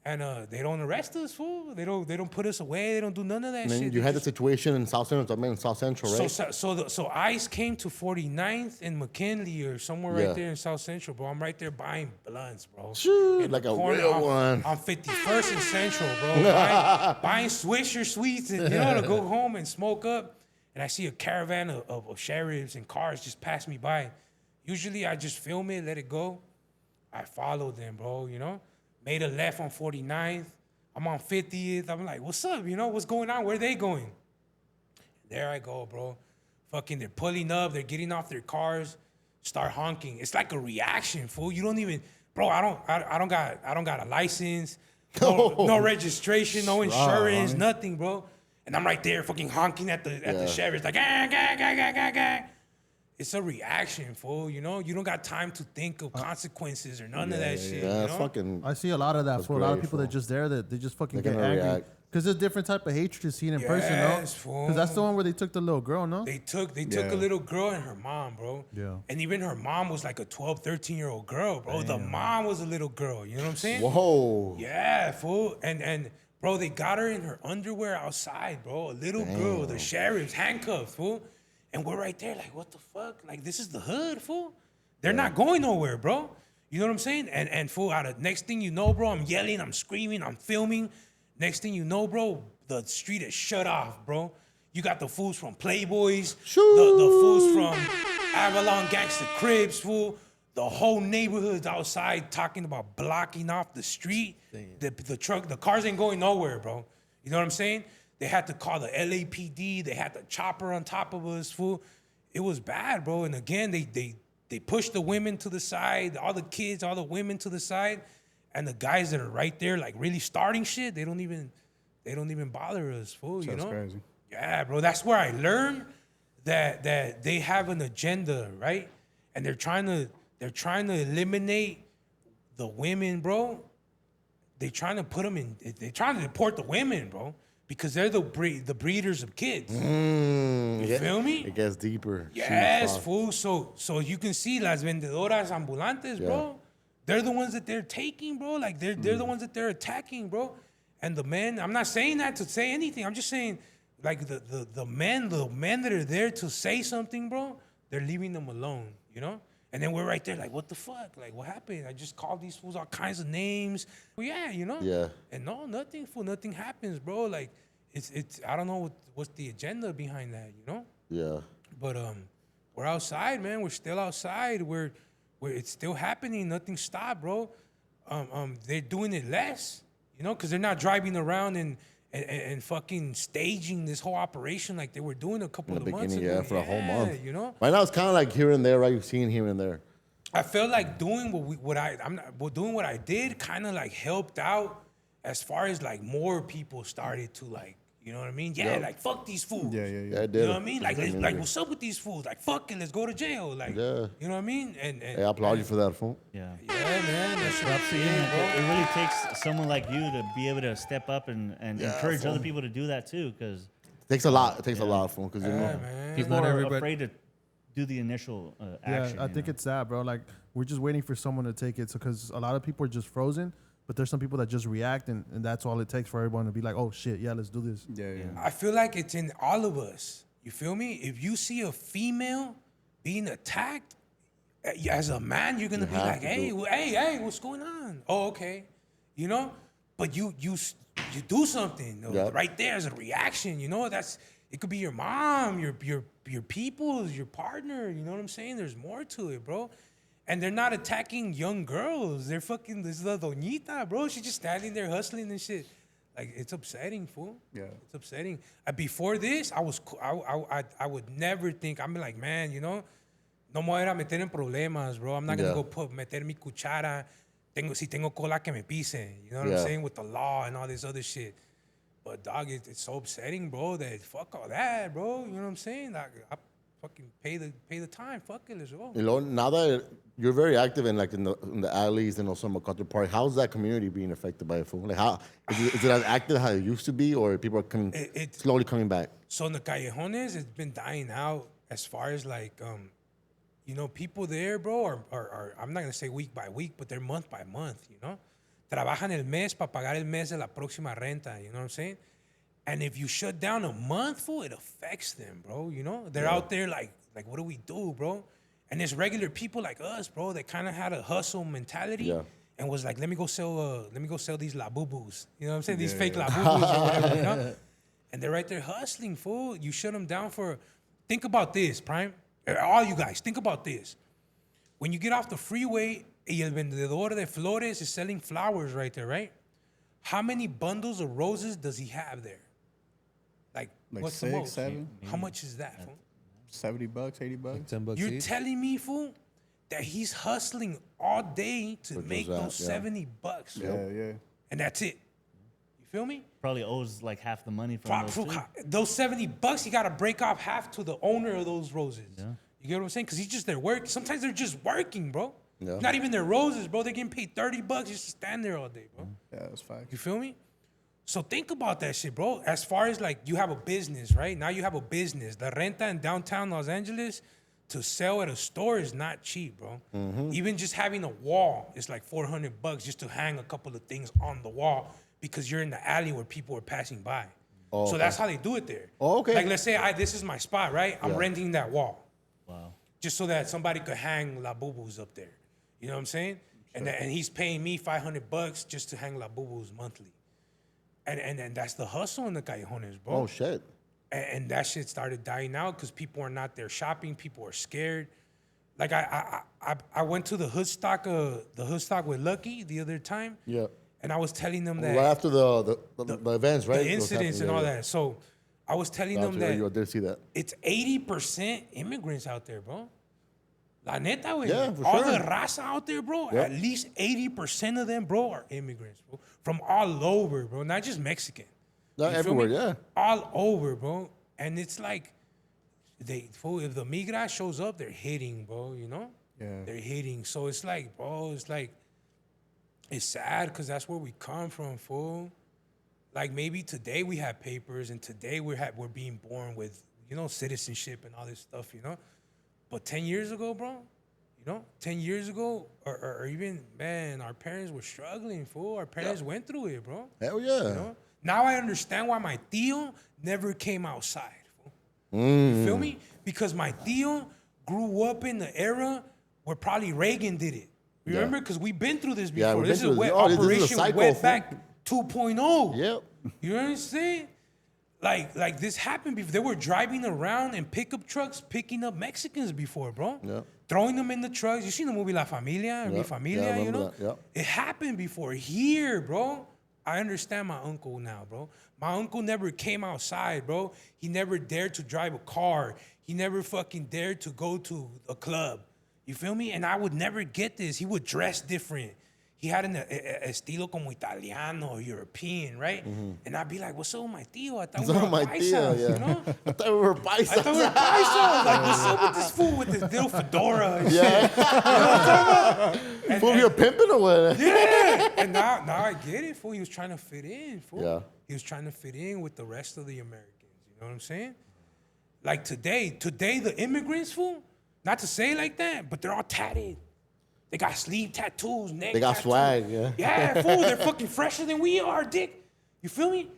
[SPEAKER 1] And they don't arrest us, fool. They don't put us away. They don't do none of that
[SPEAKER 2] And then
[SPEAKER 1] shit.
[SPEAKER 2] you
[SPEAKER 1] They
[SPEAKER 2] had the
[SPEAKER 1] just-
[SPEAKER 2] situation in South Central. I mean, South Central, right?
[SPEAKER 1] So ICE came to 49th and McKinley or somewhere
[SPEAKER 2] Yeah.
[SPEAKER 1] right there in South Central, bro. I'm right there buying blunts, bro.
[SPEAKER 2] Shoot,
[SPEAKER 1] In
[SPEAKER 2] like
[SPEAKER 1] the
[SPEAKER 2] a
[SPEAKER 1] corner,
[SPEAKER 2] real
[SPEAKER 1] I'm-
[SPEAKER 2] one.
[SPEAKER 1] I'm 51st and Central, bro. buying Swisher sweets and, you know, to go home and smoke up. And I see a caravan of sheriffs and cars just pass me by. Usually I just film it, let it go. I follow them, bro, you know? Made a left on 49th. I'm on 50th. I'm like, what's up? You know, what's going on? Where are they going? There I go, bro. Fucking, they're pulling up. They're getting off their cars, start honking. It's like a reaction, fool. You don't even, bro. I don't got a license, no registration, no insurance, nothing, bro. And I'm right there, fucking honking at the sheriff's, like, ah, gah, gah, gah, gah, gah. It's a reaction, fool. You know, you don't got time to think of consequences or none of that shit.
[SPEAKER 2] Yeah,
[SPEAKER 1] you
[SPEAKER 2] that's
[SPEAKER 1] know?
[SPEAKER 2] fucking.
[SPEAKER 3] I see a lot of that for a lot of
[SPEAKER 2] great,
[SPEAKER 3] people
[SPEAKER 2] fool.
[SPEAKER 3] that just there that they just fucking
[SPEAKER 2] They're
[SPEAKER 3] get
[SPEAKER 2] gonna
[SPEAKER 3] angry
[SPEAKER 2] react.
[SPEAKER 3] because there's a different type of hatred to see in person, no?
[SPEAKER 1] Yes, fool.
[SPEAKER 3] Because that's the one where they took the little girl, no?
[SPEAKER 1] They took a little girl and her mom, bro.
[SPEAKER 3] Yeah.
[SPEAKER 1] And even her mom was like a 12, 13-year-old girl, bro. The mom was a little girl. You know what I'm saying?
[SPEAKER 2] Whoa.
[SPEAKER 1] Yeah, fool. And Bro, they got her in her underwear outside, bro. A little girl, the sheriff's handcuffed, fool. And we're right there like, what the fuck? Like, this is the hood, fool. They're not going nowhere, bro. You know what I'm saying? And fool, next thing you know, bro, I'm yelling, I'm screaming, I'm filming. Next thing you know, bro, the street is shut off, bro. You got the fools from Playboys, the fools from Avalon Gangsta Cribs, fool. The whole neighborhood's outside talking about blocking off the street. The cars ain't going nowhere, bro. You know what I'm saying? They had to call the LAPD. They had the chopper on top of us, fool. It was bad, bro. And again, they pushed the women to the side, all the kids, all the women to the side, and the guys that are right there, like really starting shit, they don't even bother us, fool. You know?
[SPEAKER 6] crazy.
[SPEAKER 1] Yeah, bro. That's where I learned that they have an agenda, right? And they're trying to eliminate the women, bro. They're trying to put them in. They're trying to deport the women, bro, because they're the breeders of kids. You feel me?
[SPEAKER 2] It gets deeper.
[SPEAKER 1] Yes, fool. So you can see las vendedoras ambulantes, bro. They're the ones that they're taking, bro. Like they're the ones that they're attacking, bro. And the men, I'm not saying that to say anything. I'm just saying, like the men that are there to say something, bro, they're leaving them alone, you know? And then we're right there like, what the fuck? Like, what happened? I just called these fools all kinds of names. Well, yeah, you know?
[SPEAKER 2] Yeah.
[SPEAKER 1] And no, nothing, fool. Nothing happens, bro. Like, it's I don't know what's the agenda behind that, you know?
[SPEAKER 2] Yeah.
[SPEAKER 1] But we're outside, man. We're still outside. We're it's still happening. Nothing stopped, bro. They're doing it less, you know, because they're not driving around and fucking staging this whole operation like they were doing a couple of months ago.
[SPEAKER 2] Yeah, for a whole month.
[SPEAKER 1] You know,
[SPEAKER 2] Right now it's kind of like here and there, right? You've seen here and there.
[SPEAKER 1] I felt like doing doing what I did kind of like helped out as far as like more people started to like, you know what I mean? Yeah, like fuck these fools.
[SPEAKER 6] Yeah.
[SPEAKER 2] Yeah, it did.
[SPEAKER 1] You know what I mean? Like what's up with these fools? Like fuck it, let's go to jail. Like,
[SPEAKER 2] Yeah.
[SPEAKER 1] you know what I mean? And
[SPEAKER 2] Hey, I applaud you for that, fool.
[SPEAKER 4] Yeah.
[SPEAKER 1] yeah, man. That's what I'm
[SPEAKER 4] Yeah,
[SPEAKER 1] saying, bro.
[SPEAKER 4] it really takes someone like you to be able to step up and encourage other people to do that too, because
[SPEAKER 2] It takes a lot. It takes a lot, fool, because you know.
[SPEAKER 1] Yeah, man.
[SPEAKER 4] people
[SPEAKER 5] not
[SPEAKER 4] are
[SPEAKER 5] everybody-
[SPEAKER 4] afraid to do the initial
[SPEAKER 3] Yeah,
[SPEAKER 4] action.
[SPEAKER 3] I think it's that, bro. Like we're just waiting for someone to take it. So because a lot of people are just frozen, but there's some people that just react, and that's all it takes for everyone to be like, oh shit, yeah, let's do this.
[SPEAKER 6] Yeah.
[SPEAKER 1] I feel like it's in all of us. You feel me? If you see a female being attacked, as a man, you're gonna be
[SPEAKER 2] have
[SPEAKER 1] like,
[SPEAKER 2] to
[SPEAKER 1] hey,
[SPEAKER 2] do
[SPEAKER 1] hey, what's going on? Oh, okay. You know? But you do something.
[SPEAKER 2] Yeah.
[SPEAKER 1] Right there as a reaction, you know, it could be your mom, your peoples, your partner, you know what I'm saying? There's more to it, bro. And they're not attacking young girls. They're fucking, this is la doñita, bro. She's just standing there hustling and shit. Like, it's upsetting, fool.
[SPEAKER 6] Yeah.
[SPEAKER 1] It's upsetting. Before this, I would never think, I'm like, man, you know, no me voy a ir a meter en problemas, bro. I'm not going to go meter mi cuchara. Si tengo cola que me pise. You know what I'm saying? With the law and all this other shit. But, dog, it's so upsetting, bro, that fuck all that, bro. You know what I'm saying? Like, I fucking pay the time. Fuck it, let's go.
[SPEAKER 2] You know, now that you're very active in the alleys and also MacArthur Park, how's that community being affected by it, fool? Like, how is it as active how it used to be, or people are coming slowly coming back?
[SPEAKER 1] So in the callejones, it's been dying out as far as like, you know, people there, bro, are I'm not gonna say week by week, but they're month by month, you know? Trabajan el mes para pagar el mes de la próxima renta, you know what I'm saying? And if you shut down a month, fool, it affects them, bro, you know? They're out there like, what do we do, bro? And there's regular people like us, bro, that kind of had a hustle mentality and was like, let me go sell these labubus, you know what I'm saying? These fake labubus or whatever, you know? And they're right there hustling, fool. You shut them down think about this, Prime. All you guys, think about this. When you get off the freeway, el vendedor de flores is selling flowers right there, right? How many bundles of roses does he have there? Like what's the
[SPEAKER 6] 6,
[SPEAKER 1] most?
[SPEAKER 6] 7?
[SPEAKER 1] How much is that, fool?
[SPEAKER 6] $70, $80.
[SPEAKER 5] $10
[SPEAKER 1] You're
[SPEAKER 5] each.
[SPEAKER 1] telling me, fool, that he's hustling all day to make those $70, fool.
[SPEAKER 6] Yeah.
[SPEAKER 1] And that's it. You feel me?
[SPEAKER 4] probably owes like half the money from those too.
[SPEAKER 1] Those $70, he got to break off half to the owner of those roses.
[SPEAKER 4] Yeah.
[SPEAKER 1] You get what I'm saying? Because he's just there working. Sometimes they're just working, bro.
[SPEAKER 2] Yeah.
[SPEAKER 1] Not even their roses, bro. They're getting paid $30 just to stand there all day, bro.
[SPEAKER 6] Yeah, that's fact.
[SPEAKER 1] You feel me? So think about that shit, bro. As far as like you have a business, right? Now you have a business. The renta in downtown Los Angeles to sell at a store is not cheap, bro. Even just having a wall is like $400 just to hang a couple of things on the wall because you're in the alley where people are passing by.
[SPEAKER 2] Oh,
[SPEAKER 1] So
[SPEAKER 2] okay.
[SPEAKER 1] that's how they do it there.
[SPEAKER 2] Oh, okay.
[SPEAKER 1] Like, let's say this is my spot, right? I'm
[SPEAKER 2] Yeah.
[SPEAKER 1] renting that wall
[SPEAKER 4] Wow.
[SPEAKER 1] just so that somebody could hang La Bubus up there. You know what I'm saying? And he's paying me $500 just to hang La Bubus monthly. And that's the hustle in the callejones, bro.
[SPEAKER 2] Oh shit.
[SPEAKER 1] And that shit started dying out because people are not there shopping. People are scared. Like I went to the hood stock with Lucky the other time.
[SPEAKER 2] Yeah.
[SPEAKER 1] And I was telling them that
[SPEAKER 2] Right after the events, right?
[SPEAKER 1] the incidents and all that. So I was telling them that
[SPEAKER 2] You did see that.
[SPEAKER 1] it's 80% immigrants out there, bro. La neta, güey.
[SPEAKER 2] Yeah, for
[SPEAKER 1] all
[SPEAKER 2] sure.
[SPEAKER 1] the raza out there, bro.
[SPEAKER 2] Yep.
[SPEAKER 1] At least 80% of them, bro, are immigrants, bro. From all over, bro. Not just Mexican.
[SPEAKER 2] Not
[SPEAKER 1] You feel
[SPEAKER 2] everywhere,
[SPEAKER 1] me?
[SPEAKER 2] yeah.
[SPEAKER 1] All over, bro. And it's like, if the migra shows up, they're hitting, bro, you know?
[SPEAKER 6] Yeah.
[SPEAKER 1] They're hitting. So it's like, bro, it's sad because that's where we come from, fool. Like maybe today we have papers and today we're being born with, you know, citizenship and all this stuff, you know? But 10 years ago, bro, you know, 10 years ago, or even, man, our parents were struggling, fool. Our parents went through it, bro.
[SPEAKER 2] Hell yeah.
[SPEAKER 1] You know? Now I understand why my tío never came outside. Fool. You feel me? Because my tío grew up in the era where probably Reagan did it. Remember? Because we've been through this
[SPEAKER 2] Yeah,
[SPEAKER 1] before.
[SPEAKER 2] we've
[SPEAKER 1] This
[SPEAKER 2] been
[SPEAKER 1] is
[SPEAKER 2] through this.
[SPEAKER 1] wet
[SPEAKER 2] Oh, this is a
[SPEAKER 1] Operation
[SPEAKER 2] cycle, fool.
[SPEAKER 1] Wetback 2.0.
[SPEAKER 2] Yep.
[SPEAKER 1] You know what I'm saying? Like this happened before. They were driving around in pickup trucks, picking up Mexicans before, bro.
[SPEAKER 2] Yeah.
[SPEAKER 1] Throwing them in the trucks. You seen the movie La Familia? Mi
[SPEAKER 2] Yeah.
[SPEAKER 1] Familia,
[SPEAKER 2] Yeah, I
[SPEAKER 1] you
[SPEAKER 2] remember
[SPEAKER 1] know?
[SPEAKER 2] that. Yeah.
[SPEAKER 1] It happened before here, bro. I understand my uncle now, bro. My uncle never came outside, bro. He never dared to drive a car. He never fucking dared to go to a club. You feel me? And I would never get this. He would dress different. He had an estilo como italiano or European, right? And I'd be like, what's up with my tío? I thought we were
[SPEAKER 2] my
[SPEAKER 1] paisas,
[SPEAKER 2] tío,
[SPEAKER 1] you
[SPEAKER 2] yeah.
[SPEAKER 1] know?
[SPEAKER 2] I thought we were
[SPEAKER 1] I
[SPEAKER 2] paisas.
[SPEAKER 1] thought we were paisas. Like, what's up with this fool with this little fedora and shit?
[SPEAKER 2] Yeah. Fool, you pimping or what?
[SPEAKER 1] Yeah. And now I get it, fool. He was trying to fit in, fool.
[SPEAKER 2] Yeah.
[SPEAKER 1] He was trying to fit in with the rest of the Americans. You know what I'm saying? Like today the immigrants, fool, not to say it like that, but they're all tatted. They got sleeve tattoos, neck
[SPEAKER 2] They got
[SPEAKER 1] tattoos.
[SPEAKER 2] swag, yeah.
[SPEAKER 1] Yeah, fool, they're fucking fresher than we are, dick. You feel me?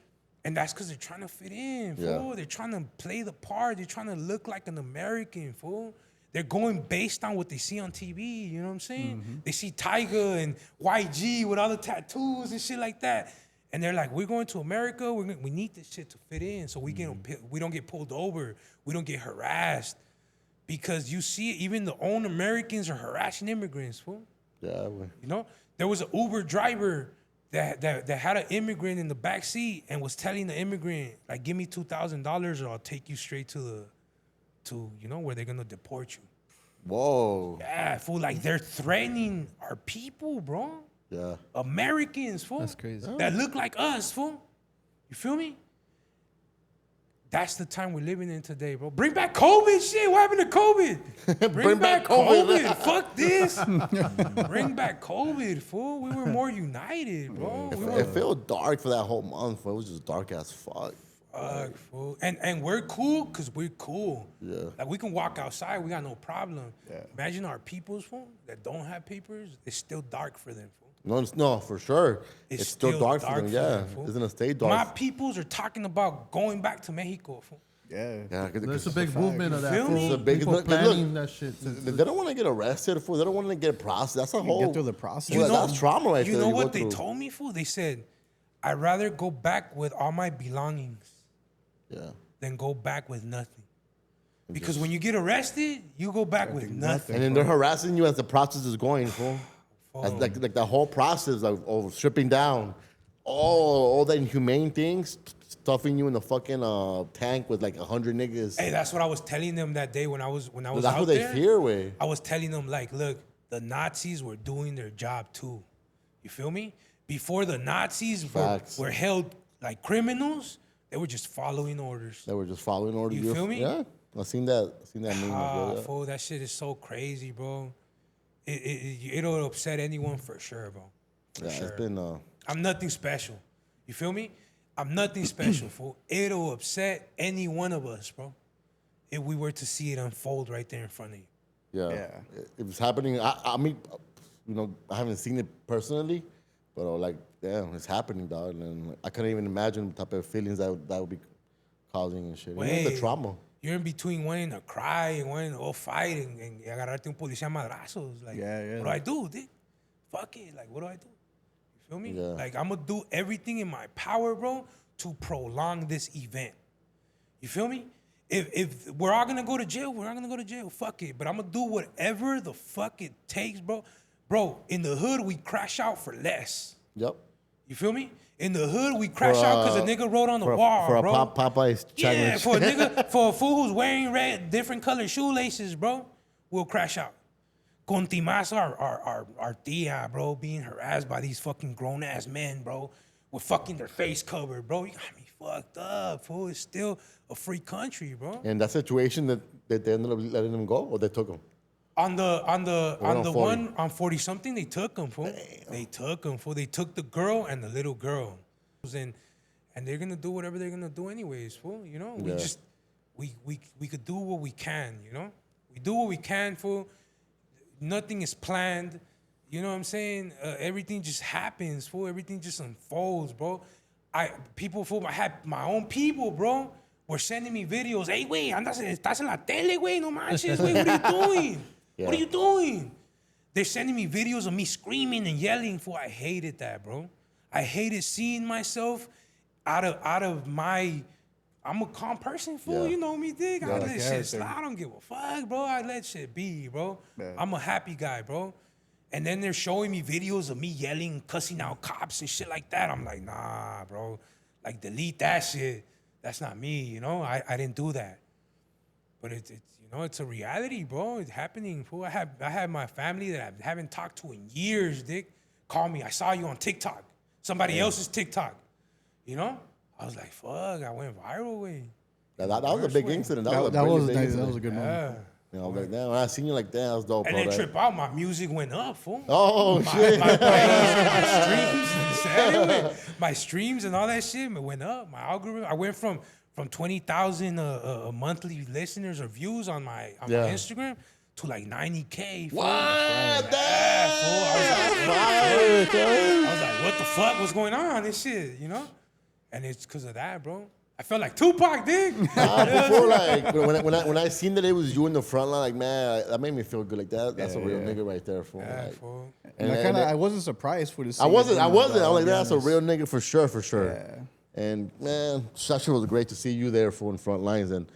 [SPEAKER 1] And that's because they're trying to fit in, fool.
[SPEAKER 2] Yeah.
[SPEAKER 1] They're trying to play the part. They're trying to look like an American, fool. They're going based on what they see on TV, you know what I'm saying? They see Tyga and YG with all the tattoos and shit like that. And they're like, we're going to America. We need this shit to fit in so we don't get pulled over. We don't get harassed. Because you see, even the own Americans are harassing immigrants, fool.
[SPEAKER 2] Yeah. we-
[SPEAKER 1] You know, there was an Uber driver that had an immigrant in the back seat and was telling the immigrant, like, give me $2,000 or I'll take you straight to you know, where they're gonna deport you.
[SPEAKER 2] Whoa.
[SPEAKER 1] Yeah, fool, like they're threatening our people, bro.
[SPEAKER 2] Yeah.
[SPEAKER 1] Americans, fool.
[SPEAKER 6] That's crazy.
[SPEAKER 1] That look like us, fool. You feel me? That's the time we're living in today, bro. Bring back COVID, shit. What happened to COVID? Bring back COVID. Fuck this. Bring back COVID, fool. We were more united, bro. We were
[SPEAKER 2] It felt dark for that whole month. It was just dark as fuck.
[SPEAKER 1] fuck, fool. And we're cool because we're cool.
[SPEAKER 2] Yeah.
[SPEAKER 1] Like we can walk outside. We got no problem.
[SPEAKER 6] Yeah.
[SPEAKER 1] Imagine our peoples, fool, that don't have papers. It's still dark for them, fool.
[SPEAKER 2] No, for sure. It's still dark for them. Yeah.
[SPEAKER 1] fool.
[SPEAKER 2] It's gonna stay dark.
[SPEAKER 1] My peoples are talking about going back to Mexico, fool.
[SPEAKER 6] Yeah.
[SPEAKER 2] Yeah, 'cause-
[SPEAKER 3] There's a
[SPEAKER 2] 'cause
[SPEAKER 3] big movement of that.
[SPEAKER 1] feel
[SPEAKER 3] fool.
[SPEAKER 1] me? It's a
[SPEAKER 2] big-
[SPEAKER 3] People
[SPEAKER 2] look-
[SPEAKER 3] planning that shit.
[SPEAKER 2] They don't want to get arrested for. They don't want to get processed. That's a whole.
[SPEAKER 6] Get through the process.
[SPEAKER 2] Well, that's trauma right
[SPEAKER 1] you
[SPEAKER 2] there.
[SPEAKER 1] know
[SPEAKER 2] go
[SPEAKER 1] what they
[SPEAKER 2] through.
[SPEAKER 1] told me, fool? They said, I'd rather go back with all my belongings
[SPEAKER 2] Yeah.
[SPEAKER 1] than go back with nothing. Because when you get arrested, you go back with nothing.
[SPEAKER 2] And then they're harassing you as the process is going, fool. As
[SPEAKER 1] Fool.
[SPEAKER 2] like the whole process of stripping down, all the inhumane things, stuffing you in the fucking tank with like 100 niggas.
[SPEAKER 1] Hey, that's what I was telling them that day when I was
[SPEAKER 2] That's
[SPEAKER 1] out
[SPEAKER 2] what they
[SPEAKER 1] there.
[SPEAKER 2] fear, way.
[SPEAKER 1] I was telling them, like, look, the Nazis were doing their job too. You feel me? Before the Nazis
[SPEAKER 2] Facts.
[SPEAKER 1] were held like criminals, they were just following orders.
[SPEAKER 2] They were just following orders.
[SPEAKER 1] You feel me?
[SPEAKER 2] Yeah, I seen that. meme. as
[SPEAKER 1] Ah,
[SPEAKER 2] well, yeah.
[SPEAKER 1] fool, that shit is so crazy, bro. It'll upset anyone for sure, bro. For
[SPEAKER 2] Yeah,
[SPEAKER 1] sure.
[SPEAKER 2] it's been.
[SPEAKER 1] I'm nothing special. You feel me? I'm nothing special, fool. It'll upset any one of us, bro. If we were to see it unfold right there in front of you.
[SPEAKER 2] Yeah.
[SPEAKER 6] Yeah.
[SPEAKER 2] It was happening. I mean, I haven't seen it personally, but like damn, it's happening, dog. And I couldn't even imagine the type of feelings that would be causing and shit. Even the
[SPEAKER 1] Wait.
[SPEAKER 2] trauma.
[SPEAKER 1] You're in between wanting to cry and wanting to go fight and agarrarte un policía a madrazos. Like,
[SPEAKER 6] Yeah.
[SPEAKER 1] what do I do, dude? Fuck it. Like, what do I do? You feel me?
[SPEAKER 2] Yeah.
[SPEAKER 1] Like, I'm going to do everything in my power, bro, to prolong this event. You feel me? If we're all going to go to jail, we're all going to go to jail. Fuck it. But I'm going to do whatever the fuck it takes, bro. Bro, in the hood, we crash out for less.
[SPEAKER 2] Yep.
[SPEAKER 1] You feel me? In the hood, we crash out because a nigga wrote on the wall,
[SPEAKER 2] for
[SPEAKER 1] bro.
[SPEAKER 2] a Popeye's
[SPEAKER 1] Yeah,
[SPEAKER 2] challenge.
[SPEAKER 1] for a nigga, for a fool who's wearing different colored shoelaces, bro, we'll crash out. Contimas our tia, bro, being harassed by these fucking grown ass men, bro, with fucking their face covered, bro. You got me fucked up, fool. It's still a free country, bro.
[SPEAKER 2] And that situation that they ended up letting them go, or they took them.
[SPEAKER 1] On the
[SPEAKER 2] on 40.
[SPEAKER 1] one on 40 something, they took him, fool. They took him, fool. They took the girl and the little girl, and they're gonna do whatever they're gonna do anyways, fool. You know,
[SPEAKER 2] Yeah.
[SPEAKER 1] we could do what we can, you know. We do what we can, fool. Nothing is planned. You know what I'm saying? Everything just happens, fool. Everything just unfolds, bro. Fool. I had my own people, bro. Were sending me videos. Hey, güey, estás en la tele, güey. No manches, güey. What are you doing?
[SPEAKER 2] Yeah.
[SPEAKER 1] What are you doing? They're sending me videos of me screaming and yelling. Fool, I hated that, bro. I hated seeing myself out of my. I'm a calm person, fool.
[SPEAKER 2] Yeah.
[SPEAKER 1] You know me, dig. I let shit
[SPEAKER 6] character.
[SPEAKER 1] slide. I don't give a fuck, bro. I let shit be, bro.
[SPEAKER 6] Yeah.
[SPEAKER 1] I'm a happy guy, bro. And then they're showing me videos of me yelling, cussing out cops and shit like that. I'm like, nah, bro. Like, delete that shit. That's not me, you know? I didn't do that. But it's you know, it's a reality, bro. It's happening, fool. I have my family that I haven't talked to in years, dick. Call me. I saw you on TikTok. Somebody else's TikTok. You know? I was like, fuck, I went viral, way.
[SPEAKER 2] That was a big incident. That was a
[SPEAKER 6] That
[SPEAKER 2] really
[SPEAKER 6] was
[SPEAKER 2] big
[SPEAKER 6] nice.
[SPEAKER 2] incident.
[SPEAKER 6] That was a good moment.
[SPEAKER 1] Yeah.
[SPEAKER 2] You know, like, damn, when I seen you like that, that was dope,
[SPEAKER 1] And
[SPEAKER 2] bro.
[SPEAKER 1] then
[SPEAKER 2] That-
[SPEAKER 1] trip out, my music went up, fool.
[SPEAKER 2] Oh, shit.
[SPEAKER 1] My streams, my streams and all that shit went up. My algorithm, I went from 20,000 monthly listeners or views on my
[SPEAKER 2] Yeah.
[SPEAKER 1] Instagram to like 90K. Fool.
[SPEAKER 2] What?
[SPEAKER 1] Yeah, fool.
[SPEAKER 2] Fire, cuz.
[SPEAKER 1] I was like, what the fuck? What's going on? This shit, you know? And it's because of that, bro. I felt like Tupac, dig.
[SPEAKER 2] Before, like, when I seen that it was you in the front line, like, man, that made me feel good. Like, that's a real nigga right there, fool.
[SPEAKER 1] Yeah,
[SPEAKER 2] Like,
[SPEAKER 1] fool.
[SPEAKER 6] And I wasn't surprised for this.
[SPEAKER 2] I wasn't. I was like, that's a real nigga for sure, for sure.
[SPEAKER 6] Yeah.
[SPEAKER 2] And man, Sasha, was great to see you there for in front lines and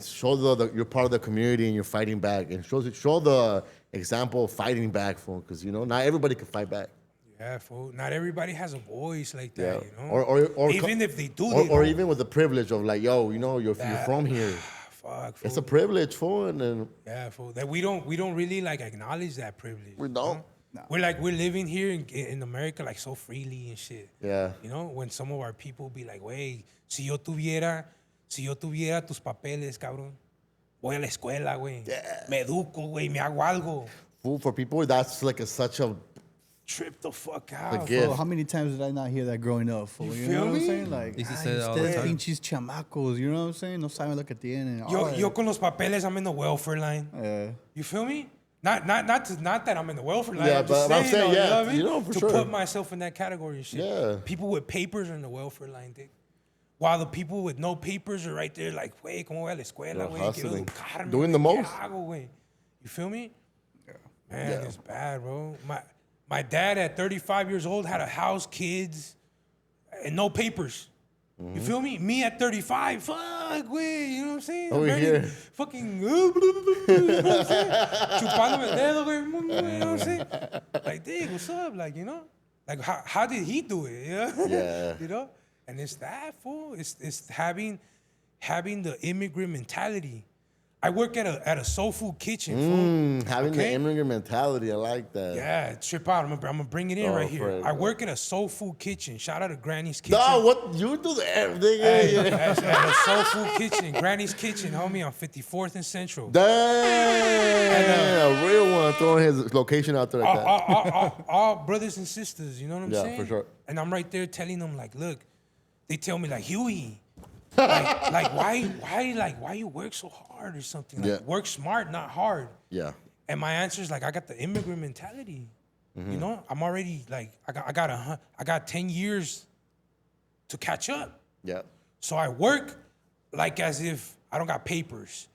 [SPEAKER 2] show you're part of the community and you're fighting back and show the example of fighting back for because you know not everybody can fight back.
[SPEAKER 1] Yeah, fool. Not everybody has a voice like that,
[SPEAKER 2] Yeah.
[SPEAKER 1] you know?
[SPEAKER 2] Or
[SPEAKER 1] even if they do,
[SPEAKER 2] or
[SPEAKER 1] they don't.
[SPEAKER 2] even with the privilege of like, yo, you know, you're from here.
[SPEAKER 1] Fuck, fool.
[SPEAKER 2] It's a privilege, fool, and then
[SPEAKER 1] Yeah, fool. That we don't really like acknowledge that privilege.
[SPEAKER 2] we
[SPEAKER 1] you
[SPEAKER 2] don't.
[SPEAKER 1] know? We're living here in America like so freely and shit.
[SPEAKER 2] Yeah.
[SPEAKER 1] You know, when some of our people be like, "Wey, si yo tuviera tus papeles, cabrón, voy a la escuela, güey.
[SPEAKER 2] Yeah.
[SPEAKER 1] Me educo, güey, me hago algo."
[SPEAKER 2] Fool, for people, that's like such a
[SPEAKER 1] Trip the fuck out.
[SPEAKER 2] Like, yeah.
[SPEAKER 6] Bro, how many times did I not hear that growing up? Fool? You
[SPEAKER 1] feel
[SPEAKER 6] know what I'm
[SPEAKER 1] me?
[SPEAKER 6] saying? Like,
[SPEAKER 5] Used to say that all the
[SPEAKER 6] ustedes
[SPEAKER 5] time.
[SPEAKER 6] pinches chamacos, you know what I'm saying? No saben lo que tienen.
[SPEAKER 1] Yo con los papeles, I'm in the welfare line.
[SPEAKER 6] Yeah.
[SPEAKER 1] You feel me? Not that I'm in the welfare line.
[SPEAKER 2] Yeah,
[SPEAKER 1] I'm just
[SPEAKER 2] but I'm saying,
[SPEAKER 1] though,
[SPEAKER 2] yeah,
[SPEAKER 1] you know what I mean?
[SPEAKER 2] you know, for
[SPEAKER 1] to
[SPEAKER 2] sure.
[SPEAKER 1] put myself in that category and shit.
[SPEAKER 2] Yeah.
[SPEAKER 1] People with papers are in the welfare line, dick. While the people with no papers are right there like, "Wey, ¿cómo voy a la escuela,
[SPEAKER 2] They're
[SPEAKER 1] güey? Quiero
[SPEAKER 2] hustling.
[SPEAKER 1] educarme,
[SPEAKER 2] Doing
[SPEAKER 1] güey.
[SPEAKER 2] the
[SPEAKER 1] ¿Qué
[SPEAKER 2] most.
[SPEAKER 1] hago, güey?" You feel me? Man,
[SPEAKER 2] Yeah.
[SPEAKER 1] it's bad, bro. My dad at 35 years old had a house, kids, and no papers. You feel me? Me at 35, fuck, güey. You know what I'm saying?
[SPEAKER 2] Over
[SPEAKER 1] I'm
[SPEAKER 2] here.
[SPEAKER 1] fucking, you know what I'm saying? Chupándome el dedo, güey. You know what I'm saying? Like, dig, what's up? Like, you know? Like, how did he do it? Yeah.
[SPEAKER 2] Yeah.
[SPEAKER 1] You know? And it's that, fool. It's having the immigrant mentality. I work at a soul food kitchen, fool.
[SPEAKER 2] having the
[SPEAKER 1] Okay?
[SPEAKER 2] immigrant mentality. I like that.
[SPEAKER 1] Yeah, trip out. I'm gonna bring it in
[SPEAKER 2] Oh,
[SPEAKER 1] right here.
[SPEAKER 2] Fred,
[SPEAKER 1] I
[SPEAKER 2] bro.
[SPEAKER 1] work at a soul food kitchen. Shout out to Granny's Kitchen.
[SPEAKER 2] No, what you do everything?
[SPEAKER 1] Hey,
[SPEAKER 2] Yeah.
[SPEAKER 1] at a soul food kitchen, Granny's Kitchen, homie, on 54th and Central.
[SPEAKER 2] Damn, a real one throwing his location out there like that.
[SPEAKER 1] All brothers and sisters, you know what I'm
[SPEAKER 2] Yeah,
[SPEAKER 1] saying?
[SPEAKER 2] for sure.
[SPEAKER 1] And I'm right there telling them, like, look, they tell me, like, Huey, why you work so hard or something? Like,
[SPEAKER 2] Yeah.
[SPEAKER 1] work smart, not hard.
[SPEAKER 2] Yeah.
[SPEAKER 1] And my answer is like, I got the immigrant mentality. You know, I'm already like I got 10 years to catch up.
[SPEAKER 2] Yeah.
[SPEAKER 1] So I work like as if I don't got papers.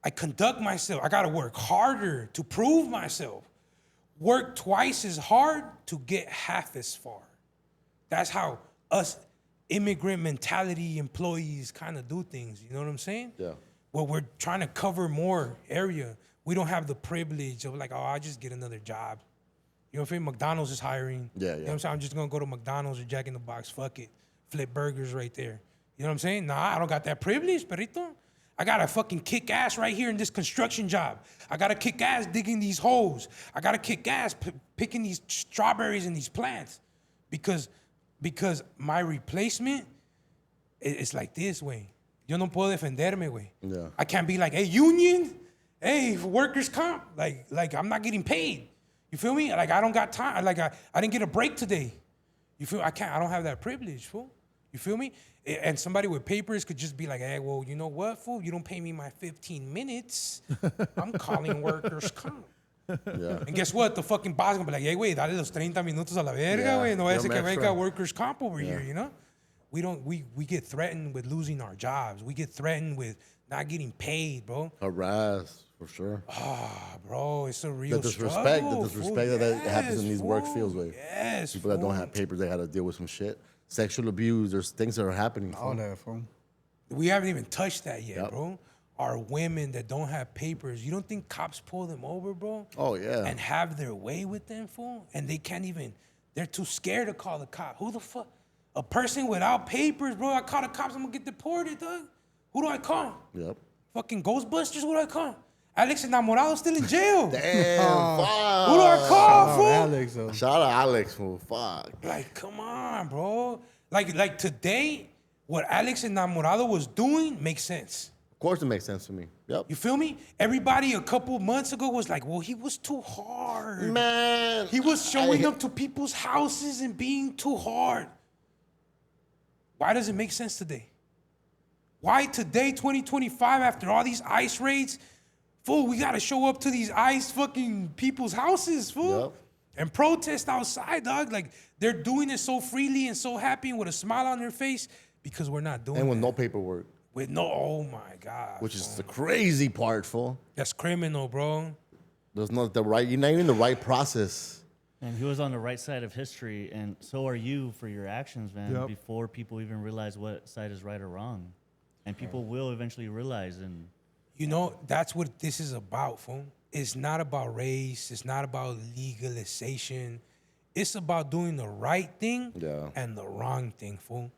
[SPEAKER 1] I conduct myself. I gotta work harder to prove myself. Work twice as hard to get half as far. That's how us immigrant mentality employees kind of do things. You know what I'm saying?
[SPEAKER 2] Yeah.
[SPEAKER 1] Well, we're trying to cover more area. We don't have the privilege of like, oh, I'll just get another job. You know what I'm saying? McDonald's is hiring.
[SPEAKER 2] Yeah,
[SPEAKER 1] You know what I'm saying? I'm just gonna go to McDonald's or Jack in the Box. Fuck it. Flip burgers right there. You know what I'm saying? Nah, I don't got that privilege, perrito. I gotta fucking kick ass right here in this construction job. I gotta kick ass digging these holes. I gotta kick ass picking these strawberries in these plants. Because my replacement is like this, way. Yo no puedo defenderme, güey.
[SPEAKER 2] Yeah.
[SPEAKER 1] I can't be like, hey, union, hey, workers' comp. Like I'm not getting paid. You feel me? Like I don't got time. Like I didn't get a break today. You feel? I don't have that privilege, fool. You feel me? And somebody with papers could just be like, hey, well, you know what, fool? You don't pay me my 15 minutes. I'm calling workers' comp.
[SPEAKER 2] Yeah.
[SPEAKER 1] And guess what? The fucking boss gonna be like, hey, güey, dale los 30 minutos a la verga,
[SPEAKER 2] Yeah,
[SPEAKER 1] güey. No vaya a ser
[SPEAKER 2] give
[SPEAKER 1] que
[SPEAKER 2] 'em
[SPEAKER 1] venga
[SPEAKER 2] extra.
[SPEAKER 1] workers' comp over here, you know? We get threatened with losing our jobs. We get threatened with not getting paid, bro.
[SPEAKER 2] Harass, for sure.
[SPEAKER 1] Bro, it's a real
[SPEAKER 2] The disrespect,
[SPEAKER 1] struggle,
[SPEAKER 2] the disrespect
[SPEAKER 1] fool.
[SPEAKER 2] that happens in
[SPEAKER 1] Yes,
[SPEAKER 2] these work
[SPEAKER 1] fool.
[SPEAKER 2] fields, way.
[SPEAKER 1] Yes,
[SPEAKER 2] People that don't
[SPEAKER 1] fool.
[SPEAKER 2] have papers, they had to deal with some shit. Sexual abuse, there's things that are happening.
[SPEAKER 6] All
[SPEAKER 2] fool.
[SPEAKER 6] that, fool.
[SPEAKER 1] We haven't even touched that yet,
[SPEAKER 2] Yep.
[SPEAKER 1] bro. Our women that don't have papers, you don't think cops pull them over, bro?
[SPEAKER 2] Oh, yeah.
[SPEAKER 1] And have their way with them, fool? And they can't even, they're too scared to call the cop. Who the fuck? A person without papers, bro, I call the cops, I'm gonna get deported, dog. Who do I call?
[SPEAKER 2] Yep.
[SPEAKER 1] Fucking Ghostbusters, who do I call? Alex Enamorado still in jail.
[SPEAKER 2] Damn, fuck.
[SPEAKER 1] Who do I call,
[SPEAKER 6] Oh,
[SPEAKER 1] fool?
[SPEAKER 6] Alex, though.
[SPEAKER 2] Shout out Alex, fool. Fuck.
[SPEAKER 1] Like, come on, bro. Like today, what Alex Enamorado was doing makes sense.
[SPEAKER 2] Of course it makes sense to me. Yep.
[SPEAKER 1] You feel me? Everybody a couple months ago was like, well, he was too hard.
[SPEAKER 2] Man.
[SPEAKER 1] He was showing up to people's houses and being too hard. Why does it make sense today? Why today, 2025, after all these ICE raids, fool, we gotta show up to these ICE fucking people's houses, fool.
[SPEAKER 2] Yep.
[SPEAKER 1] And protest outside, dog. Like, they're doing it so freely and so happy and with a smile on their face because we're not doing
[SPEAKER 2] And with
[SPEAKER 1] that.
[SPEAKER 2] no paperwork,
[SPEAKER 1] With no, oh my God.
[SPEAKER 2] which is the crazy part, fool.
[SPEAKER 1] That's criminal, bro.
[SPEAKER 2] There's not the right, you're not even in the right process.
[SPEAKER 4] And he was on the right side of history, and so are you for your actions, man.
[SPEAKER 3] Yep.
[SPEAKER 4] Before people even realize what side is right or wrong, and people will eventually realize. And
[SPEAKER 1] You know, that's what this is about, fool. It's not about race. It's not about legalization. It's about doing the right thing
[SPEAKER 2] Yeah.
[SPEAKER 1] and the wrong thing, fool.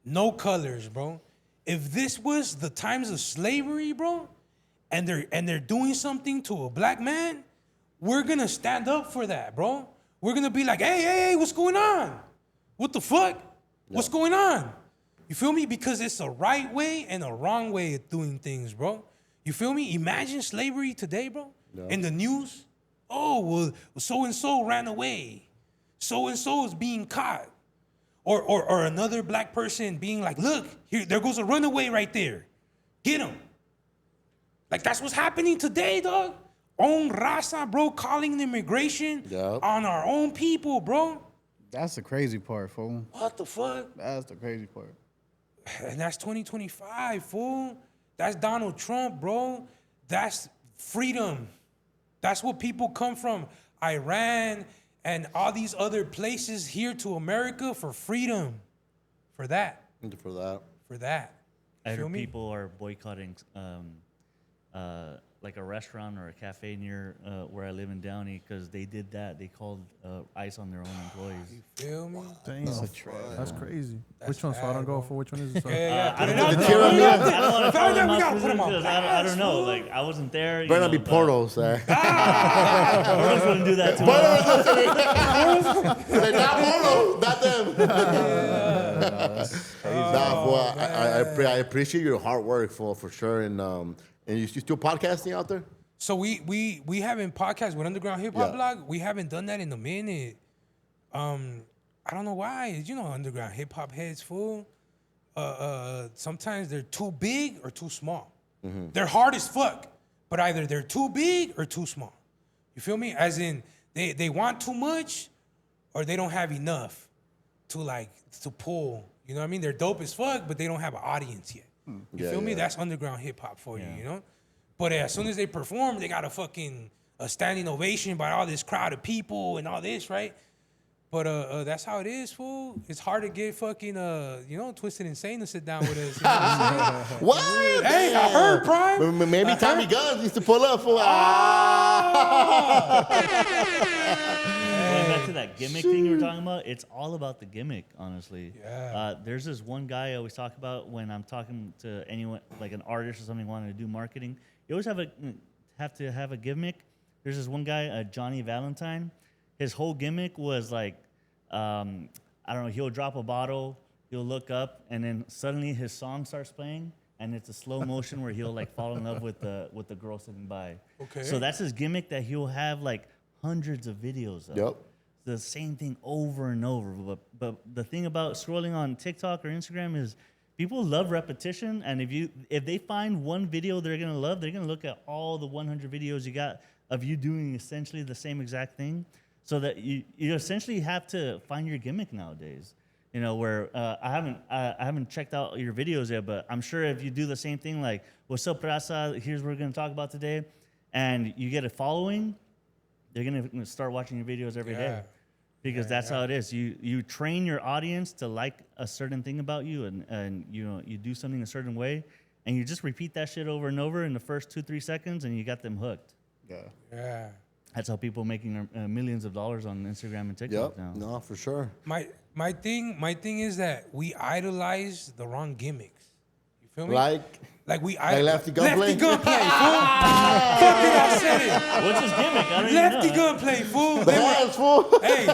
[SPEAKER 1] No colors, bro. If this was the times of slavery, bro, and they're doing something to a black man, we're gonna stand up for that, bro. We're gonna be like, hey, what's going on? What the fuck? What's going on? You feel me? Because it's a right way and a wrong way of doing things, bro. You feel me? Imagine slavery today, bro.
[SPEAKER 2] Yeah.
[SPEAKER 1] In the news. Oh, well, so-and-so ran away. So-and-so is being caught. Or another black person being like, look, there goes a runaway right there. Get him. Like, that's what's happening today, dog. Own raza, bro, calling the immigration
[SPEAKER 2] Yep.
[SPEAKER 1] on our own people, bro.
[SPEAKER 6] That's the crazy part, fool.
[SPEAKER 1] What the fuck?
[SPEAKER 6] That's the crazy part.
[SPEAKER 1] And that's 2025, fool. That's Donald Trump, bro. That's freedom. That's what people come from Iran and all these other places here to America for freedom. For that.
[SPEAKER 2] For that.
[SPEAKER 1] For that.
[SPEAKER 4] I
[SPEAKER 1] Feel
[SPEAKER 4] heard
[SPEAKER 1] me?
[SPEAKER 4] people are boycotting like a restaurant or a cafe near where I live in Downey because they did that. They called ICE on their own employees.
[SPEAKER 1] Feel me?
[SPEAKER 3] Damn, that's crazy.
[SPEAKER 1] That's
[SPEAKER 3] Which one? So I
[SPEAKER 1] bad,
[SPEAKER 3] don't go
[SPEAKER 1] bro.
[SPEAKER 3] for which one is it? So?
[SPEAKER 1] Yeah,
[SPEAKER 4] I
[SPEAKER 1] put
[SPEAKER 4] don't
[SPEAKER 1] it
[SPEAKER 4] know.
[SPEAKER 1] out
[SPEAKER 4] I
[SPEAKER 1] there.
[SPEAKER 2] Tira
[SPEAKER 1] Put it out
[SPEAKER 2] mía.
[SPEAKER 1] there.
[SPEAKER 4] don't want to
[SPEAKER 1] Found
[SPEAKER 4] call
[SPEAKER 1] out
[SPEAKER 4] them
[SPEAKER 1] we
[SPEAKER 4] out
[SPEAKER 1] gotta put 'em on
[SPEAKER 4] because I
[SPEAKER 1] blast,
[SPEAKER 4] don't know.
[SPEAKER 1] fool.
[SPEAKER 4] Like I wasn't there.
[SPEAKER 2] Better not be
[SPEAKER 4] but
[SPEAKER 2] pornos, eh?
[SPEAKER 4] Pornos wouldn't do that to me.
[SPEAKER 2] They're not pornos, not them. Nah, fool, I appreciate your hard work, for sure. And you still podcasting out there?
[SPEAKER 1] So we haven't podcast with Underground Hip Hop
[SPEAKER 2] Yeah.
[SPEAKER 1] Blog. We haven't done that in a minute. I don't know why. You know, Underground Hip Hop heads, fool. Sometimes they're too big or too small. They're hard as fuck, but either they're too big or too small. You feel me? As in, they want too much, or they don't have enough to pull. You know what I mean? They're dope as fuck, but they don't have an audience yet. You feel me? That's underground hip hop for you, you know? But as soon as they perform, they got a standing ovation by all this crowd of people and all this, right? But that's how it is, fool. It's hard to get fucking Twisted Insane to sit down with us. You know what I'm saying?
[SPEAKER 2] What?
[SPEAKER 1] Hey, I heard, Prime.
[SPEAKER 2] Maybe Tommy Guns used to pull up for.
[SPEAKER 4] Going back to that gimmick thing you were talking about, it's all about the gimmick, honestly.
[SPEAKER 1] Yeah.
[SPEAKER 4] There's this one guy I always talk about when I'm talking to anyone, like an artist or something wanting to do marketing. You always have to have a gimmick. There's this one guy, Johnny Valentine. His whole gimmick was like, I don't know, he'll drop a bottle, he'll look up, and then suddenly his song starts playing, and it's a slow motion where he'll like fall in love with the girl sitting by.
[SPEAKER 1] Okay.
[SPEAKER 4] So that's his gimmick that he'll have like hundreds of videos of.
[SPEAKER 2] Yep.
[SPEAKER 4] The same thing over and over. But the thing about scrolling on TikTok or Instagram is people love repetition, and if they find one video they're gonna love, they're gonna look at all the 100 videos you got of you doing essentially the same exact thing. So that you essentially have to find your gimmick nowadays. You know, where I haven't checked out your videos yet, but I'm sure if you do the same thing, like "What's up, Raza? Here's what we're gonna talk about today," and you get a following, they're gonna start watching your videos every day, because that's how it is. You train your audience to like a certain thing about you, and you do something a certain way, and you just repeat that shit over and over in the first 2-3 seconds, and you got them hooked.
[SPEAKER 1] Yeah.
[SPEAKER 4] That's how people making millions of dollars on Instagram and TikTok
[SPEAKER 2] Yep.
[SPEAKER 4] now.
[SPEAKER 2] No, for sure.
[SPEAKER 1] My thing is that we idolize the wrong gimmicks. You feel me? Like we
[SPEAKER 2] Lefty Gunplay?
[SPEAKER 1] Lefty Gunplay, fool. Fuck it, I said it.
[SPEAKER 4] What's his gimmick? I don't
[SPEAKER 1] Lefty
[SPEAKER 4] even know.
[SPEAKER 1] Gunplay, fool.
[SPEAKER 2] The hands, fool.
[SPEAKER 1] Hey,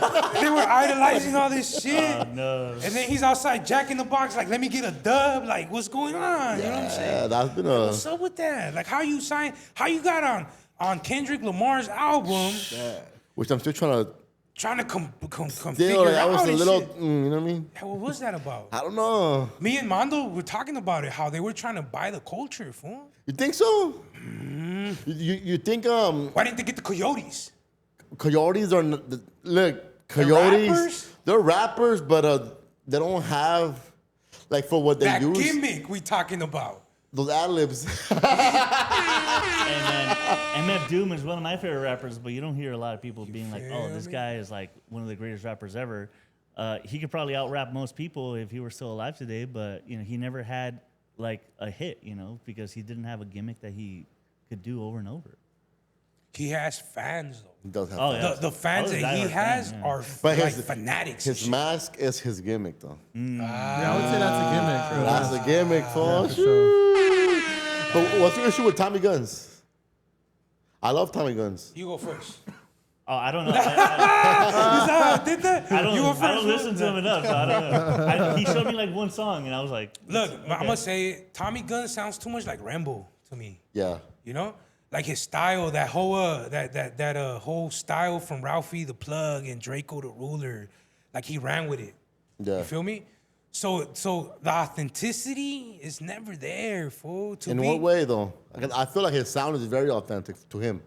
[SPEAKER 1] they were idolizing all this shit.
[SPEAKER 4] No.
[SPEAKER 1] And then he's outside jacking the box, like, let me get a dub. Like, what's going on? You know what I'm saying?
[SPEAKER 2] Yeah, that's been a.
[SPEAKER 1] What's up with that? Like, how you got on Kendrick Lamar's album,
[SPEAKER 2] Which I'm still trying to.
[SPEAKER 1] trying to configure
[SPEAKER 2] Still, like, I was
[SPEAKER 1] out
[SPEAKER 2] a
[SPEAKER 1] and
[SPEAKER 2] little.
[SPEAKER 1] shit.
[SPEAKER 2] You know what I mean?
[SPEAKER 1] What was that about?
[SPEAKER 2] I don't know.
[SPEAKER 1] Me and Mondo were talking about it, how they were trying to buy the culture, fool.
[SPEAKER 2] You think so?
[SPEAKER 1] Mm-hmm.
[SPEAKER 2] You think
[SPEAKER 1] Why didn't they get the Coyotes?
[SPEAKER 2] coyotes are look coyotes?
[SPEAKER 1] rappers?
[SPEAKER 2] They're rappers, but they don't have like for what they
[SPEAKER 1] That
[SPEAKER 2] use.
[SPEAKER 1] gimmick we talking about.
[SPEAKER 2] Those ad libs.
[SPEAKER 4] And MF Doom is one of my favorite rappers, but you don't hear a lot of people being like, "Oh, this
[SPEAKER 1] me?
[SPEAKER 4] guy is like one of the greatest rappers ever." He could probably out-rap most people if he were still alive today, but he never had like a hit, because he didn't have a gimmick that he could do over and over.
[SPEAKER 1] He has fans though.
[SPEAKER 2] He does have
[SPEAKER 4] Oh,
[SPEAKER 2] fans.
[SPEAKER 4] yeah.
[SPEAKER 1] The fans
[SPEAKER 4] I was a
[SPEAKER 1] that he
[SPEAKER 4] diehard
[SPEAKER 1] has
[SPEAKER 4] fan, yeah.
[SPEAKER 1] are
[SPEAKER 2] But
[SPEAKER 1] like
[SPEAKER 2] his-
[SPEAKER 1] fanatics. and
[SPEAKER 2] His
[SPEAKER 1] shit.
[SPEAKER 2] mask is his gimmick, though.
[SPEAKER 3] Yeah, I would say that's a gimmick. For
[SPEAKER 2] That's
[SPEAKER 3] real.
[SPEAKER 2] the gimmick, for
[SPEAKER 3] for
[SPEAKER 2] sure. But what's your issue with Tommy Guns? I love Tommy Guns.
[SPEAKER 1] You go first.
[SPEAKER 4] Oh, I don't know.
[SPEAKER 1] Did that?
[SPEAKER 4] I
[SPEAKER 1] You go
[SPEAKER 4] don't.
[SPEAKER 1] first.
[SPEAKER 4] I don't listen to him enough. So I don't know. He showed me like one song, and I was like,
[SPEAKER 1] Look,
[SPEAKER 4] okay.
[SPEAKER 1] I'm gonna say it. Tommy Gunn sounds too much like Rambo to me.
[SPEAKER 2] Yeah.
[SPEAKER 1] You know, like his style, that whole whole style from Ralphie the Plug and Draco the Ruler, like he ran with it.
[SPEAKER 2] Yeah.
[SPEAKER 1] You feel me? So the authenticity is never there, fool.
[SPEAKER 2] In what way, though? I feel like his sound is very authentic to him.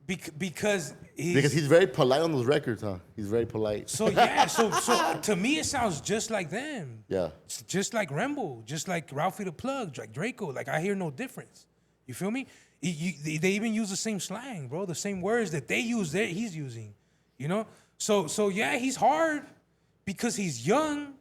[SPEAKER 1] Because
[SPEAKER 2] Because he's very polite on those records, huh? He's very polite.
[SPEAKER 1] so yeah, so to me it sounds just like them.
[SPEAKER 2] Yeah.
[SPEAKER 1] It's just like Rambo, just like Ralphie the Plug, like Draco. Like I hear no difference. You feel me? They even use the same slang, bro. The same words that they use, he's using. You know? So yeah, he's hard because he's young.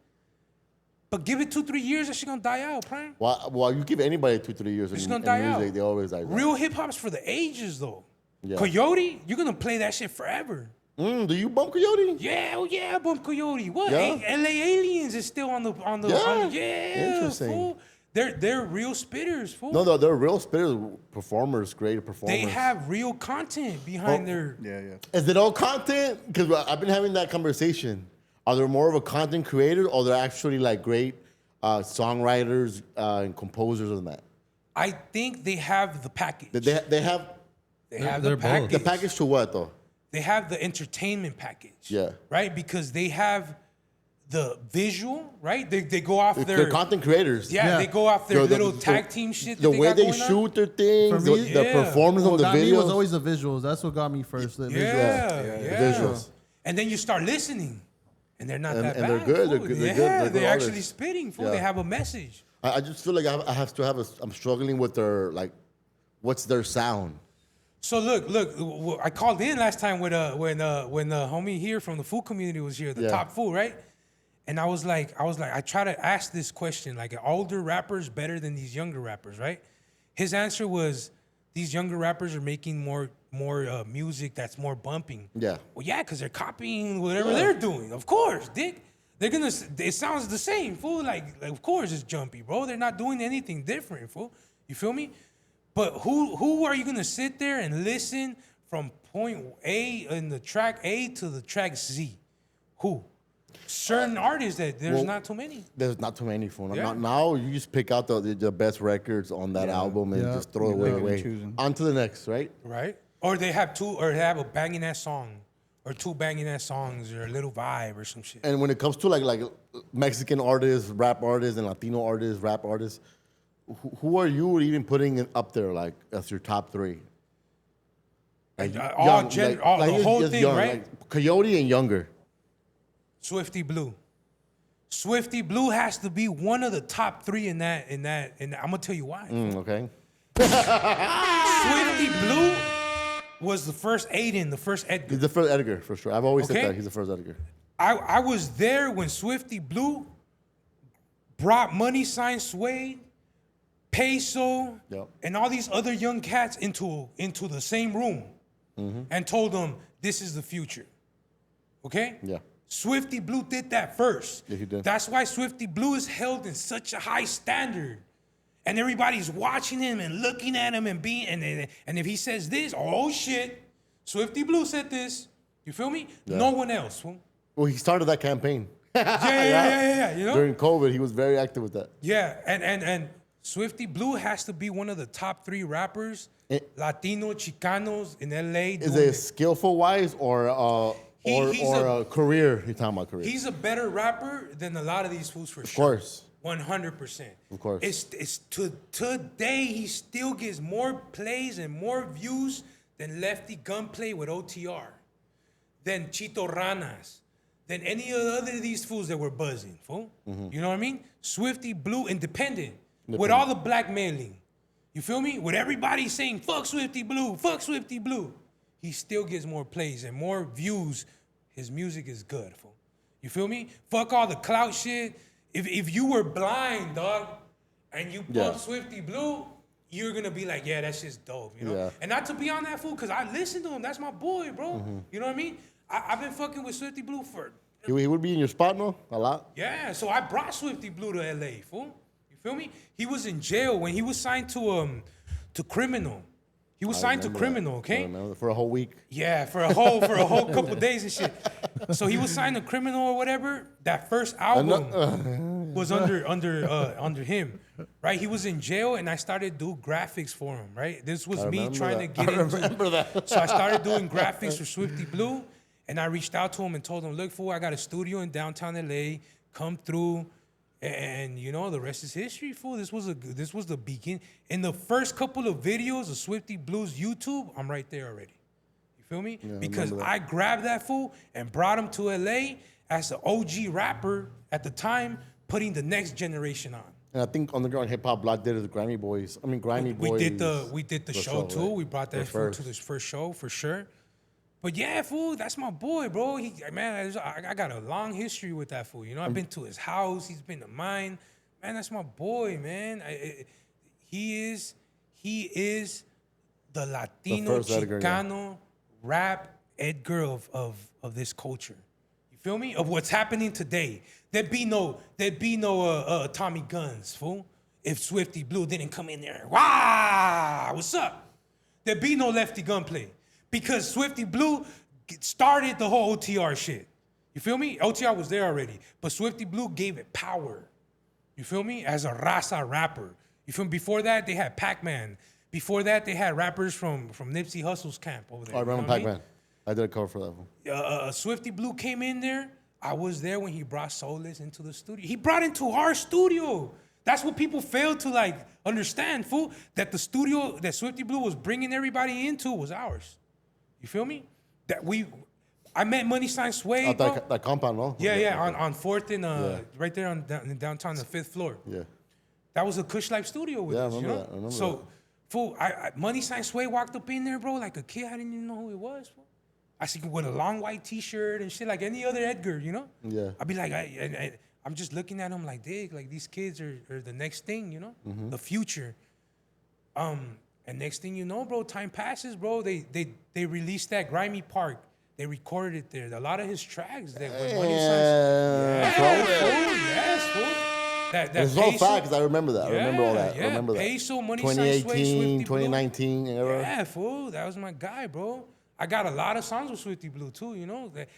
[SPEAKER 1] But give it 2-3 years, that shit gonna die out, Prime.
[SPEAKER 2] Well, you give anybody 2-3 years
[SPEAKER 1] It's
[SPEAKER 2] in
[SPEAKER 1] gonna die
[SPEAKER 2] music,
[SPEAKER 1] out.
[SPEAKER 2] they always die.
[SPEAKER 1] Real hip hop's for the ages, though.
[SPEAKER 2] Yeah.
[SPEAKER 1] Coyote, you're gonna play that shit forever.
[SPEAKER 2] Do you bump Coyote?
[SPEAKER 1] Yeah, oh yeah, Bump Coyote. What?
[SPEAKER 2] Yeah.
[SPEAKER 1] LA Aliens is still on the
[SPEAKER 2] Yeah.
[SPEAKER 1] yeah.
[SPEAKER 2] Interesting.
[SPEAKER 1] Fool. They're real spitters, fool.
[SPEAKER 2] No, they're real spirit performers, great performers.
[SPEAKER 1] They have real content behind their.
[SPEAKER 6] Yeah.
[SPEAKER 2] Is it all content? Because I've been having that conversation. Are they more of a content creator, or they're actually like great songwriters and composers and that?
[SPEAKER 1] I think they have the package.
[SPEAKER 2] They have
[SPEAKER 1] They have
[SPEAKER 5] they're
[SPEAKER 1] the
[SPEAKER 5] both.
[SPEAKER 1] package.
[SPEAKER 2] the package to what though?
[SPEAKER 1] They have the entertainment package.
[SPEAKER 2] Yeah.
[SPEAKER 1] Right? Because they have the visual, right? They go off
[SPEAKER 2] They're
[SPEAKER 1] their
[SPEAKER 2] content creators.
[SPEAKER 1] yeah, they go off their
[SPEAKER 2] Yo,
[SPEAKER 1] little tag team shit.
[SPEAKER 2] The
[SPEAKER 1] that
[SPEAKER 2] way
[SPEAKER 1] got
[SPEAKER 2] they
[SPEAKER 1] going on.
[SPEAKER 2] shoot their things,
[SPEAKER 3] For me,
[SPEAKER 2] the
[SPEAKER 1] yeah.
[SPEAKER 2] performance
[SPEAKER 3] What
[SPEAKER 2] of the
[SPEAKER 3] got me
[SPEAKER 2] videos.
[SPEAKER 3] was always the visuals. That's what got me first. The visuals.
[SPEAKER 1] Yeah,
[SPEAKER 2] The
[SPEAKER 1] yeah.
[SPEAKER 2] visuals.
[SPEAKER 1] And then you start listening, and they're not that
[SPEAKER 2] And
[SPEAKER 1] bad.
[SPEAKER 2] they're good, they're
[SPEAKER 1] fool.
[SPEAKER 2] good, they're
[SPEAKER 1] Yeah,
[SPEAKER 2] good, they're good
[SPEAKER 1] they're actually
[SPEAKER 2] artists.
[SPEAKER 1] spitting. Fool.
[SPEAKER 2] Yeah.
[SPEAKER 1] They have a message.
[SPEAKER 2] I just feel like I have to have I'm struggling with their like, what's their sound?
[SPEAKER 1] So look. I called in last time when the homie here from the food community was here, the
[SPEAKER 2] Yeah.
[SPEAKER 1] top food, right? And I was like, I try to ask this question, like, are older rappers better than these younger rappers, right? His answer was, these younger rappers are making more music that's more bumping.
[SPEAKER 2] Yeah.
[SPEAKER 1] Well, yeah, because they're copying whatever they're doing. Of course, dick. They're gonna. It sounds the same, fool. Like, of course it's jumpy, bro. They're not doing anything different, fool. You feel me? But who are you gonna sit there and listen from point A in the track A to the track Z? Who? Certain artists that there's not too many.
[SPEAKER 2] There's not too many for them.
[SPEAKER 1] Yeah.
[SPEAKER 2] Now you just pick out the best records on that album and
[SPEAKER 3] Yeah.
[SPEAKER 2] just throw it
[SPEAKER 6] Picking and
[SPEAKER 2] away.
[SPEAKER 6] choosing.
[SPEAKER 2] On to the next, right?
[SPEAKER 1] Right? Or they have a banging ass song, or two banging ass songs, or a little vibe or some shit.
[SPEAKER 2] And when it comes to like Mexican artists, rap artists, and Latino artists, rap artists, who are you even putting up there like as your top three? Like,
[SPEAKER 1] the
[SPEAKER 2] just
[SPEAKER 1] whole thing, right?
[SPEAKER 2] Like Coyote and younger.
[SPEAKER 1] Swifty Blue. Swifty Blue has to be one of the top three in that. And I'm gonna tell you why.
[SPEAKER 2] Okay.
[SPEAKER 1] Swifty Blue was the first Aiden, the first Edgar.
[SPEAKER 2] He's the first Edgar for sure. I've always
[SPEAKER 1] Okay.
[SPEAKER 2] said that he's the first Edgar.
[SPEAKER 1] I was there when Swifty Blue brought Money Sign Suede, Peso,
[SPEAKER 2] Yep.
[SPEAKER 1] and all these other young cats into the same room and told them this is the future. Okay?
[SPEAKER 2] Yeah.
[SPEAKER 1] Swifty Blue did that first.
[SPEAKER 2] Yeah, he did.
[SPEAKER 1] That's why Swifty Blue is held in such a high standard. And everybody's watching him and looking at him and and if he says this, oh shit, Swifty Blue said this. You feel me?
[SPEAKER 2] Yeah.
[SPEAKER 1] No one else. Fool.
[SPEAKER 2] Well, he started that campaign.
[SPEAKER 1] Yeah. You know?
[SPEAKER 2] During COVID, he was very active with that.
[SPEAKER 1] Yeah, and Swifty Blue has to be one of the top 3 rappers, Latino Chicanos in LA.
[SPEAKER 2] Is
[SPEAKER 1] doing
[SPEAKER 2] it skillful wise or
[SPEAKER 1] he's
[SPEAKER 2] a career? You're talking about career.
[SPEAKER 1] He's a better rapper than a lot of these fools for
[SPEAKER 2] Of
[SPEAKER 1] sure.
[SPEAKER 2] course.
[SPEAKER 1] 100%.
[SPEAKER 2] Of course.
[SPEAKER 1] It's to today he still gets more plays and more views than Lefty Gunplay with OTR, than Chito Ranas, than any of the other of these fools that were buzzing, fool.
[SPEAKER 2] Mm-hmm.
[SPEAKER 1] You know what I mean? Swifty Blue, independent, with all the blackmailing. You feel me? With everybody saying, fuck Swifty Blue, fuck Swifty Blue. He still gets more plays and more views. His music is good, fool. You feel me? Fuck all the clout shit. If you were blind, dog, and you bump Swifty Blue, you're gonna be like, yeah, that shit's dope, you know?
[SPEAKER 2] Yeah.
[SPEAKER 1] And not to be on that fool, because I listen to him. That's my boy, bro. You know what I mean? I've been fucking with Swifty Blue for,
[SPEAKER 2] He would be in your spot, no? A lot?
[SPEAKER 1] yeah. So I brought Swifty Blue to LA, fool. You feel me? He was in jail when he was signed to Criminal. He was signed to Criminal, okay?
[SPEAKER 2] I remember, for a whole week.
[SPEAKER 1] Yeah, for a whole couple days and shit. So he was signed to Criminal or whatever. That first album was under him, right? He was in jail, and I started doing graphics for him, right? This was me
[SPEAKER 2] remember
[SPEAKER 1] trying
[SPEAKER 2] that.
[SPEAKER 1] to get
[SPEAKER 2] I
[SPEAKER 1] into.
[SPEAKER 2] remember that.
[SPEAKER 1] So I started doing graphics for Swifty Blue, and I reached out to him and told him, "Look, fool, I got a studio in downtown LA. Come through." And you know, the rest is history, fool. This was the beginning. In the first couple of videos of Swifty Blue's YouTube, I'm right there already. You feel me? Because I grabbed that fool and brought him to LA as the OG rapper at the time, putting the next generation on.
[SPEAKER 2] And I think Underground Hip Hop Block did it with Grammy Boys. I mean, Grammy Boys.
[SPEAKER 1] We did the show too.
[SPEAKER 2] right?
[SPEAKER 1] We brought that fool to this first show for sure. But yeah, fool, that's my boy, bro. I got a long history with that fool. You know, I've been to his house. He's been to mine. Man, that's my boy, man. He is the Latino
[SPEAKER 2] first Edgar,
[SPEAKER 1] Chicano rap Edgar of this culture. You feel me? Of what's happening today. There'd be no Tommy Guns, fool. If Swifty Blue didn't come in there, wah, what's up? There'd be no Lefty Gunplay. Because Swifty Blue started the whole OTR shit. You feel me? OTR was there already. But Swifty Blue gave it power. You feel me? As a Raza rapper. You feel me? Before that, they had Pac-Man. Before that, they had rappers from Nipsey Hussle's camp over there.
[SPEAKER 2] I remember
[SPEAKER 1] You know what I mean?
[SPEAKER 2] Pac-Man. I did a cover for that one.
[SPEAKER 1] Swifty Blue came in there. I was there when he brought Soulless into the studio. He brought into our studio. That's what people fail to like understand, fool. That the studio that Swifty Blue was bringing everybody into was ours. You feel me? I met Money Sign Sway.
[SPEAKER 2] At that compound, no?
[SPEAKER 1] Yeah, on 4th and right there in downtown, the 5th floor.
[SPEAKER 2] Yeah.
[SPEAKER 1] That was a Kush Life studio with
[SPEAKER 2] Yeah, I
[SPEAKER 1] us, you
[SPEAKER 2] remember
[SPEAKER 1] know?
[SPEAKER 2] that. I remember
[SPEAKER 1] so,
[SPEAKER 2] that.
[SPEAKER 1] fool, Money Sign Sway walked up in there, bro, like a kid. I didn't even know who it was, fool. I see him with a long white T-shirt and shit, like any other Edgar, you know?
[SPEAKER 2] Yeah.
[SPEAKER 1] I'd be like, I'm just looking at him like, dig, like these kids are the next thing, you know?
[SPEAKER 2] Mm-hmm.
[SPEAKER 1] The future. And next thing you know, bro, time passes, bro. They released that Grimy Park. They recorded it there. A lot of his tracks that when Money Sign, yes, fool. That
[SPEAKER 2] It's all
[SPEAKER 1] Peso-
[SPEAKER 2] fact because I remember that. I remember all that.
[SPEAKER 1] Yeah,
[SPEAKER 2] I remember that.
[SPEAKER 1] Peso, Money Sign Sway,
[SPEAKER 2] 2018,
[SPEAKER 1] Swifty Blue.
[SPEAKER 2] 2019 era.
[SPEAKER 1] Yeah, fool. That was my guy, bro. I got a lot of songs with Swifty Blue too, you know. That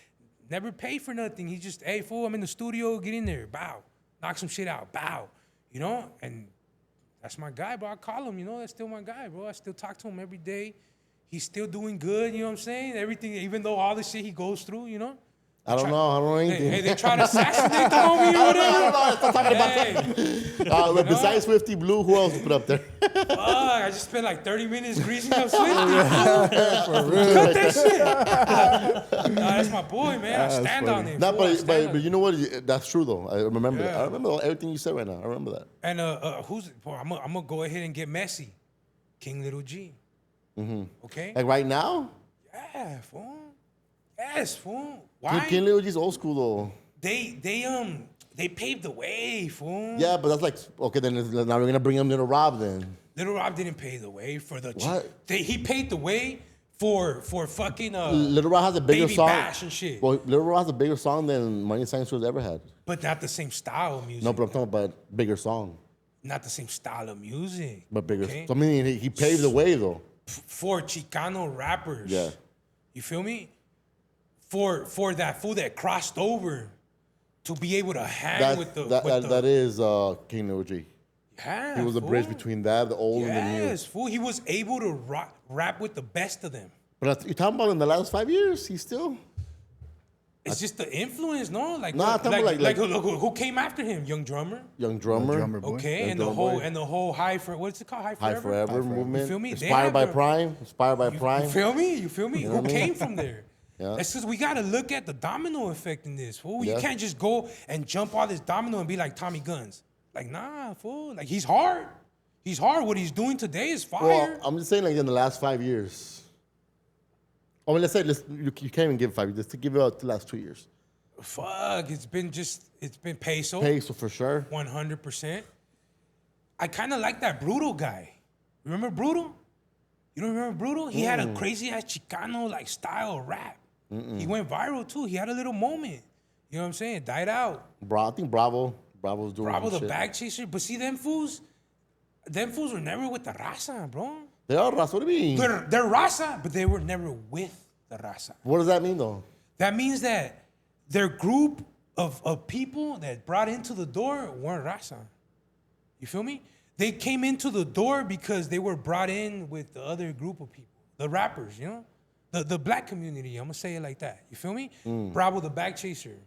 [SPEAKER 1] never paid for nothing. He just, hey, fool, I'm in the studio, get in there, bow. Knock some shit out, bow. You know? And that's my guy, bro. I call him, you know, that's still my guy, bro. I still talk to him every day. He's still doing good, you know what I'm saying? Everything, even though all the shit he goes through, you know?
[SPEAKER 2] I don't know anything.
[SPEAKER 1] Hey, they try to assassinate the homie or whatever.
[SPEAKER 2] Stop talking about that. But besides Swifty Blue, who else you put up there?
[SPEAKER 1] Fuck, I just spent like 30 minutes greasing up Swifty. Cut that shit. Nah, that's my boy, man. I stand on him.
[SPEAKER 2] No,
[SPEAKER 1] fool. I stand on
[SPEAKER 2] but
[SPEAKER 1] him.
[SPEAKER 2] you know what? That's true though. I remember that.
[SPEAKER 1] Yeah.
[SPEAKER 2] I remember everything you said right now. I remember that.
[SPEAKER 1] And I'm gonna go ahead and get messy. King Little G. Okay?
[SPEAKER 2] Like right now,
[SPEAKER 1] Yeah, fool. Yes, fool. Why?
[SPEAKER 2] King Lil G's old school though.
[SPEAKER 1] They paved the way, fool.
[SPEAKER 2] Yeah, but that's like okay. Then now we're gonna bring him Little Rob then.
[SPEAKER 1] Little Rob didn't pave the way for the.
[SPEAKER 2] What?
[SPEAKER 1] He paved the way for fucking
[SPEAKER 2] Little Rob has a bigger
[SPEAKER 1] Baby
[SPEAKER 2] song.
[SPEAKER 1] Bash and shit.
[SPEAKER 2] Well, Little Rob has a bigger song than Money Sign Sway's ever had.
[SPEAKER 1] But not the same style of music.
[SPEAKER 2] No, but I'm talking about bigger song,
[SPEAKER 1] Not the same style of music.
[SPEAKER 2] but bigger.
[SPEAKER 1] okay?
[SPEAKER 2] So, I mean, he paved the way though.
[SPEAKER 1] For Chicano rappers.
[SPEAKER 2] Yeah.
[SPEAKER 1] You feel me? For that fool that crossed over to be able to hang with the.
[SPEAKER 2] That is King Lil G.
[SPEAKER 1] Yeah,
[SPEAKER 2] He was a bridge
[SPEAKER 1] fool.
[SPEAKER 2] between that, the old and the new.
[SPEAKER 1] Yes, fool. He was able to rap with the best of them.
[SPEAKER 2] But you're talking about in the last 5 years, he's still.
[SPEAKER 1] It's just the influence, no? Like,
[SPEAKER 2] Nah, I'm talking about like-
[SPEAKER 1] who came after him? Young Drummer.
[SPEAKER 2] Young drummer.
[SPEAKER 6] Drummer boy.
[SPEAKER 1] Okay,
[SPEAKER 2] Young
[SPEAKER 1] and the
[SPEAKER 2] Drummer
[SPEAKER 1] whole
[SPEAKER 2] boy.
[SPEAKER 1] and the whole high for what's it called? High
[SPEAKER 2] High
[SPEAKER 1] forever.
[SPEAKER 2] Forever movement.
[SPEAKER 1] You feel me? They
[SPEAKER 2] Inspired
[SPEAKER 1] have
[SPEAKER 2] by
[SPEAKER 1] a-
[SPEAKER 2] Prime. Inspired by Prime.
[SPEAKER 1] You feel me? You feel me? Who came from there?
[SPEAKER 2] Yeah.
[SPEAKER 1] That's because we got to look at the domino effect in this, fool. You
[SPEAKER 2] Yeah.
[SPEAKER 1] can't just go and jump all this domino and be like Tommy Guns. Like, nah, fool. Like, he's hard. He's hard. What he's doing today is fire.
[SPEAKER 2] Well, I'm just saying, like in the last 5 years. I mean, let's say you can't even give 5 years. Just to give it out the last 2 years.
[SPEAKER 1] Fuck, it's been Peso.
[SPEAKER 2] Peso for sure.
[SPEAKER 1] 100%. I kind of like that Brutal guy. Remember Brutal? You don't remember Brutal? He had a crazy ass Chicano like style of rap. He went viral too. He had a little moment. You know what I'm saying? Died out.
[SPEAKER 2] I think Bravo's doing
[SPEAKER 1] Bravo
[SPEAKER 2] some
[SPEAKER 1] the
[SPEAKER 2] shit.
[SPEAKER 1] bag chaser. But see, them fools were never with the raza, bro.
[SPEAKER 2] They are Raza. What do you mean?
[SPEAKER 1] They're raza, but they were never with the raza.
[SPEAKER 2] What does that mean though?
[SPEAKER 1] That means that their group of people that brought into the door weren't raza. You feel me? They came into the door because they were brought in with the other group of people, the rappers, you know? The black community, I'm gonna say it like that. You feel me? Bravo the bag chaser,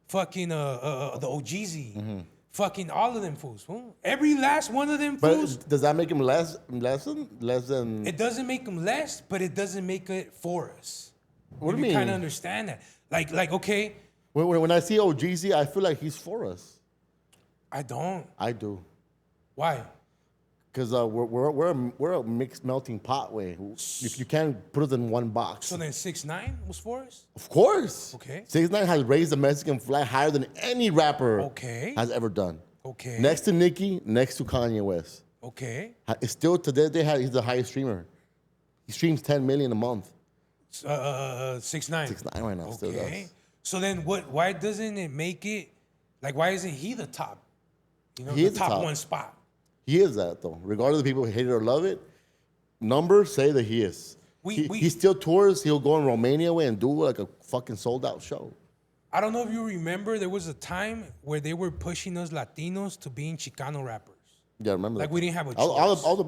[SPEAKER 1] fucking the OGZ, fucking all of them fools. Fool. Every last one of them fools.
[SPEAKER 2] But does that make him less than?
[SPEAKER 1] It doesn't make them less, but it doesn't make it for us.
[SPEAKER 2] What do you
[SPEAKER 1] kind
[SPEAKER 2] mean?
[SPEAKER 1] of understand that. Like okay,
[SPEAKER 2] When I see OGZ, I feel like he's for us.
[SPEAKER 1] I don't.
[SPEAKER 2] I do.
[SPEAKER 1] Why?
[SPEAKER 2] Because we're a mixed melting pot way. You can't put us in one box.
[SPEAKER 1] So then 6ix9ine was for us?
[SPEAKER 2] Of course.
[SPEAKER 1] Okay.
[SPEAKER 2] 6ix9ine has raised the Mexican flag higher than any rapper
[SPEAKER 1] Okay.
[SPEAKER 2] has ever done.
[SPEAKER 1] Okay.
[SPEAKER 2] Next to Nicki, next to Kanye West.
[SPEAKER 1] Okay.
[SPEAKER 2] It's still today he's the highest streamer. He streams 10 million a month.
[SPEAKER 1] 6ix9ine.
[SPEAKER 2] 6ix9ine right now still
[SPEAKER 1] Okay.
[SPEAKER 2] does.
[SPEAKER 1] So then why doesn't it make it, like why isn't he the top? You know,
[SPEAKER 2] He
[SPEAKER 1] the
[SPEAKER 2] is the
[SPEAKER 1] top
[SPEAKER 2] top.
[SPEAKER 1] one spot.
[SPEAKER 2] He is that though. Regardless of people who hate it or love it, numbers say that he is. He still tours. He'll go in Romania way and do like a fucking sold out show.
[SPEAKER 1] I don't know if you remember, there was a time where they were pushing us Latinos to being Chicano rappers.
[SPEAKER 2] Yeah, I remember
[SPEAKER 1] Like
[SPEAKER 2] that.
[SPEAKER 1] we didn't have a
[SPEAKER 2] I was
[SPEAKER 1] choice.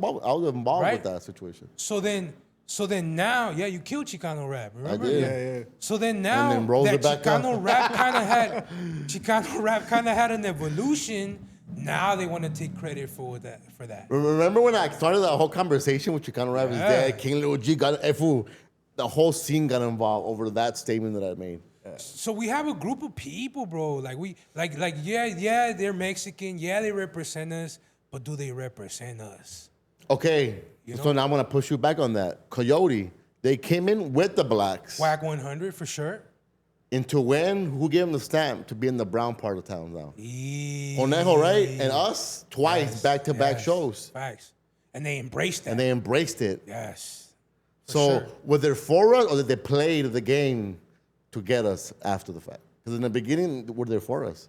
[SPEAKER 2] involved
[SPEAKER 1] Right?
[SPEAKER 2] with that situation.
[SPEAKER 1] So then So then now, yeah, you killed Chicano rap. Remember?
[SPEAKER 2] did.
[SPEAKER 6] Yeah, yeah.
[SPEAKER 1] So then now
[SPEAKER 2] then rolls
[SPEAKER 1] that
[SPEAKER 2] it back
[SPEAKER 1] Chicano
[SPEAKER 2] up.
[SPEAKER 1] rap kind of had Chicano rap kind of had an evolution. Now they want to take credit for that.
[SPEAKER 2] Remember when I started that whole conversation with Chicano Rap is
[SPEAKER 1] Yeah.
[SPEAKER 2] dead, King Lil G got the whole scene got involved over that statement that I made.
[SPEAKER 1] So we have a group of people, bro. Like yeah, they're Mexican. Yeah, they represent us, but do they represent us?
[SPEAKER 2] Okay,
[SPEAKER 1] You
[SPEAKER 2] so
[SPEAKER 1] know?
[SPEAKER 2] now I'm gonna push you back on that. Coyote, they came in with the blacks.
[SPEAKER 1] WAC 100 for sure.
[SPEAKER 2] Into when? Who gave them the stamp to be in the brown part of town now?
[SPEAKER 1] Yeah.
[SPEAKER 2] Conejo, right? And us twice,
[SPEAKER 1] Yes,
[SPEAKER 2] back-to-back
[SPEAKER 1] yes,
[SPEAKER 2] shows.
[SPEAKER 1] Facts. And they embraced that.
[SPEAKER 2] And they embraced it.
[SPEAKER 1] yes. For
[SPEAKER 2] So
[SPEAKER 1] sure.
[SPEAKER 2] were they for us or did they play the game to get us after the fact? Because in the beginning, were they for us?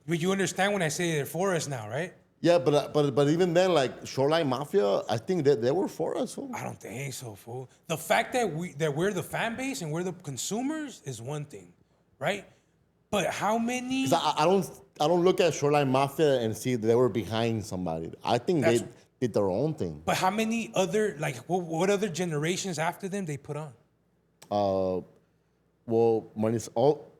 [SPEAKER 1] But you understand when I say they're for us now, right?
[SPEAKER 2] Yeah, but even then, like Shoreline Mafia, I think that they were for us. Fool.
[SPEAKER 1] I don't think so, fool. The fact that we're the fan base and we're the consumers is one thing, right? But how many?
[SPEAKER 2] 'Cause I don't look at Shoreline Mafia and see that they were behind somebody. I think they
[SPEAKER 1] That's-
[SPEAKER 2] did their own thing.
[SPEAKER 1] But how many other what other generations after them they put on?
[SPEAKER 2] Well, money's all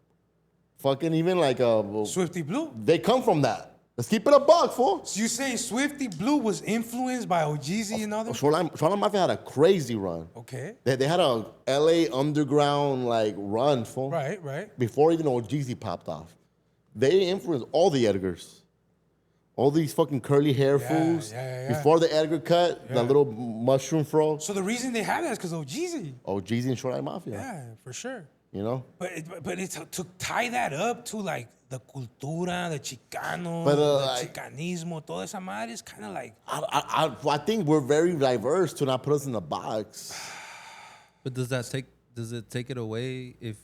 [SPEAKER 2] fucking even like well,
[SPEAKER 1] Swifty Blue.
[SPEAKER 2] they come from that. Let's keep it a buck, fool.
[SPEAKER 1] So you saying Swifty Blue was influenced by OGZ and others?
[SPEAKER 2] Shoreline Mafia had a crazy run.
[SPEAKER 1] Okay.
[SPEAKER 2] They had a LA underground like run, fool.
[SPEAKER 1] Right.
[SPEAKER 2] Before even OGZ popped off. They influenced all the Edgars. All these fucking curly hair fools.
[SPEAKER 1] yeah.
[SPEAKER 2] Before the Edgar cut,
[SPEAKER 1] Yeah.
[SPEAKER 2] that little mushroom fro.
[SPEAKER 1] So the reason they had that is because OGZ.
[SPEAKER 2] OGZ and Shoreline Mafia.
[SPEAKER 1] Yeah, for sure.
[SPEAKER 2] You know?
[SPEAKER 1] But it's to tie that up to like the cultura, the Chicano,
[SPEAKER 2] But,
[SPEAKER 1] the
[SPEAKER 2] like-
[SPEAKER 1] Chicanismo, toda esa madre is kind of like,
[SPEAKER 2] I think we're very diverse to not put us in a box.
[SPEAKER 5] But does it take it away if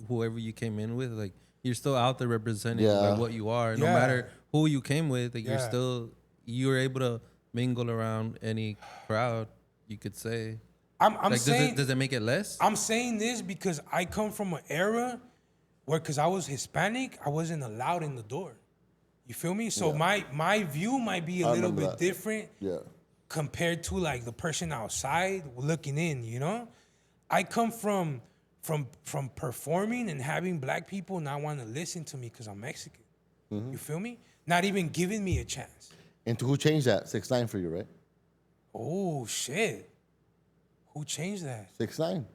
[SPEAKER 5] whoever you came in with, like you're still out there representing
[SPEAKER 2] Yeah.
[SPEAKER 5] like, what you are, no
[SPEAKER 1] Yeah.
[SPEAKER 5] matter who you came with, like
[SPEAKER 1] Yeah.
[SPEAKER 5] you're able to mingle around any crowd, you could say.
[SPEAKER 1] I'm
[SPEAKER 5] Like
[SPEAKER 1] saying,
[SPEAKER 5] does it make it less?
[SPEAKER 1] I'm saying this because I come from an era where, because I was Hispanic, I wasn't allowed in the door. You feel me? So my view might be a
[SPEAKER 2] I
[SPEAKER 1] little
[SPEAKER 2] remember
[SPEAKER 1] bit
[SPEAKER 2] that.
[SPEAKER 1] different
[SPEAKER 2] Yeah.
[SPEAKER 1] compared to like the person outside looking in, you know? I come from performing and having black people not want to listen to me because I'm Mexican.
[SPEAKER 2] Mm-hmm.
[SPEAKER 1] You feel me? Not even giving me a chance.
[SPEAKER 2] And to who changed that? 6ix9ine for you, right?
[SPEAKER 1] Oh shit. Who changed that?
[SPEAKER 2] 6ix9ine.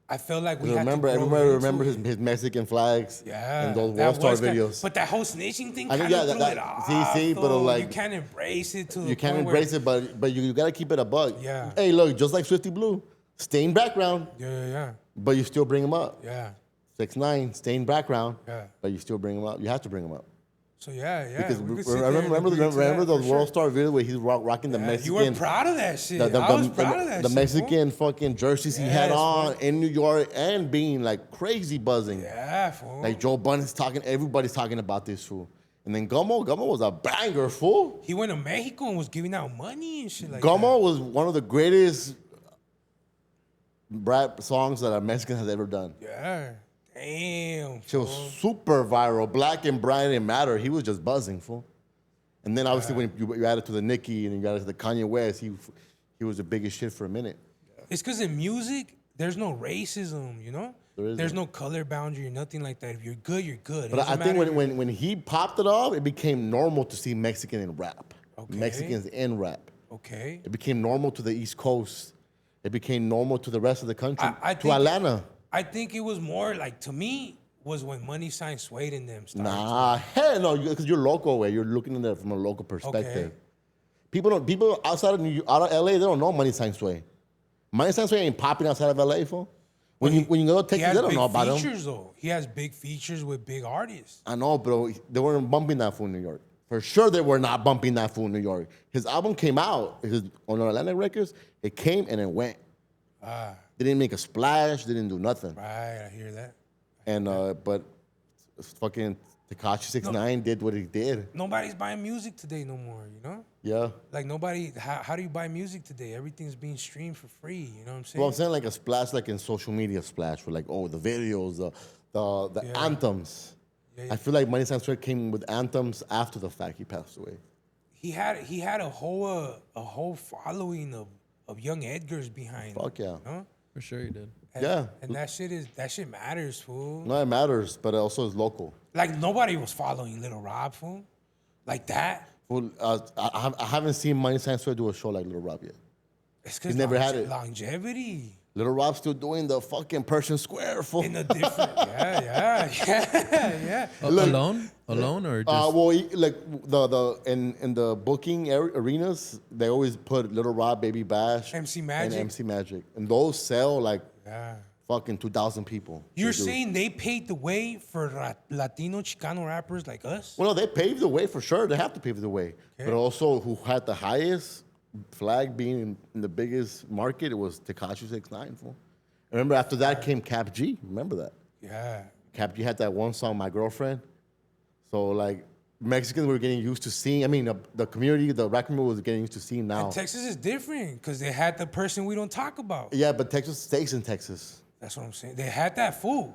[SPEAKER 1] I felt like we
[SPEAKER 2] Remember,
[SPEAKER 1] had to grow
[SPEAKER 2] everybody
[SPEAKER 1] into
[SPEAKER 2] remember
[SPEAKER 1] it.
[SPEAKER 2] his Mexican flags
[SPEAKER 1] Yeah,
[SPEAKER 2] and those
[SPEAKER 1] that
[SPEAKER 2] World Star
[SPEAKER 1] was
[SPEAKER 2] videos.
[SPEAKER 1] but that whole snitching thing
[SPEAKER 2] I
[SPEAKER 1] kind
[SPEAKER 2] think,
[SPEAKER 1] of
[SPEAKER 2] yeah,
[SPEAKER 1] threw
[SPEAKER 2] that-
[SPEAKER 1] it off.
[SPEAKER 2] see, but,
[SPEAKER 1] though.
[SPEAKER 2] like,
[SPEAKER 1] you can't embrace it to the
[SPEAKER 2] You can't
[SPEAKER 1] point
[SPEAKER 2] embrace
[SPEAKER 1] where,
[SPEAKER 2] it, but you gotta keep it a bug.
[SPEAKER 1] Yeah.
[SPEAKER 2] Hey, look, just like Swifty Blue, stained background,
[SPEAKER 1] Yeah.
[SPEAKER 2] but you still bring him up. 6ix9ine, stained background,
[SPEAKER 1] Yeah.
[SPEAKER 2] but you still bring him up. You have to bring him up.
[SPEAKER 1] So yeah.
[SPEAKER 2] Because
[SPEAKER 1] we could sit there and
[SPEAKER 2] remember
[SPEAKER 1] agree to that
[SPEAKER 2] those
[SPEAKER 1] for
[SPEAKER 2] World
[SPEAKER 1] sure.
[SPEAKER 2] Star videos where he's rocking the
[SPEAKER 1] Yeah,
[SPEAKER 2] Mexican.
[SPEAKER 1] you were proud of that shit.
[SPEAKER 2] the,
[SPEAKER 1] I was proud of that
[SPEAKER 2] the
[SPEAKER 1] shit.
[SPEAKER 2] Mexican fucking jerseys he had
[SPEAKER 1] Yes,
[SPEAKER 2] on
[SPEAKER 1] fool.
[SPEAKER 2] in New York and being like crazy buzzing.
[SPEAKER 1] Fool. Yeah, fool.
[SPEAKER 2] Like Joe Budden's talking, everybody's talking about this fool. And then Gummo was a banger, fool.
[SPEAKER 1] He went to Mexico and was giving out money and shit like
[SPEAKER 2] Gummo was one of the greatest rap songs that a Mexican has ever done.
[SPEAKER 1] that. Yeah. Damn.
[SPEAKER 2] She was super viral. Black and Brian didn't matter. He was just buzzing, fool. And then obviously when you add it to the Nicki and you add it to the Kanye West, he was the biggest shit for a minute.
[SPEAKER 1] It's because in music, there's no racism, you know?
[SPEAKER 2] There
[SPEAKER 1] There's
[SPEAKER 2] isn't.
[SPEAKER 1] no color boundary or nothing like that. If you're good, you're good. It
[SPEAKER 2] But I
[SPEAKER 1] doesn't
[SPEAKER 2] think
[SPEAKER 1] matter if
[SPEAKER 2] when he popped it off, it became normal to see Mexican in rap.
[SPEAKER 1] Okay.
[SPEAKER 2] Mexicans in rap.
[SPEAKER 1] Okay.
[SPEAKER 2] It became normal to the East Coast. It became normal to the rest of the country.
[SPEAKER 1] I
[SPEAKER 2] to
[SPEAKER 1] think-
[SPEAKER 2] Atlanta.
[SPEAKER 1] I think it was more like, to me, was when Money Sign Suede and them started.
[SPEAKER 2] Nah, hell no, because you're local way. You're looking at it from a local perspective. People outside of out of LA, they don't know Money Sign Sway. Money Sign Sway ain't popping outside of LA, fool. When you go to
[SPEAKER 1] He
[SPEAKER 2] Texas,
[SPEAKER 1] has
[SPEAKER 2] they don't
[SPEAKER 1] big
[SPEAKER 2] know about him.
[SPEAKER 1] features, though. He has big features with big artists.
[SPEAKER 2] I know, bro. They weren't bumping that fool in New York. For sure, they were not bumping that fool in New York. His album came out on Atlantic Records. It came and it went. They didn't make a splash. They didn't do nothing.
[SPEAKER 1] Right, I hear that.
[SPEAKER 2] And but fucking Tekashi 6ix9ine did what he did.
[SPEAKER 1] Nobody's buying music today no more, you know?
[SPEAKER 2] Yeah.
[SPEAKER 1] Like nobody, how do you buy music today? Everything's being streamed for free, you know what I'm saying?
[SPEAKER 2] Well, I'm saying like a splash, like in social media splash, for like the videos, the
[SPEAKER 1] Yeah.
[SPEAKER 2] anthems.
[SPEAKER 1] Yeah.
[SPEAKER 2] I feel like Money Sign Sway came with anthems after the fact he passed away.
[SPEAKER 1] he had a whole following of young Edgar's behind.
[SPEAKER 2] Fuck
[SPEAKER 1] him,
[SPEAKER 2] yeah.
[SPEAKER 1] you know?
[SPEAKER 5] For sure he did.
[SPEAKER 1] And,
[SPEAKER 2] Yeah.
[SPEAKER 1] and that shit matters, fool.
[SPEAKER 2] No, it matters, but it also is local.
[SPEAKER 1] Like nobody was following Little Rob, fool. Like that.
[SPEAKER 2] Well, I haven't seen Money Sign Square do a show like Little Rob yet.
[SPEAKER 1] It's because
[SPEAKER 2] never had it.
[SPEAKER 1] Longevity.
[SPEAKER 2] Little Rob's still doing the fucking Persian Square, fool.
[SPEAKER 1] In a different, yeah.
[SPEAKER 5] Alone or just
[SPEAKER 2] Well, like in the booking arenas, they always put Little Rob, Baby Bash,
[SPEAKER 1] MC
[SPEAKER 2] and
[SPEAKER 1] Magic.
[SPEAKER 2] MC Magic, and those sell like
[SPEAKER 1] Yeah.
[SPEAKER 2] fucking 2,000 people.
[SPEAKER 1] You're
[SPEAKER 2] They do.
[SPEAKER 1] saying they paved the way for Latino Chicano rappers like us?
[SPEAKER 2] Well, no, they paved the way for sure. They have to pave the way, but also who had the highest flag being in the biggest market, it was Tekashi 6ix9ine. Fool. Remember, after that came Cap G. Remember that?
[SPEAKER 1] Yeah.
[SPEAKER 2] Cap G had that one song, My Girlfriend. So, like, Mexicans were getting used to seeing, I mean, the community, the rap community was getting used to seeing now.
[SPEAKER 1] And Texas is different because they had the person we don't talk about.
[SPEAKER 2] Yeah, but Texas stays in Texas.
[SPEAKER 1] That's what I'm saying. They had that fool.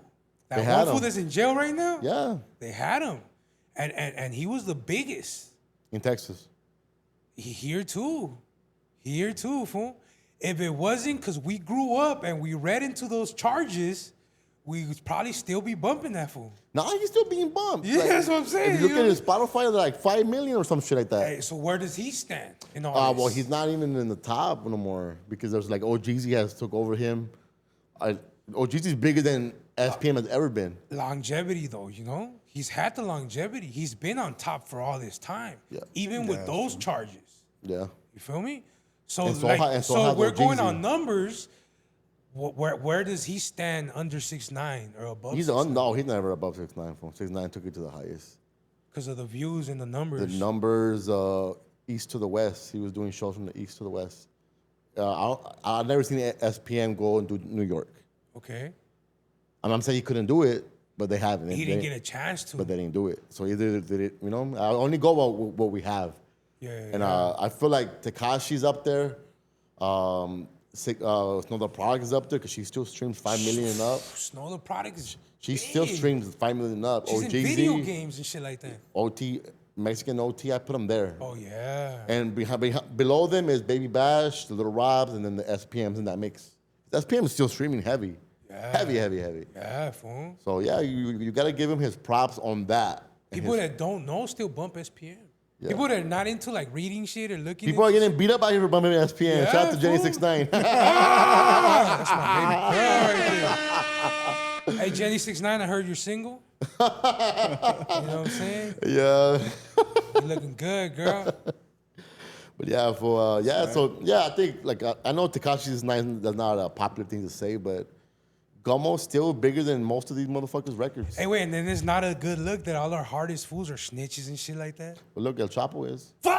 [SPEAKER 1] That
[SPEAKER 2] They
[SPEAKER 1] one
[SPEAKER 2] had
[SPEAKER 1] fool
[SPEAKER 2] him.
[SPEAKER 1] that's in jail right now?
[SPEAKER 2] Yeah,
[SPEAKER 1] They had him. And he was the biggest.
[SPEAKER 2] in Texas.
[SPEAKER 1] Here too, fool. If it wasn't because we grew up and we read into those charges, we would probably still be bumping that fool.
[SPEAKER 2] Nah, he's still being bumped.
[SPEAKER 1] Yeah, that's what I'm saying,
[SPEAKER 2] If you look
[SPEAKER 1] you
[SPEAKER 2] at
[SPEAKER 1] know?
[SPEAKER 2] his Spotify, they're like 5 million or some shit like that.
[SPEAKER 1] Hey, so where does he stand in all
[SPEAKER 2] Well,
[SPEAKER 1] this?
[SPEAKER 2] he's not even in the top no more because there's like OGZ has took over him. OGZ is bigger than SPM has ever been.
[SPEAKER 1] Longevity, though, you know? He's had the longevity. He's been on top for all this time.
[SPEAKER 2] Yeah.
[SPEAKER 1] Even with those charges.
[SPEAKER 2] Yeah.
[SPEAKER 1] You feel me? So,
[SPEAKER 2] And so
[SPEAKER 1] like,
[SPEAKER 2] ha- and so
[SPEAKER 1] so
[SPEAKER 2] has
[SPEAKER 1] we're going
[SPEAKER 2] OGZ.
[SPEAKER 1] on numbers. Where does he stand under 6ix9ine or above?
[SPEAKER 2] He's no, he's never above 6ix9ine. 6ix9ine took it to the highest.
[SPEAKER 1] Because of the views and the numbers.
[SPEAKER 2] The numbers, east to the west. He was doing shows from the east to the west. I've never seen SPM go and do New York.
[SPEAKER 1] Okay.
[SPEAKER 2] I'm not saying he couldn't do it, but they haven't.
[SPEAKER 1] He
[SPEAKER 2] They-
[SPEAKER 1] didn't get a chance to.
[SPEAKER 2] but they didn't do it. So either did it, you know. I only go by what we have. And I feel like Tekashi's up there. Snow the Product is up there because she still streams 5 million and up.
[SPEAKER 1] Snow the Product is
[SPEAKER 2] She still
[SPEAKER 1] big.
[SPEAKER 2] streams 5 million and up.
[SPEAKER 1] She's in video games and shit like that.
[SPEAKER 2] OT, Mexican OT, I put them there.
[SPEAKER 1] Oh, yeah.
[SPEAKER 2] And below them is Baby Bash, the Little Robs, and then the SPMs in that mix. SPM is still streaming heavy.
[SPEAKER 1] Yeah.
[SPEAKER 2] Heavy.
[SPEAKER 1] Yeah, fool.
[SPEAKER 2] So, yeah, you got to give him his props on that. And
[SPEAKER 1] People
[SPEAKER 2] his-
[SPEAKER 1] that don't know still bump SPM.
[SPEAKER 2] Yeah.
[SPEAKER 1] People that are not into like reading shit or looking
[SPEAKER 2] People are
[SPEAKER 1] into
[SPEAKER 2] getting beat up out here for bumping SPM.
[SPEAKER 1] Yeah,
[SPEAKER 2] Shout out to Jenny
[SPEAKER 1] fool.
[SPEAKER 2] 6ix9ine.
[SPEAKER 1] That's my baby girl right there. Hey, Jenny 6ix9ine, I heard you're single. You know what I'm saying?
[SPEAKER 2] Yeah.
[SPEAKER 1] You looking good, girl.
[SPEAKER 2] But yeah, I think like I know Tekashi is that's not a popular thing to say, but Gummo's still bigger than most of these motherfuckers' records.
[SPEAKER 1] Hey, wait, and then it's not a good look that all our hardest fools are snitches and shit like that.
[SPEAKER 2] But look, El Chapo is.
[SPEAKER 1] Fuck!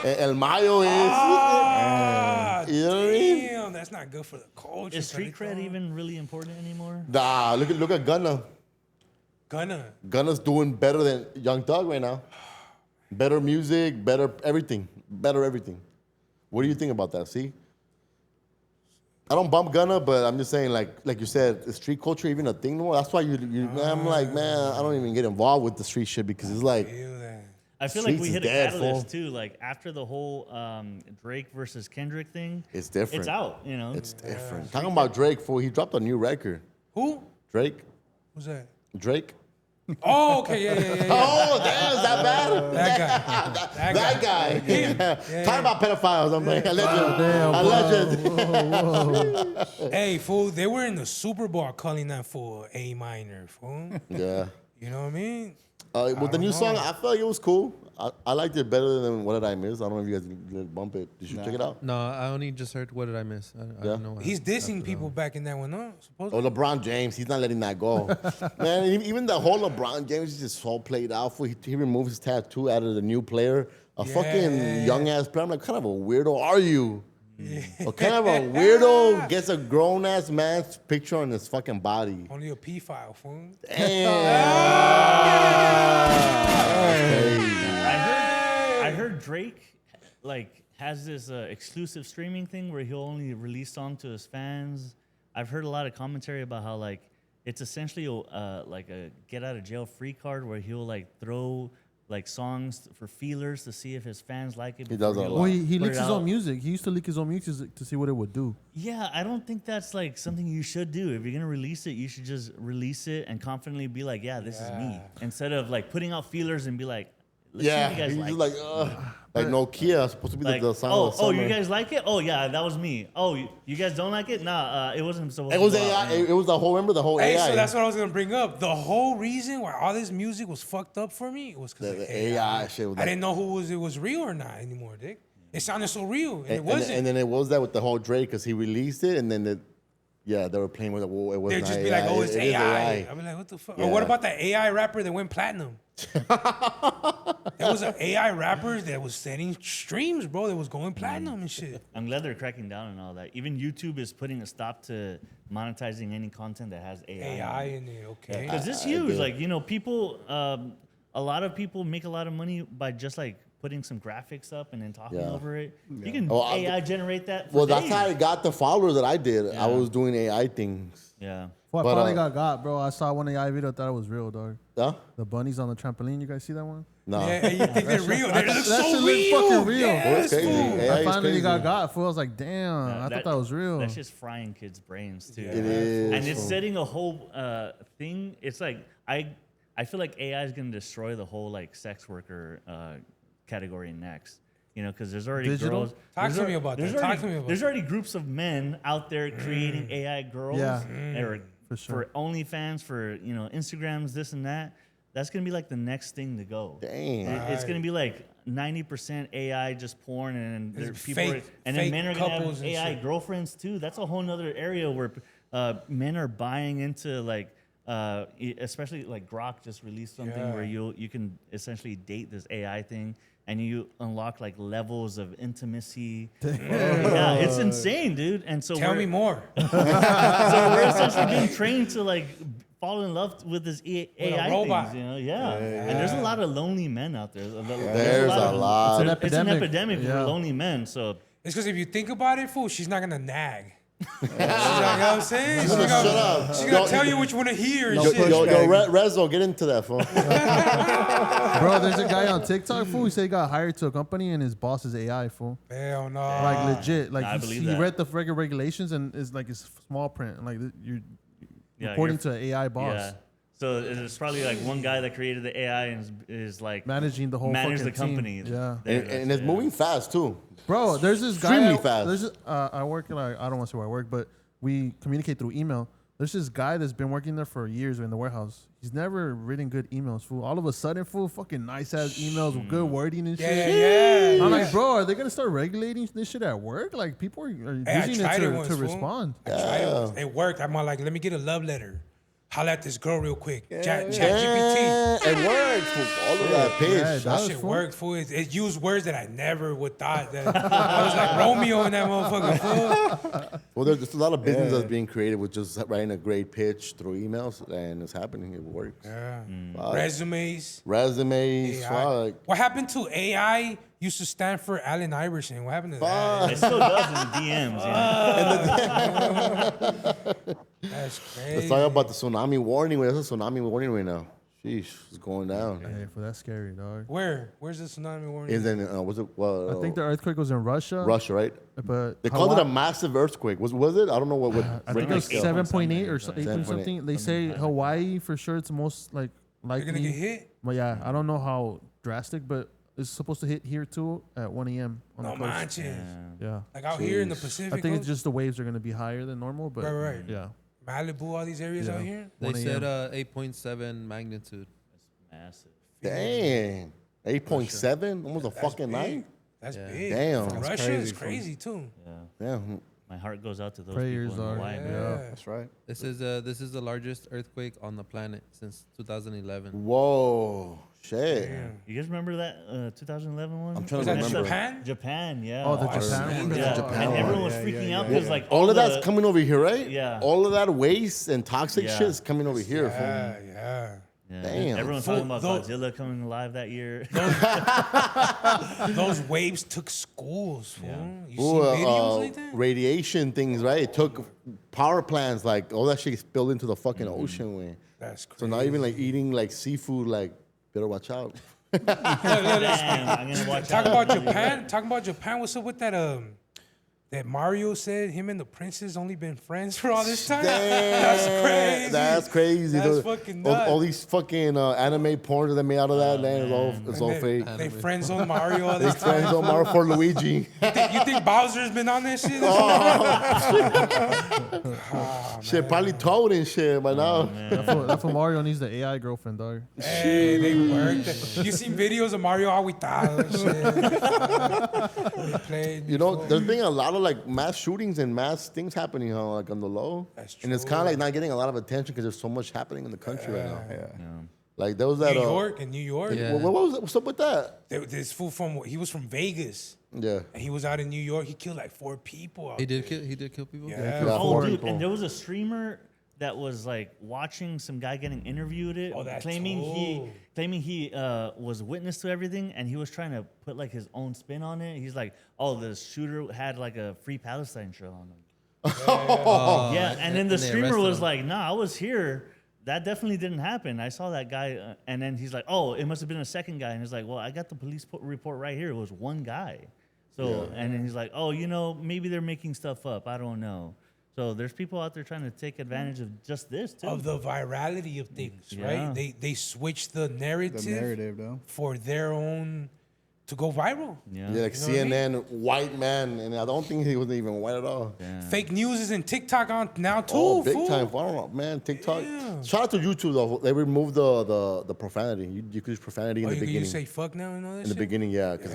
[SPEAKER 2] El Mayo is.
[SPEAKER 1] Ah,
[SPEAKER 2] You know what I mean?
[SPEAKER 1] damn, that's not good for the culture.
[SPEAKER 4] Is street cred
[SPEAKER 1] Perrito.
[SPEAKER 4] even really important anymore?
[SPEAKER 2] Nah, look at Gunna. Gunna's doing better than Young Thug right now. Better music, better everything. What do you think about that? See? I don't bump Gunna, but I'm just saying, like you said, is street culture even a thing no more? That's why I'm like, man, I don't even get involved with the street shit because it's like,
[SPEAKER 1] Feel that.
[SPEAKER 4] I feel like
[SPEAKER 2] Streets
[SPEAKER 4] we
[SPEAKER 2] is
[SPEAKER 4] hit a
[SPEAKER 2] dead,
[SPEAKER 4] catalyst
[SPEAKER 2] fool.
[SPEAKER 4] too. Like after the whole Drake versus Kendrick thing,
[SPEAKER 2] it's different.
[SPEAKER 4] it's out. You know,
[SPEAKER 2] It's different. Talking about Drake, fool, he dropped a new record.
[SPEAKER 1] Who?
[SPEAKER 2] Drake?
[SPEAKER 1] Who's that?
[SPEAKER 2] Drake?
[SPEAKER 1] Oh, okay, yeah.
[SPEAKER 2] Oh, damn, is that bad?
[SPEAKER 1] That guy.
[SPEAKER 2] That guy. Talking about pedophiles, I'm like, alleged.
[SPEAKER 1] Hey, fool, they were in the Super Bowl calling that fool A minor, fool.
[SPEAKER 2] Yeah.
[SPEAKER 1] You know what I mean?
[SPEAKER 2] With the new song, I felt like it was cool. I liked it better than What Did I Miss? I don't know if you guys did bump it. Did you check it out?
[SPEAKER 5] No, I only just heard What Did I Miss? I
[SPEAKER 2] Yeah.
[SPEAKER 5] don't know.
[SPEAKER 1] He's dissing people back in that one, no? Supposedly.
[SPEAKER 2] Oh, LeBron James, he's not letting that go. Man, even the whole LeBron James is just so played out. He removed his tattoo out of the new player. Fucking young-ass player. I'm like, what kind of a weirdo are you? What kind of a weirdo gets a grown-ass man's picture on his fucking body?
[SPEAKER 1] Only a P file, fool.
[SPEAKER 4] I heard Drake like has this exclusive streaming thing where he'll only release song to his fans. I've heard a lot of commentary about how like it's essentially like a get out of jail free card where he'll like throw like songs for feelers to see if his fans like it.
[SPEAKER 2] He does
[SPEAKER 4] before
[SPEAKER 2] a
[SPEAKER 4] he'll
[SPEAKER 2] lot.
[SPEAKER 3] Well, he
[SPEAKER 4] put
[SPEAKER 3] leaks
[SPEAKER 4] it
[SPEAKER 3] his own
[SPEAKER 4] out.
[SPEAKER 3] music. He used to leak his own music to see what it would do.
[SPEAKER 4] Yeah, I don't think that's like something you should do. If you're gonna release it, you should just release it and confidently be like, "Yeah, this is me," instead of like putting out feelers and be like, "Let's see
[SPEAKER 2] Yeah,
[SPEAKER 4] what you guys
[SPEAKER 2] he's
[SPEAKER 4] like."
[SPEAKER 2] just like Nokia supposed to be
[SPEAKER 4] Like,
[SPEAKER 2] the sound
[SPEAKER 4] oh,
[SPEAKER 2] of summer.
[SPEAKER 4] you guys like it? Oh, yeah, that was me. Oh, you guys don't like it? Nah, it wasn't supposed
[SPEAKER 2] It
[SPEAKER 4] to
[SPEAKER 2] was
[SPEAKER 4] go out,
[SPEAKER 2] AI.
[SPEAKER 4] man.
[SPEAKER 2] It was the whole. Remember the whole
[SPEAKER 1] Hey,
[SPEAKER 2] AI.
[SPEAKER 1] so that's what I was gonna bring up. The whole reason why all this music was fucked up for me was because
[SPEAKER 2] The
[SPEAKER 1] of
[SPEAKER 2] AI shit was
[SPEAKER 1] I
[SPEAKER 2] like-
[SPEAKER 1] didn't know it was real or not anymore, Dick. It sounded so real, and it
[SPEAKER 2] and,
[SPEAKER 1] wasn't.
[SPEAKER 2] and then it was that with the whole Drake because he released it, and then they were playing with it. Well, it was
[SPEAKER 1] They'd
[SPEAKER 2] not
[SPEAKER 1] just be
[SPEAKER 2] AI.
[SPEAKER 1] like, "Oh, it's
[SPEAKER 2] It is
[SPEAKER 1] AI." I'd be like, "What the fuck?" Or
[SPEAKER 2] Yeah.
[SPEAKER 1] what about that AI rapper that went platinum? There was an AI rapper that was setting streams, bro. That was going platinum and shit.
[SPEAKER 4] I'm glad they're cracking down on all that. Even YouTube is putting a stop to monetizing any content that has AI.
[SPEAKER 1] AI in it, okay.
[SPEAKER 4] Because it's huge. Like, people, a lot of people make a lot of money by just like putting some graphics up and then talking
[SPEAKER 2] Yeah.
[SPEAKER 4] over it. You can
[SPEAKER 2] Oh,
[SPEAKER 4] AI generate that. For
[SPEAKER 2] Well, that's
[SPEAKER 4] days.
[SPEAKER 2] how I got the followers that I did. I was doing AI things.
[SPEAKER 4] Yeah.
[SPEAKER 3] Well, I
[SPEAKER 2] But,
[SPEAKER 3] finally got, bro. I saw one AI video, thought it was real, dog.
[SPEAKER 2] Yeah?
[SPEAKER 3] The bunnies on the trampoline. You guys see that one?
[SPEAKER 2] No.
[SPEAKER 1] Yeah, and you think they're real? They look
[SPEAKER 3] that
[SPEAKER 1] so
[SPEAKER 3] shit look
[SPEAKER 1] real.
[SPEAKER 3] fucking real.
[SPEAKER 1] Yes,
[SPEAKER 2] It's crazy.
[SPEAKER 1] fool.
[SPEAKER 2] AI
[SPEAKER 3] I
[SPEAKER 2] is
[SPEAKER 3] finally
[SPEAKER 2] crazy.
[SPEAKER 3] got fool. I was like, damn. I thought that was real.
[SPEAKER 4] That's just frying kids' brains too.
[SPEAKER 2] It is.
[SPEAKER 4] And it's
[SPEAKER 2] fool.
[SPEAKER 4] setting a whole thing. It's like I feel like AI is gonna destroy the whole like sex worker category next. Because there's already
[SPEAKER 3] Digital?
[SPEAKER 4] girls.
[SPEAKER 1] Talk
[SPEAKER 4] there's
[SPEAKER 1] to
[SPEAKER 4] al-
[SPEAKER 1] me about
[SPEAKER 4] there's
[SPEAKER 1] that.
[SPEAKER 4] already-
[SPEAKER 1] Talk to me about
[SPEAKER 4] There's
[SPEAKER 1] that.
[SPEAKER 4] already groups of men out there creating AI girls.
[SPEAKER 3] Yeah.
[SPEAKER 4] Or
[SPEAKER 3] For sure.
[SPEAKER 4] for OnlyFans, for Instagrams, this and that. That's gonna be like the next thing to go.
[SPEAKER 2] Damn.
[SPEAKER 4] It's gonna be like 90% AI just porn, and there,
[SPEAKER 1] It's
[SPEAKER 4] people,
[SPEAKER 1] fake-
[SPEAKER 4] and then
[SPEAKER 1] fake
[SPEAKER 4] men are gonna
[SPEAKER 1] couples
[SPEAKER 4] have
[SPEAKER 1] and
[SPEAKER 4] AI
[SPEAKER 1] shit.
[SPEAKER 4] girlfriends too. That's a whole nother area where men are buying into like, especially like Grok just released something
[SPEAKER 1] Yeah.
[SPEAKER 4] where you can essentially date this AI thing, and you unlock like levels of intimacy. Yeah, it's insane, dude. And so
[SPEAKER 1] Tell me more.
[SPEAKER 4] so we're essentially being trained to like fall in love with this AI
[SPEAKER 1] robot.
[SPEAKER 4] things, Yeah. And there's a lot of lonely men out there.
[SPEAKER 2] There's a lot.
[SPEAKER 3] It's an
[SPEAKER 4] It's an
[SPEAKER 3] epidemic.
[SPEAKER 4] epidemic for
[SPEAKER 3] Yeah.
[SPEAKER 4] lonely men. So
[SPEAKER 1] It's because if you think about it, fool, she's not gonna nag. She's like, you know what I'm saying? She's
[SPEAKER 2] gonna
[SPEAKER 1] gonna,
[SPEAKER 2] shut up.
[SPEAKER 1] she's gonna
[SPEAKER 2] Yo,
[SPEAKER 1] tell you what you want to hear and
[SPEAKER 2] Yo,
[SPEAKER 1] shit.
[SPEAKER 2] Rezo, get into that, fool.
[SPEAKER 3] Bro, there's a guy on TikTok, fool. He said he got hired to a company and his boss is AI, fool.
[SPEAKER 1] Hell no.
[SPEAKER 3] Like legit. Like
[SPEAKER 4] I believe
[SPEAKER 3] he
[SPEAKER 4] that.
[SPEAKER 3] read the regulations and it's like it's small print. And like you're
[SPEAKER 4] yeah,
[SPEAKER 3] reporting
[SPEAKER 4] you're-
[SPEAKER 3] to an AI boss.
[SPEAKER 4] Yeah. So it's probably like one guy that created the AI and is like
[SPEAKER 3] Managing the whole
[SPEAKER 4] manage the
[SPEAKER 3] fucking team.
[SPEAKER 4] company.
[SPEAKER 3] Yeah.
[SPEAKER 4] There
[SPEAKER 2] And,
[SPEAKER 4] it is,
[SPEAKER 2] and it's
[SPEAKER 4] yeah.
[SPEAKER 2] moving fast, too.
[SPEAKER 3] Bro, there's this guy.
[SPEAKER 2] Extremely fast.
[SPEAKER 3] There's this, I work like I don't want to say where I work, but we communicate through email. There's this guy that's been working there for years in the warehouse. He's never written good emails, fool. All of a sudden, fool, fucking nice ass emails with good wording and shit.
[SPEAKER 1] Yeah.
[SPEAKER 3] I'm like, bro, are they gonna start regulating this shit at work? Like people are
[SPEAKER 1] Hey, I
[SPEAKER 3] using it
[SPEAKER 1] tried
[SPEAKER 3] to,
[SPEAKER 1] once,
[SPEAKER 3] to
[SPEAKER 1] fool.
[SPEAKER 3] respond.
[SPEAKER 1] I tried it once. It worked. I'm like, let me get a love letter. Holla at this girl real quick. Chat GPT.
[SPEAKER 2] Yeah, it works. Fool. All of that pitch.
[SPEAKER 3] Yeah, it
[SPEAKER 1] That
[SPEAKER 3] does,
[SPEAKER 1] shit
[SPEAKER 3] fool.
[SPEAKER 1] worked, fool. It used words that I never would thought. That I was like Romeo in that motherfucker, fool.
[SPEAKER 2] Well, there's a lot of business that's being created with just writing a great pitch through emails, and it's happening. It works.
[SPEAKER 1] Yeah.
[SPEAKER 2] Fuck.
[SPEAKER 1] Resumes.
[SPEAKER 2] Resumes,
[SPEAKER 1] AI.
[SPEAKER 2] fuck.
[SPEAKER 1] What happened to AI? Used to stand for Allen Iverson. What happened to that?
[SPEAKER 4] It still does in the DMs.
[SPEAKER 1] That's crazy.
[SPEAKER 2] Let's talk about the tsunami warning. There's a tsunami warning right now. Sheesh, it's going down.
[SPEAKER 3] Hey, for that's scary, dog.
[SPEAKER 1] Where's the tsunami warning?
[SPEAKER 2] Is in was it? Well,
[SPEAKER 3] I think the earthquake was in Russia.
[SPEAKER 2] Russia, right?
[SPEAKER 3] But
[SPEAKER 2] They called it a
[SPEAKER 3] Hawaii-
[SPEAKER 2] massive earthquake. Was it? I don't know what.
[SPEAKER 3] I think it was
[SPEAKER 4] Like
[SPEAKER 3] 7.8 or
[SPEAKER 4] 8.8,
[SPEAKER 3] 8 something. They say Hawaii for sure. It's the most like
[SPEAKER 1] You're
[SPEAKER 3] likely.
[SPEAKER 1] gonna get hit?
[SPEAKER 3] But yeah, I don't know how drastic, but it's supposed to hit here too at 1 a.m. on
[SPEAKER 1] No
[SPEAKER 3] the coast.
[SPEAKER 1] manches.
[SPEAKER 3] Yeah,
[SPEAKER 1] Like out here in the Pacific.
[SPEAKER 3] I think it's
[SPEAKER 1] Coast,
[SPEAKER 3] just the waves are gonna be higher than normal. But
[SPEAKER 1] Right.
[SPEAKER 3] yeah,
[SPEAKER 1] Malibu, all these areas
[SPEAKER 3] Yeah.
[SPEAKER 1] out here.
[SPEAKER 5] They
[SPEAKER 3] 1
[SPEAKER 5] said
[SPEAKER 3] a.m.
[SPEAKER 5] 8.7 magnitude.
[SPEAKER 4] Massive.
[SPEAKER 2] Dang, 8.7, almost a
[SPEAKER 1] That's
[SPEAKER 2] fucking
[SPEAKER 1] big.
[SPEAKER 2] 9.
[SPEAKER 1] That's
[SPEAKER 5] Yeah.
[SPEAKER 1] big.
[SPEAKER 2] Damn.
[SPEAKER 1] For
[SPEAKER 2] That's
[SPEAKER 1] Russia, it's
[SPEAKER 6] crazy,
[SPEAKER 1] crazy too.
[SPEAKER 4] Yeah.
[SPEAKER 2] Yeah,
[SPEAKER 4] My heart goes out to those
[SPEAKER 3] Prayers
[SPEAKER 4] people in
[SPEAKER 3] are-
[SPEAKER 4] Hawaii, man.
[SPEAKER 3] yeah.
[SPEAKER 6] That's right.
[SPEAKER 5] This is the largest earthquake on the planet since 2011.
[SPEAKER 2] whoa, shit.
[SPEAKER 4] You guys remember that 2011 one?
[SPEAKER 2] I'm trying
[SPEAKER 1] Was
[SPEAKER 2] to
[SPEAKER 1] that
[SPEAKER 2] remember.
[SPEAKER 1] Japan?
[SPEAKER 4] Japan, yeah.
[SPEAKER 3] Oh, the
[SPEAKER 1] I
[SPEAKER 3] Japan
[SPEAKER 1] seen
[SPEAKER 3] one.
[SPEAKER 1] that.
[SPEAKER 4] Yeah,
[SPEAKER 2] Japan
[SPEAKER 4] and
[SPEAKER 2] one.
[SPEAKER 4] everyone was
[SPEAKER 6] Yeah,
[SPEAKER 4] freaking
[SPEAKER 6] yeah,
[SPEAKER 4] out
[SPEAKER 6] yeah,
[SPEAKER 4] because
[SPEAKER 6] yeah.
[SPEAKER 4] like
[SPEAKER 2] All of
[SPEAKER 4] the-
[SPEAKER 2] that's coming over here, right?
[SPEAKER 4] Yeah.
[SPEAKER 2] All of that waste and toxic
[SPEAKER 4] Yeah.
[SPEAKER 2] shit is coming over here. fool.
[SPEAKER 1] Yeah.
[SPEAKER 4] Yeah.
[SPEAKER 2] Damn.
[SPEAKER 4] Everyone's
[SPEAKER 1] Fool,
[SPEAKER 4] talking about
[SPEAKER 1] though-
[SPEAKER 4] Godzilla coming alive that year.
[SPEAKER 1] Those waves took schools, fool. You
[SPEAKER 2] Ooh,
[SPEAKER 1] see videos like that?
[SPEAKER 2] radiation things, right? It took power plants, like all that shit spilled into the fucking ocean, man.
[SPEAKER 1] That's crazy.
[SPEAKER 2] So now even like eating like seafood, like better watch out.
[SPEAKER 4] Damn, I'm gonna watch
[SPEAKER 1] Talk
[SPEAKER 4] that.
[SPEAKER 1] about Japan. Talking about Japan. What's up with that Mario said him and the princess only been friends for all this time? That's crazy.
[SPEAKER 2] That's crazy.
[SPEAKER 1] That's
[SPEAKER 2] Those-
[SPEAKER 1] fucking
[SPEAKER 2] all,
[SPEAKER 1] nuts.
[SPEAKER 2] all these fucking anime porn that they made out of that, man, it's all
[SPEAKER 1] And
[SPEAKER 2] fake.
[SPEAKER 1] They friend zone Mario all
[SPEAKER 2] They
[SPEAKER 1] this time.
[SPEAKER 2] friends on Mario for Luigi.
[SPEAKER 1] You think Bowser's been on this shit?
[SPEAKER 2] Shit, probably Toad and shit by now.
[SPEAKER 3] That's what Mario needs the AI girlfriend, dog.
[SPEAKER 1] Hey, they worked. You seen videos of Mario Aguitado and shit. They played.
[SPEAKER 2] You know,
[SPEAKER 1] before.
[SPEAKER 2] there's been a lot of like mass shootings and mass things happening, huh? Like on the low.
[SPEAKER 1] That's
[SPEAKER 2] And it's
[SPEAKER 1] true.
[SPEAKER 2] kind of like not getting a lot of attention because there's so much happening in the country right now.
[SPEAKER 6] Yeah.
[SPEAKER 2] Like there was that.
[SPEAKER 1] New York and New York.
[SPEAKER 5] Yeah.
[SPEAKER 2] What was it? What's up with that?
[SPEAKER 1] This fool he was from Vegas.
[SPEAKER 2] Yeah.
[SPEAKER 1] And he was out in New York. He killed like 4 people. Out
[SPEAKER 5] He did
[SPEAKER 1] there.
[SPEAKER 5] kill. He did kill people.
[SPEAKER 1] Yeah.
[SPEAKER 2] Yeah.
[SPEAKER 4] Oh,
[SPEAKER 2] Four
[SPEAKER 4] dude,
[SPEAKER 2] people.
[SPEAKER 4] and there was a streamer that was like watching some guy getting interviewed
[SPEAKER 1] Oh, that's
[SPEAKER 4] claiming
[SPEAKER 1] cool.
[SPEAKER 4] he was witness to everything, and he was trying to put like his own spin on it. He's like, oh, the shooter had like a Free Palestine shirt on him. Yeah, and then the
[SPEAKER 5] they
[SPEAKER 4] streamer
[SPEAKER 5] arrested
[SPEAKER 4] was
[SPEAKER 5] him.
[SPEAKER 4] like, nah, I was here. That definitely didn't happen. I saw that guy, and then he's like, oh, it must have been a second guy. And he's like, well, I got the police report right here. It was one guy. So, and then he's like, oh, maybe they're making stuff up. I don't know. So there's people out there trying to take advantage of just this too.
[SPEAKER 1] Of the virality of things,
[SPEAKER 4] Yeah.
[SPEAKER 1] right? They switch the narrative,
[SPEAKER 6] The narrative, though.
[SPEAKER 1] for their own to go viral.
[SPEAKER 4] yeah.
[SPEAKER 2] Yeah, like
[SPEAKER 1] You know what I mean?
[SPEAKER 2] CNN, white man, and I don't think he wasn't even white at all.
[SPEAKER 1] Fake news is in TikTok on now too.
[SPEAKER 2] Oh, big
[SPEAKER 1] fool.
[SPEAKER 2] time! I don't know, man. TikTok.
[SPEAKER 1] Yeah.
[SPEAKER 2] Shout out to YouTube though. They removed the profanity. You could use profanity in
[SPEAKER 1] Oh,
[SPEAKER 2] the
[SPEAKER 1] you
[SPEAKER 2] beginning.
[SPEAKER 1] say fuck now and all that
[SPEAKER 2] In the
[SPEAKER 1] shit?
[SPEAKER 2] beginning, yeah, because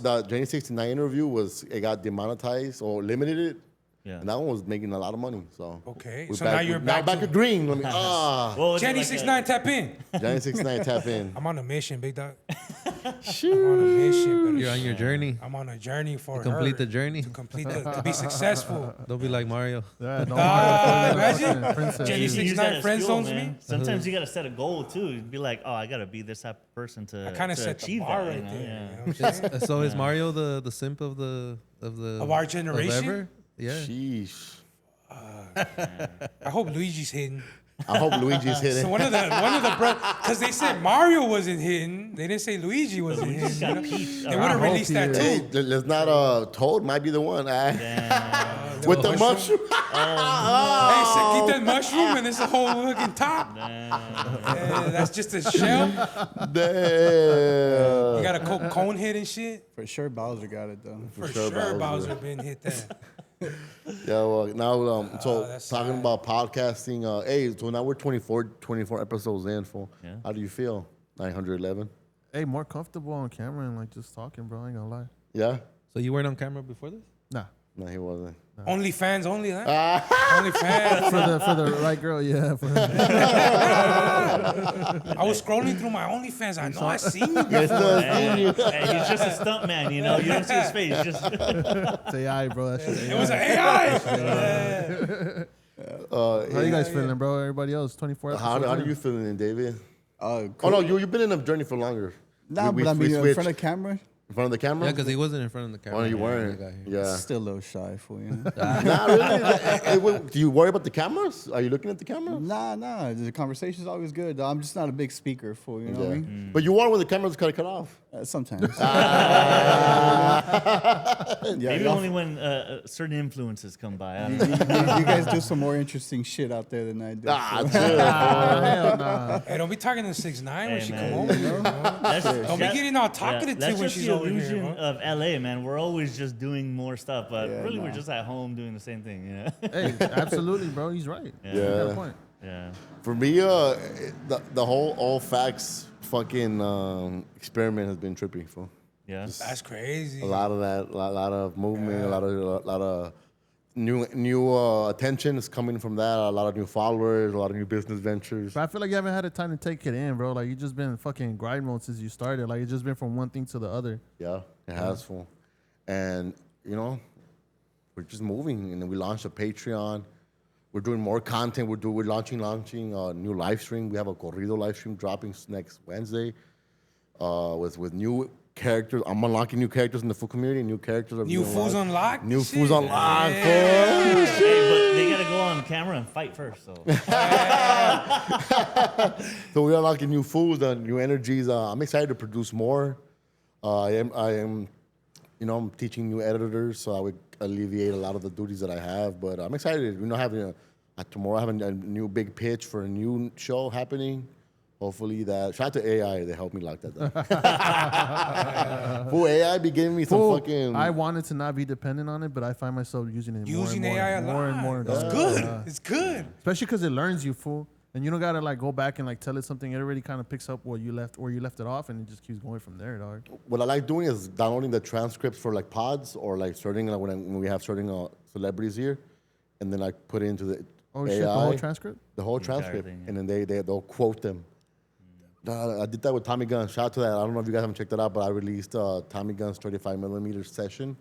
[SPEAKER 2] the Jenny 69 interview it got demonetized or limited it,
[SPEAKER 4] Yeah.
[SPEAKER 2] and that one was making a lot of money. So
[SPEAKER 1] Okay,
[SPEAKER 2] we're
[SPEAKER 1] so now you're back
[SPEAKER 2] back
[SPEAKER 1] to-
[SPEAKER 2] to green. Let me
[SPEAKER 4] Well,
[SPEAKER 1] Jenny
[SPEAKER 4] like
[SPEAKER 1] 69 tap in.
[SPEAKER 2] Jenny 69 tap in.
[SPEAKER 1] I'm on a mission, big dog. I'm on a mission. Better
[SPEAKER 5] You're on your journey.
[SPEAKER 1] I'm on a journey for
[SPEAKER 5] Complete
[SPEAKER 1] her
[SPEAKER 5] the journey.
[SPEAKER 1] to complete to be successful.
[SPEAKER 5] Don't be like Mario.
[SPEAKER 3] Yeah, no
[SPEAKER 1] Imagine.
[SPEAKER 3] fucking princess.
[SPEAKER 1] Jenny
[SPEAKER 4] You
[SPEAKER 1] Six
[SPEAKER 4] use that
[SPEAKER 1] Nine
[SPEAKER 4] as
[SPEAKER 1] friend
[SPEAKER 4] fuel,
[SPEAKER 1] zones me.
[SPEAKER 4] man. Sometimes you gotta set a goal too. You'd be like, oh, I gotta be this type of person to.
[SPEAKER 1] I kind of
[SPEAKER 4] to
[SPEAKER 1] set the
[SPEAKER 4] achieve
[SPEAKER 1] bar
[SPEAKER 4] that,
[SPEAKER 1] right
[SPEAKER 4] you know?
[SPEAKER 1] there.
[SPEAKER 4] Yeah.
[SPEAKER 1] You know what I'm saying?
[SPEAKER 5] So is Mario the simp of
[SPEAKER 1] Our generation?
[SPEAKER 5] ever? Yeah.
[SPEAKER 2] Sheesh.
[SPEAKER 1] I hope Luigi's hidden.
[SPEAKER 2] I hope Luigi's hitting.
[SPEAKER 1] So one of the bro, because they said Mario wasn't hidden. They didn't say Luigi wasn't
[SPEAKER 4] We just
[SPEAKER 1] hidden.
[SPEAKER 4] got peach.
[SPEAKER 1] They would have
[SPEAKER 3] hope
[SPEAKER 1] released
[SPEAKER 3] he
[SPEAKER 1] that
[SPEAKER 3] is.
[SPEAKER 2] Hey,
[SPEAKER 1] too.
[SPEAKER 2] let's not Toad might be the one. With the mushroom.
[SPEAKER 1] Hey, so keep that mushroom and it's a whole fucking top. Yeah, that's just a shell.
[SPEAKER 2] Damn.
[SPEAKER 1] You got a cone hit and shit.
[SPEAKER 6] For sure, Bowser got it, though.
[SPEAKER 1] For
[SPEAKER 2] sure
[SPEAKER 1] sure,
[SPEAKER 2] Bowser.
[SPEAKER 1] Bowser been hit that.
[SPEAKER 2] Yeah, well, now, so
[SPEAKER 1] that's
[SPEAKER 2] talking
[SPEAKER 1] sad.
[SPEAKER 2] about podcasting, hey, so now we're 24 episodes in, fool.
[SPEAKER 4] Yeah.
[SPEAKER 2] How do you feel? 911?
[SPEAKER 3] Hey, more comfortable on camera and like just talking, bro. I ain't gonna lie.
[SPEAKER 2] Yeah?
[SPEAKER 5] So you weren't on camera before this?
[SPEAKER 3] Nah.
[SPEAKER 2] No, he wasn't.
[SPEAKER 1] Only fans only, huh? Only fans.
[SPEAKER 3] For the right girl, yeah. For her.
[SPEAKER 1] I was scrolling through my OnlyFans. I know I seen you.
[SPEAKER 2] Yes, sir,
[SPEAKER 4] Hey,
[SPEAKER 2] seen you.
[SPEAKER 4] hey, he's just a stunt man, you know. You don't see his face. Just
[SPEAKER 3] It's AI, bro. That shit.
[SPEAKER 1] It was an AI.
[SPEAKER 3] How you guys feeling, bro? Everybody else, 24
[SPEAKER 2] How
[SPEAKER 3] episodes
[SPEAKER 2] do
[SPEAKER 3] in.
[SPEAKER 2] you feeling, David?
[SPEAKER 6] Cool.
[SPEAKER 2] Oh, no, you've been in a journey for longer.
[SPEAKER 6] Nah,
[SPEAKER 2] We
[SPEAKER 6] but I mean, in
[SPEAKER 2] switched.
[SPEAKER 6] front of camera,
[SPEAKER 2] In front of the camera?
[SPEAKER 5] Yeah, because he wasn't in front of the camera.
[SPEAKER 2] Oh, you
[SPEAKER 5] when
[SPEAKER 2] weren't.
[SPEAKER 5] he got here.
[SPEAKER 2] Yeah.
[SPEAKER 6] still a little shy for you. Know?
[SPEAKER 2] Nah, really? Do you worry about the cameras? Are you looking at the camera?
[SPEAKER 6] Nah. The conversation's always good. Though. I'm just not a big speaker for you know what I mean.
[SPEAKER 2] But you are when the cameras cut off.
[SPEAKER 6] Sometimes.
[SPEAKER 4] maybe
[SPEAKER 6] y'all-
[SPEAKER 4] only when certain influences come by. I
[SPEAKER 6] you,
[SPEAKER 4] don't know.
[SPEAKER 6] you guys do some more interesting shit out there than I do.
[SPEAKER 2] Ah,
[SPEAKER 6] so.
[SPEAKER 2] chill.
[SPEAKER 3] Hell nah.
[SPEAKER 1] Hey, don't be talking to 6ix9ine when
[SPEAKER 4] Hey,
[SPEAKER 1] she
[SPEAKER 4] man.
[SPEAKER 1] come over here, bro.
[SPEAKER 4] That's,
[SPEAKER 1] Don't be getting all talkative
[SPEAKER 4] that's
[SPEAKER 1] too when
[SPEAKER 4] just
[SPEAKER 1] she's
[SPEAKER 4] the
[SPEAKER 1] over here,
[SPEAKER 4] illusion
[SPEAKER 1] bro.
[SPEAKER 4] of LA, man. We're always just doing more stuff, but
[SPEAKER 6] Yeah,
[SPEAKER 4] really we're
[SPEAKER 6] nah.
[SPEAKER 4] just at home doing the same thing. You know?
[SPEAKER 3] Hey, absolutely, bro. He's right.
[SPEAKER 4] Yeah.
[SPEAKER 3] You got a
[SPEAKER 2] Yeah.
[SPEAKER 3] point.
[SPEAKER 4] Yeah.
[SPEAKER 2] For me, the whole all facts fucking experiment has been trippy. Fool.
[SPEAKER 4] Yeah.
[SPEAKER 1] That's crazy.
[SPEAKER 2] A lot of that, a lot of movement, a lot of new attention is coming from that. A lot of new followers, a lot of new business ventures.
[SPEAKER 3] But I feel like you haven't had the time to take it in, bro. Like you just been fucking grind mode since you started. Like it's just been from one thing to the other.
[SPEAKER 2] Yeah, it has, fool. And you know, we're just moving, and then we launched a Patreon. We're doing more content. We're launching a new live stream. We have a corrido live stream dropping next Wednesday, with new characters. I'm unlocking new characters in the food community. New characters are
[SPEAKER 1] New
[SPEAKER 2] being
[SPEAKER 1] foods
[SPEAKER 2] unlocked.
[SPEAKER 1] unlocked.
[SPEAKER 2] New
[SPEAKER 1] Shit.
[SPEAKER 2] foods unlocked.
[SPEAKER 4] Hey, but they gotta go on camera and fight first. So
[SPEAKER 2] So we're unlocking new foods, new energies. I'm excited to produce more. I am, I'm teaching new editors, so I would alleviate a lot of the duties that I have. But I'm excited. Having tomorrow, having a new big pitch for a new show happening. Hopefully that. Shout out to AI. They helped me lock that down. Fool, AI be giving me some
[SPEAKER 3] Fool,
[SPEAKER 2] fucking.
[SPEAKER 3] I wanted to not be dependent on it, but I find myself using it
[SPEAKER 1] Using
[SPEAKER 3] more and
[SPEAKER 1] AI
[SPEAKER 3] more,
[SPEAKER 1] a lot.
[SPEAKER 3] more and more.
[SPEAKER 1] It's
[SPEAKER 3] dog.
[SPEAKER 1] good.
[SPEAKER 3] Yeah.
[SPEAKER 1] It's good.
[SPEAKER 3] Especially because it learns you, fool. And you don't gotta like go back and like tell it something. It already kind of picks up where you left it off, and it just keeps going from there, dog.
[SPEAKER 2] What I like doing is downloading the transcripts for like pods or like certain when we have certain celebrities here, and then like put it into the
[SPEAKER 3] Oh
[SPEAKER 2] AI,
[SPEAKER 3] shit, the whole transcript.
[SPEAKER 2] the whole
[SPEAKER 4] entire
[SPEAKER 2] transcript,
[SPEAKER 4] thing, yeah.
[SPEAKER 2] and then they'll quote them. I did that with Tommy Gunn. Shout out to that. I don't know if you guys haven't checked it out, but I released Tommy Gunn's 35mm session.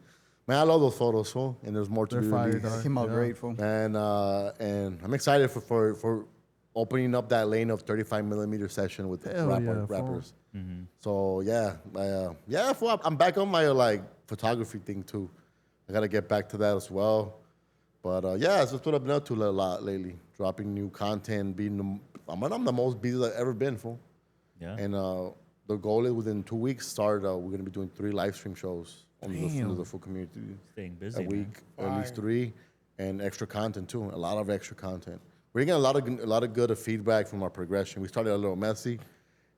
[SPEAKER 2] Man, I love those photos, fool. And there's more to
[SPEAKER 3] They're
[SPEAKER 2] be
[SPEAKER 3] fire,
[SPEAKER 2] released.
[SPEAKER 3] dog.
[SPEAKER 6] Came out
[SPEAKER 3] Yeah.
[SPEAKER 6] grateful.
[SPEAKER 2] And I'm excited for opening up that lane of 35mm session with
[SPEAKER 3] Hell yeah, fool.
[SPEAKER 2] rappers. So yeah, fool, I'm back on my like photography thing too. I gotta get back to that as well. But yeah, that's what I've been up to a lot lately. Dropping new content, I'm the most busy I've ever been, fool.
[SPEAKER 4] yeah.
[SPEAKER 2] And the goal is within 2 weeks, we're gonna be doing 3 live stream shows on the full community
[SPEAKER 4] Staying busy.
[SPEAKER 2] a week,
[SPEAKER 4] man.
[SPEAKER 2] or at least 3, and extra content too. A lot of extra content. We're getting a lot of good feedback from our progression. We started a little messy,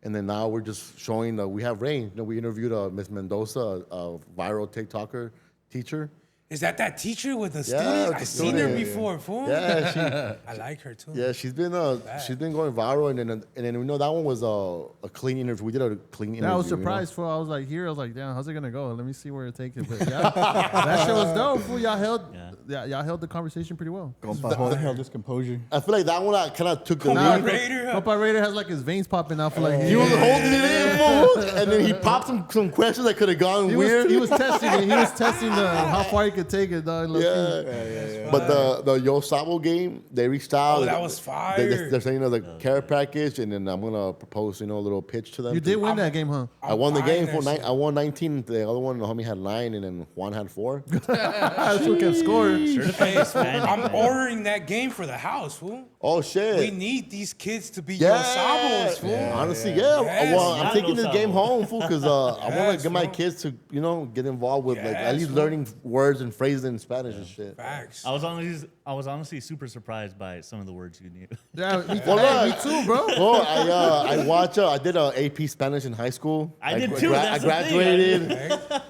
[SPEAKER 2] and then now we're just showing that we have range. We interviewed Miss Mendoza, a viral TikToker teacher.
[SPEAKER 1] Is that teacher with the
[SPEAKER 2] with
[SPEAKER 1] students?
[SPEAKER 2] the
[SPEAKER 1] I've seen her
[SPEAKER 2] student.
[SPEAKER 1] before, fool.
[SPEAKER 2] Yeah,
[SPEAKER 1] I like her too.
[SPEAKER 2] she's been going viral, and then that one was a clean interview. We did a clean interview.
[SPEAKER 3] Yeah, I was surprised, fool. I was like, damn, how's it gonna go? Let me see where it takes it. But yeah, that shit was dope, fool. Y'all held the conversation pretty well.
[SPEAKER 6] Compa, held his composure.
[SPEAKER 2] I feel like that one I kind of took the
[SPEAKER 1] Kobe
[SPEAKER 2] lead.
[SPEAKER 1] Bryant.
[SPEAKER 3] Copa Raider has like his veins popping out for like
[SPEAKER 2] He was holding it in, fool, and then he popped some questions that could have gone weird.
[SPEAKER 3] He was testing it. He was testing how far he could take it, dog.
[SPEAKER 2] Yeah. But the Yo Sabo game, they reached out.
[SPEAKER 1] Oh, that was fire.
[SPEAKER 2] They're saying the care package, and then I'm gonna propose a little pitch to them.
[SPEAKER 3] You did win that game, huh?
[SPEAKER 2] I won the
[SPEAKER 1] buying
[SPEAKER 2] game
[SPEAKER 1] that shit.
[SPEAKER 2] I won 19. The other one, the homie had 9, and then Juan had 4.
[SPEAKER 3] That's who can score.
[SPEAKER 4] Certified Hispanic,
[SPEAKER 1] I'm
[SPEAKER 4] man.
[SPEAKER 1] ordering that game for the house, fool.
[SPEAKER 2] Oh shit!
[SPEAKER 1] We need these kids to be
[SPEAKER 2] yeah.
[SPEAKER 1] Yo Sabos, fool.
[SPEAKER 2] Honestly,
[SPEAKER 1] Yes.
[SPEAKER 2] Well, I'm
[SPEAKER 4] Not
[SPEAKER 2] taking
[SPEAKER 4] Lo
[SPEAKER 2] this game
[SPEAKER 4] Sabo.
[SPEAKER 2] home, fool, because I want to
[SPEAKER 1] Yes,
[SPEAKER 2] get my
[SPEAKER 1] fool.
[SPEAKER 2] kids to get involved with like at
[SPEAKER 1] Yes,
[SPEAKER 2] least
[SPEAKER 1] fool.
[SPEAKER 2] learning words and phrases in Spanish and shit.
[SPEAKER 1] Facts.
[SPEAKER 4] I was honestly super surprised by some of the words you knew.
[SPEAKER 3] Yeah, me,
[SPEAKER 2] Well,
[SPEAKER 3] hey,
[SPEAKER 2] look.
[SPEAKER 3] me too, bro.
[SPEAKER 2] Oh, I watch. I did a AP Spanish in high school.
[SPEAKER 4] I did too,
[SPEAKER 2] I
[SPEAKER 4] that's the thing.
[SPEAKER 2] graduated.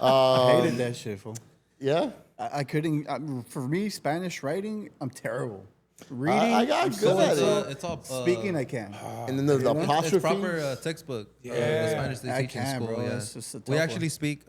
[SPEAKER 6] I hated that shit, fool.
[SPEAKER 2] Yeah.
[SPEAKER 6] I couldn't. For me, Spanish writing, I'm terrible. Reading,
[SPEAKER 2] I got
[SPEAKER 6] I'm
[SPEAKER 2] good
[SPEAKER 6] so
[SPEAKER 2] at
[SPEAKER 6] so-
[SPEAKER 2] it.
[SPEAKER 5] It's all
[SPEAKER 6] Speaking, I can.
[SPEAKER 2] And then there's the
[SPEAKER 5] It's
[SPEAKER 2] apostrophe.
[SPEAKER 5] proper textbook. The Spanish they
[SPEAKER 6] I
[SPEAKER 5] teach in
[SPEAKER 6] can,
[SPEAKER 5] school.
[SPEAKER 6] bro.
[SPEAKER 5] Yeah.
[SPEAKER 6] It's just a
[SPEAKER 5] We
[SPEAKER 6] tough
[SPEAKER 5] actually
[SPEAKER 6] one.
[SPEAKER 5] speak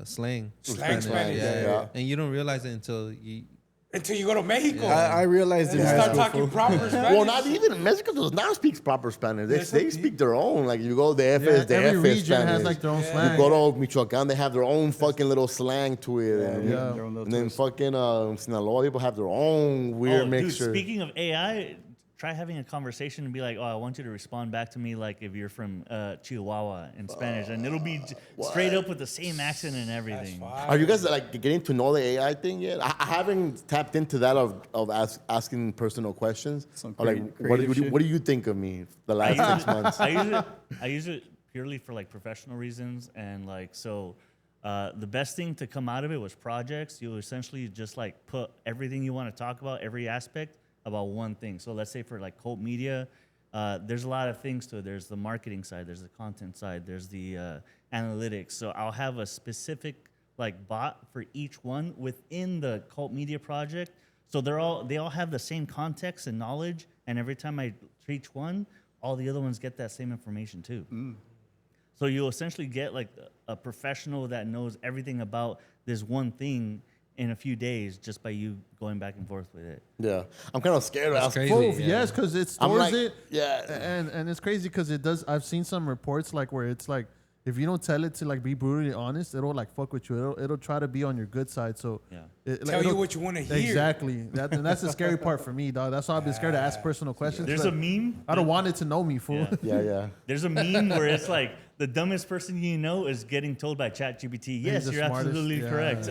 [SPEAKER 5] slang.
[SPEAKER 1] Slang Spanish.
[SPEAKER 2] Yeah.
[SPEAKER 5] And you don't realize it until you.
[SPEAKER 1] Until you go to Mexico.
[SPEAKER 6] I realized in
[SPEAKER 1] and
[SPEAKER 6] high
[SPEAKER 1] start
[SPEAKER 6] school.
[SPEAKER 1] talking
[SPEAKER 6] fool.
[SPEAKER 1] proper Spanish.
[SPEAKER 2] Well, not even Mexico does not speak proper Spanish.
[SPEAKER 1] Yes,
[SPEAKER 2] They
[SPEAKER 1] they
[SPEAKER 2] speak their own. Like you go to the FS,
[SPEAKER 3] Yeah,
[SPEAKER 2] the
[SPEAKER 3] every
[SPEAKER 2] FS
[SPEAKER 3] region
[SPEAKER 2] Spanish.
[SPEAKER 3] has like their own
[SPEAKER 2] You
[SPEAKER 3] slang.
[SPEAKER 2] go to Michoacan, they have their own fucking little slang to it. and,
[SPEAKER 3] Yeah.
[SPEAKER 6] Their own little
[SPEAKER 2] and then
[SPEAKER 6] twist.
[SPEAKER 2] fucking Sinaloa people have their own weird
[SPEAKER 4] Oh,
[SPEAKER 2] mixture.
[SPEAKER 4] Dude, speaking of AI, try having a conversation and be like, "Oh, I want you to respond back to me like if you're from Chihuahua in Spanish," and it'll be straight up with the same accent and everything.
[SPEAKER 2] Are you guys like getting to know the AI thing yet? I haven't tapped into that of asking personal questions.
[SPEAKER 6] Some
[SPEAKER 2] Or like,
[SPEAKER 6] creative shit.
[SPEAKER 2] what do you think of me the last 6 months?
[SPEAKER 4] I use it purely for like professional reasons, and like so. The best thing to come out of it was projects. You essentially just like put everything you want to talk about, every aspect about one thing. So let's say for like cult media, there's a lot of things to it. There's the marketing side, there's the content side, there's the analytics. So I'll have a specific like bot for each one within the cult media project. So they all have the same context and knowledge. And every time I teach one, all the other ones get that same information too. So you'll essentially get like a professional that knows everything about this one thing in a few days just by you going back and forth with it.
[SPEAKER 2] Yeah, I'm kind of scared to ask.
[SPEAKER 5] crazy.
[SPEAKER 3] Fool,
[SPEAKER 5] Yeah.
[SPEAKER 3] yes, because it
[SPEAKER 2] I'm
[SPEAKER 3] stores
[SPEAKER 2] like,
[SPEAKER 3] it.
[SPEAKER 2] yeah.
[SPEAKER 3] And it's crazy because it does. I've seen some reports like where it's like if you don't tell it to like be brutally honest, it'll like fuck with you. It'll try to be on your good side. So
[SPEAKER 4] Yeah.
[SPEAKER 1] Tell you what you want to hear.
[SPEAKER 3] Exactly. And that's the scary part for me, dog. That's why I've been scared to ask personal questions.
[SPEAKER 4] There's
[SPEAKER 3] Like,
[SPEAKER 4] a meme.
[SPEAKER 3] I don't want it to know me, fool.
[SPEAKER 4] Yeah.
[SPEAKER 2] Yeah.
[SPEAKER 4] There's a meme where it's like the dumbest person you know is getting told by ChatGPT, yes,
[SPEAKER 3] the
[SPEAKER 4] you're
[SPEAKER 3] smartest.
[SPEAKER 4] absolutely
[SPEAKER 3] Yeah,
[SPEAKER 4] correct.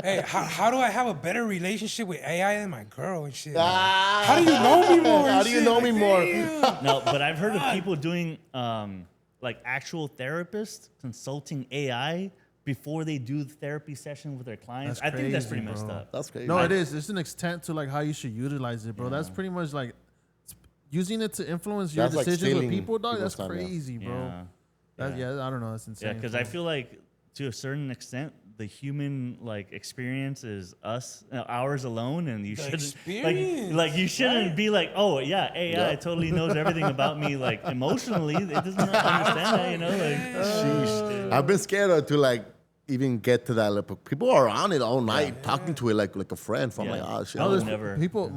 [SPEAKER 1] Hey, how do I have a better relationship with AI than my girl and shit?
[SPEAKER 2] Ah,
[SPEAKER 1] How do you know me more?
[SPEAKER 2] How
[SPEAKER 1] and
[SPEAKER 2] do you
[SPEAKER 1] shit?
[SPEAKER 2] know me
[SPEAKER 1] Like,
[SPEAKER 2] more?
[SPEAKER 1] damn.
[SPEAKER 4] No, but I've heard of people doing like actual therapists consulting AI before they do the therapy session with their clients.
[SPEAKER 3] That's
[SPEAKER 4] I think that's
[SPEAKER 3] crazy,
[SPEAKER 4] pretty messed
[SPEAKER 3] bro.
[SPEAKER 4] up.
[SPEAKER 2] That's crazy.
[SPEAKER 3] No, it is. There's an extent to like how you should utilize it, bro. That's pretty much like using it to influence your
[SPEAKER 2] That's like
[SPEAKER 3] decisions with
[SPEAKER 2] stealing
[SPEAKER 3] people, dog.
[SPEAKER 2] people's
[SPEAKER 3] That's
[SPEAKER 2] time, yeah.
[SPEAKER 3] crazy, bro.
[SPEAKER 4] Yeah.
[SPEAKER 3] I don't know. That's insane.
[SPEAKER 4] Yeah, because I
[SPEAKER 3] fool.
[SPEAKER 4] feel like to a certain extent, the human like experience is us, ours alone, and you shouldn't
[SPEAKER 1] experience,
[SPEAKER 4] like you shouldn't be like, oh yeah, AI
[SPEAKER 2] Yeah.
[SPEAKER 4] totally knows everything about me, like emotionally. It doesn't understand that, you know. Like,
[SPEAKER 2] Sheesh. I've been scared to like even get to that level. People are on it all night, talking to it like a friend. So I'm like,
[SPEAKER 4] Yeah.
[SPEAKER 2] oh shit.
[SPEAKER 4] No,
[SPEAKER 3] Oh, there's
[SPEAKER 4] never.
[SPEAKER 3] people.